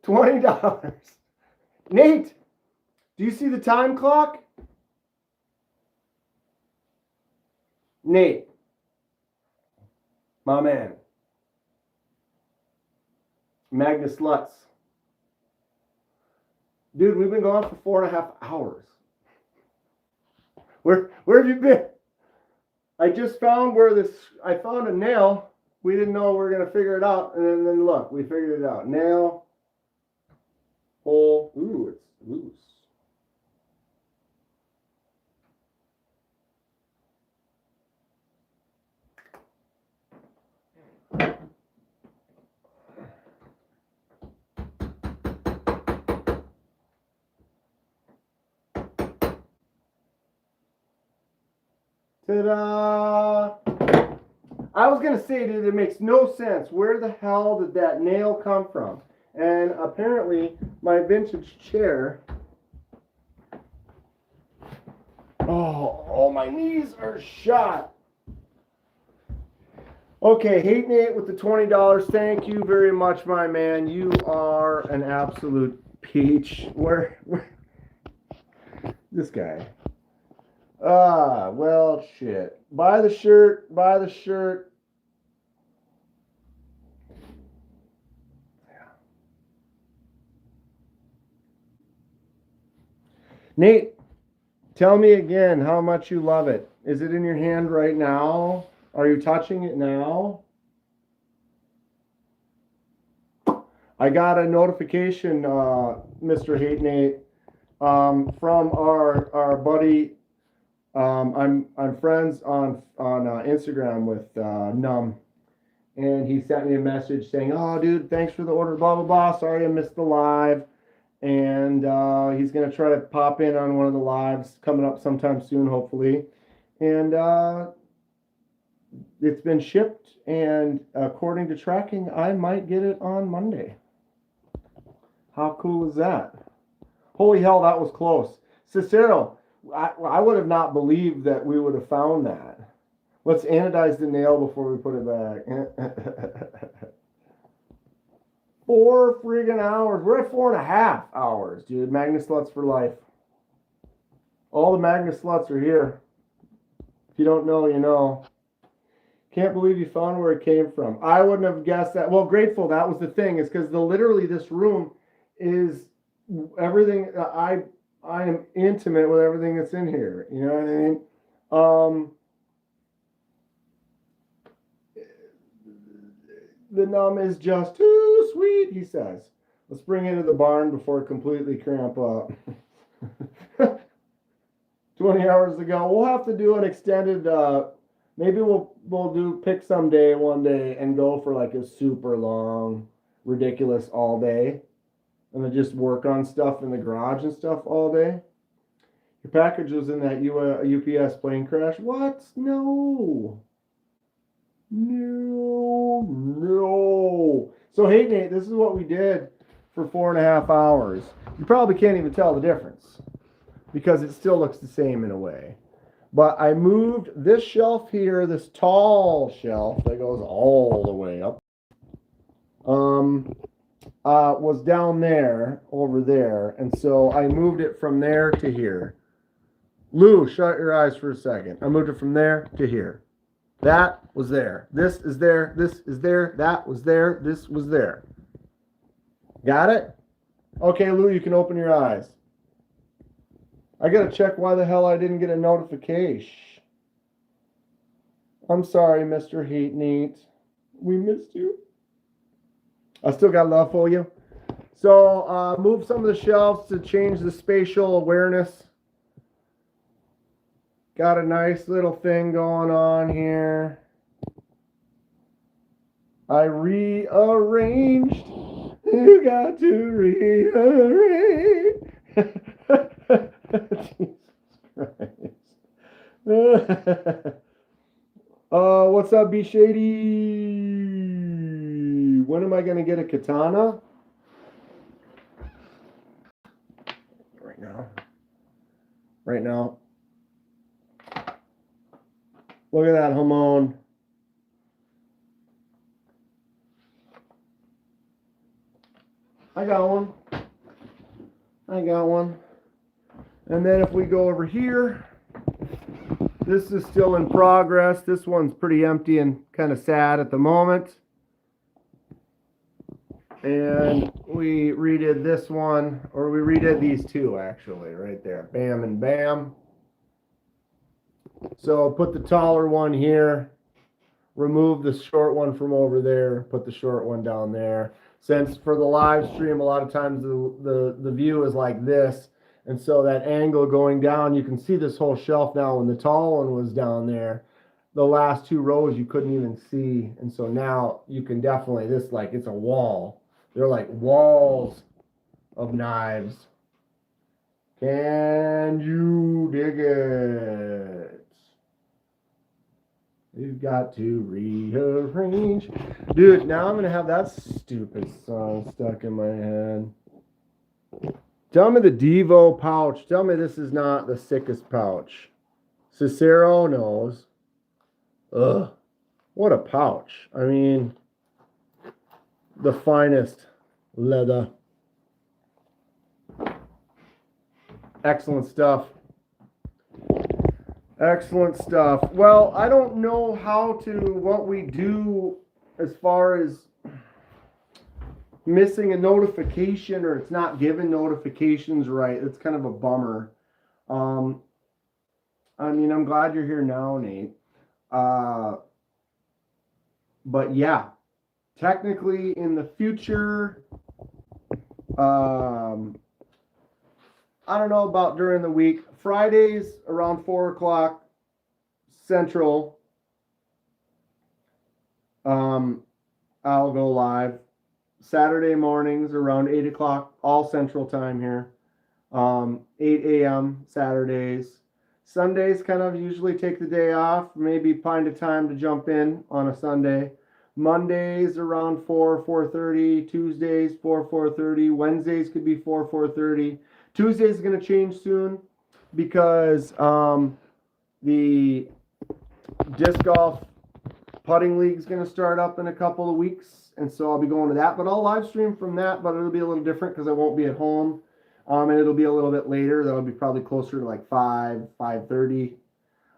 $20. Nate, do you see the time clock? Nate, my man. Magnus Lutz. Dude, we've been gone for 4.5 hours. Where have you been? I just found I found a nail. We didn't know we were going to figure it out. And then look, we figured it out. Nail, hole. Ooh, it's loose. Ta-da! I was going to say, dude, it makes no sense. Where the hell did that nail come from? And apparently, my vintage chair... Oh, my knees are shot. Okay, Hate Nate with the $20. Thank you very much, my man. You are an absolute peach. Where this guy... well, shit. Buy the shirt, buy the shirt. Yeah. Nate, tell me again how much you love it. Is it in your hand right now? Are you touching it now? I got a notification, Mr. Hate Nate, from our buddy. I'm friends on Instagram with Numb, and he sent me a message saying, "Oh, dude, thanks for the order, blah blah blah. Sorry I missed the live, and he's gonna try to pop in on one of the lives coming up sometime soon, hopefully." And it's been shipped, and according to tracking, I might get it on Monday. How cool is that? Holy hell, that was close, Cicero. I would have not believed that we would have found that. Let's anodize the nail before we put it back. 4 friggin' hours. We're at 4.5 hours, dude. Magnus Sluts for life. All the Magnus Sluts are here. If you don't know, you know. Can't believe you found where it came from. I wouldn't have guessed that. Well, grateful. That was the thing. Is because literally this room is everything. I am intimate with everything that's in here. You know what I mean? The Numb is just too sweet, he says. Let's bring it to the barn before it completely cramp up. 20 hours ago. We'll have to do an extended, maybe we'll pick some day, one day, and go for like a super long, ridiculous all day. And then just work on stuff in the garage and stuff all day. Your package was in that UPS plane crash. What? No. So, hey, Nate, this is what we did for 4.5 hours. You probably can't even tell the difference because it still looks the same in a way. But I moved this shelf here, this tall shelf that goes all the way up. Was down there, over there, and so I moved it from there to here. Lou, shut your eyes for a second. I moved it from there to here. That was there. This is there. This is there. That was there. This was there. Got it? Okay, Lou, you can open your eyes. I gotta check why the hell I didn't get a notification. I'm sorry, Mr. Heat Neat. We missed you. I still got love for you. So move some of the shelves to change the spatial awareness. Got a nice little thing going on here. I rearranged. You got to rearrange. Jesus Christ. What's up, B Shady? When am I gonna get a katana? Right now. Right now. Look at that Hamon. I got one. And then if we go over here, this is still in progress. This one's pretty empty and kind of sad at the moment. And we redid this one, or we redid these two actually, right there. Bam and bam. So put the taller one here, remove the short one from over there, put the short one down there. Since for the live stream, a lot of times the view is like this, and so that angle going down, you can see this whole shelf now. When the tall one was down there, the last two rows you couldn't even see, and so now you can definitely, this like it's a wall. They're like walls of knives. Can you dig it? You've got to rearrange. Dude, now I'm going to have that stupid song stuck in my head. Tell me the Devo pouch. Tell me this is not the sickest pouch. Cicero knows. Ugh. What a pouch. I mean, the finest leather. Excellent stuff. Excellent stuff. Well, I don't know what we do as far as missing a notification, or it's not giving notifications right. It's kind of a bummer. I mean, I'm glad you're here now, Nate. But yeah, technically in the future, I don't know about during the week. Fridays around 4 o'clock Central, I'll go live. Saturday mornings around 8 o'clock, all Central time here. 8 a.m. Saturdays. Sundays kind of usually take the day off. Maybe find a time to jump in on a Sunday. Mondays around 4:30. Tuesdays 4:30. Wednesdays could be 4:30. Tuesdays is going to change soon because the disc golf putting league is going to start up in a couple of weeks, and so I'll be going to that. But I'll live stream from that, but it'll be a little different because I won't be at home, and it'll be a little bit later. That'll be probably closer to like 5:30.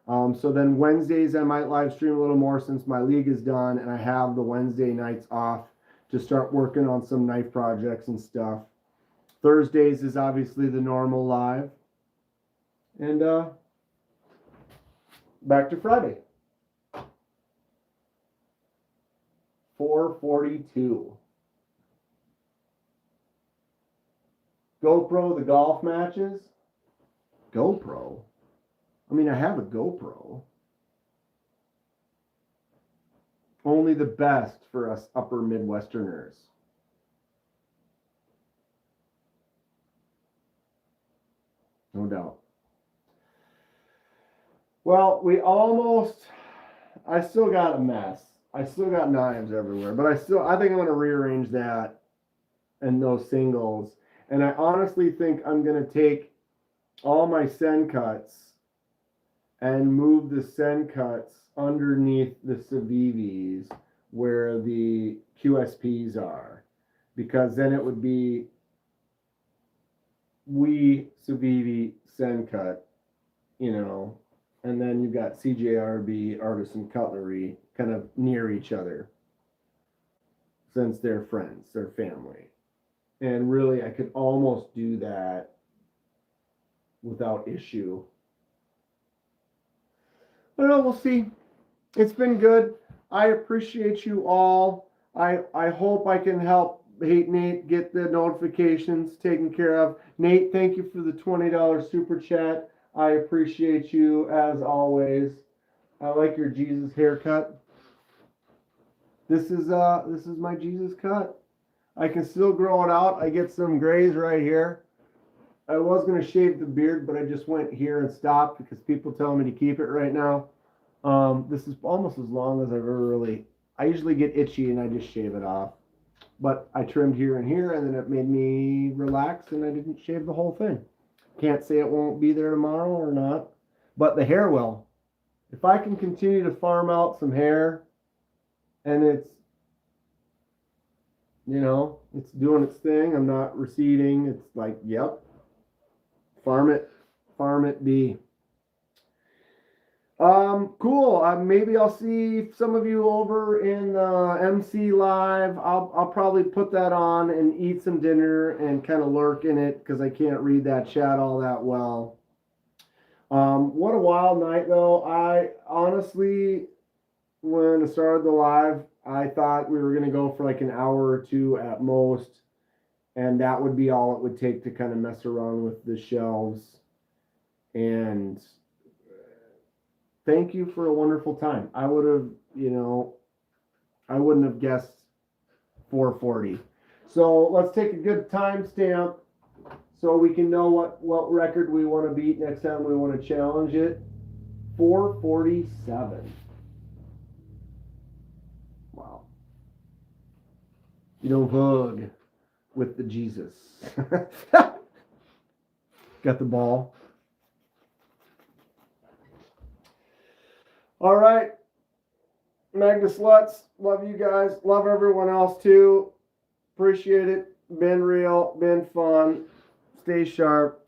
So then Wednesdays I might live stream a little more since my league is done, and I have the Wednesday nights off to start working on some knife projects and stuff. Thursdays is obviously the normal live. And back to Friday. 4:42. GoPro, the golf matches. GoPro? I mean, I have a GoPro. Only the best for us upper Midwesterners. No doubt. Well, I still got a mess. I still got knives everywhere, but I think I'm going to rearrange that and those singles. And I honestly think I'm going to take all my send cuts and move the send cuts underneath the Civivis where the QSPs are, because then it would be Civivi send cut, and then you've got CJRB Artisan cutlery kind of near each other, since they're friends, they're family. And really, I could almost do that without issue. I don't know, we'll see. It's been good. I appreciate you all. I hope I can help Nate get the notifications taken care of. Nate, thank you for the $20 super chat. I appreciate you as always. I like your Jesus haircut. This is my Jesus cut. I can still grow it out. I get some grays right here. I was gonna shave the beard, but I just went here and stopped because people tell me to keep it right now. This is almost as long as I've ever really. I usually get itchy and I just shave it off. But I trimmed here and here, and then it made me relax, and I didn't shave the whole thing. Can't say it won't be there tomorrow or not, but the hair will. If I can continue to farm out some hair, and it's, it's doing its thing, I'm not receding, it's like, yep, farm it be. Cool. Maybe I'll see some of you over in MC Live. I'll probably put that on and eat some dinner and kind of lurk in it because I can't read that chat all that well. What a wild night though. I honestly, when I started the live, I thought we were going to go for like an hour or two at most, and that would be all it would take to kind of mess around with the shelves. And thank you for a wonderful time. I would have, I wouldn't have guessed 440. So let's take a good timestamp so we can know what record we want to beat next time we want to challenge it. 447. Wow. Hug with the Jesus. Got the ball. All right, Magna Sluts, love you guys. Love everyone else too. Appreciate it. Been real, been fun. Stay sharp.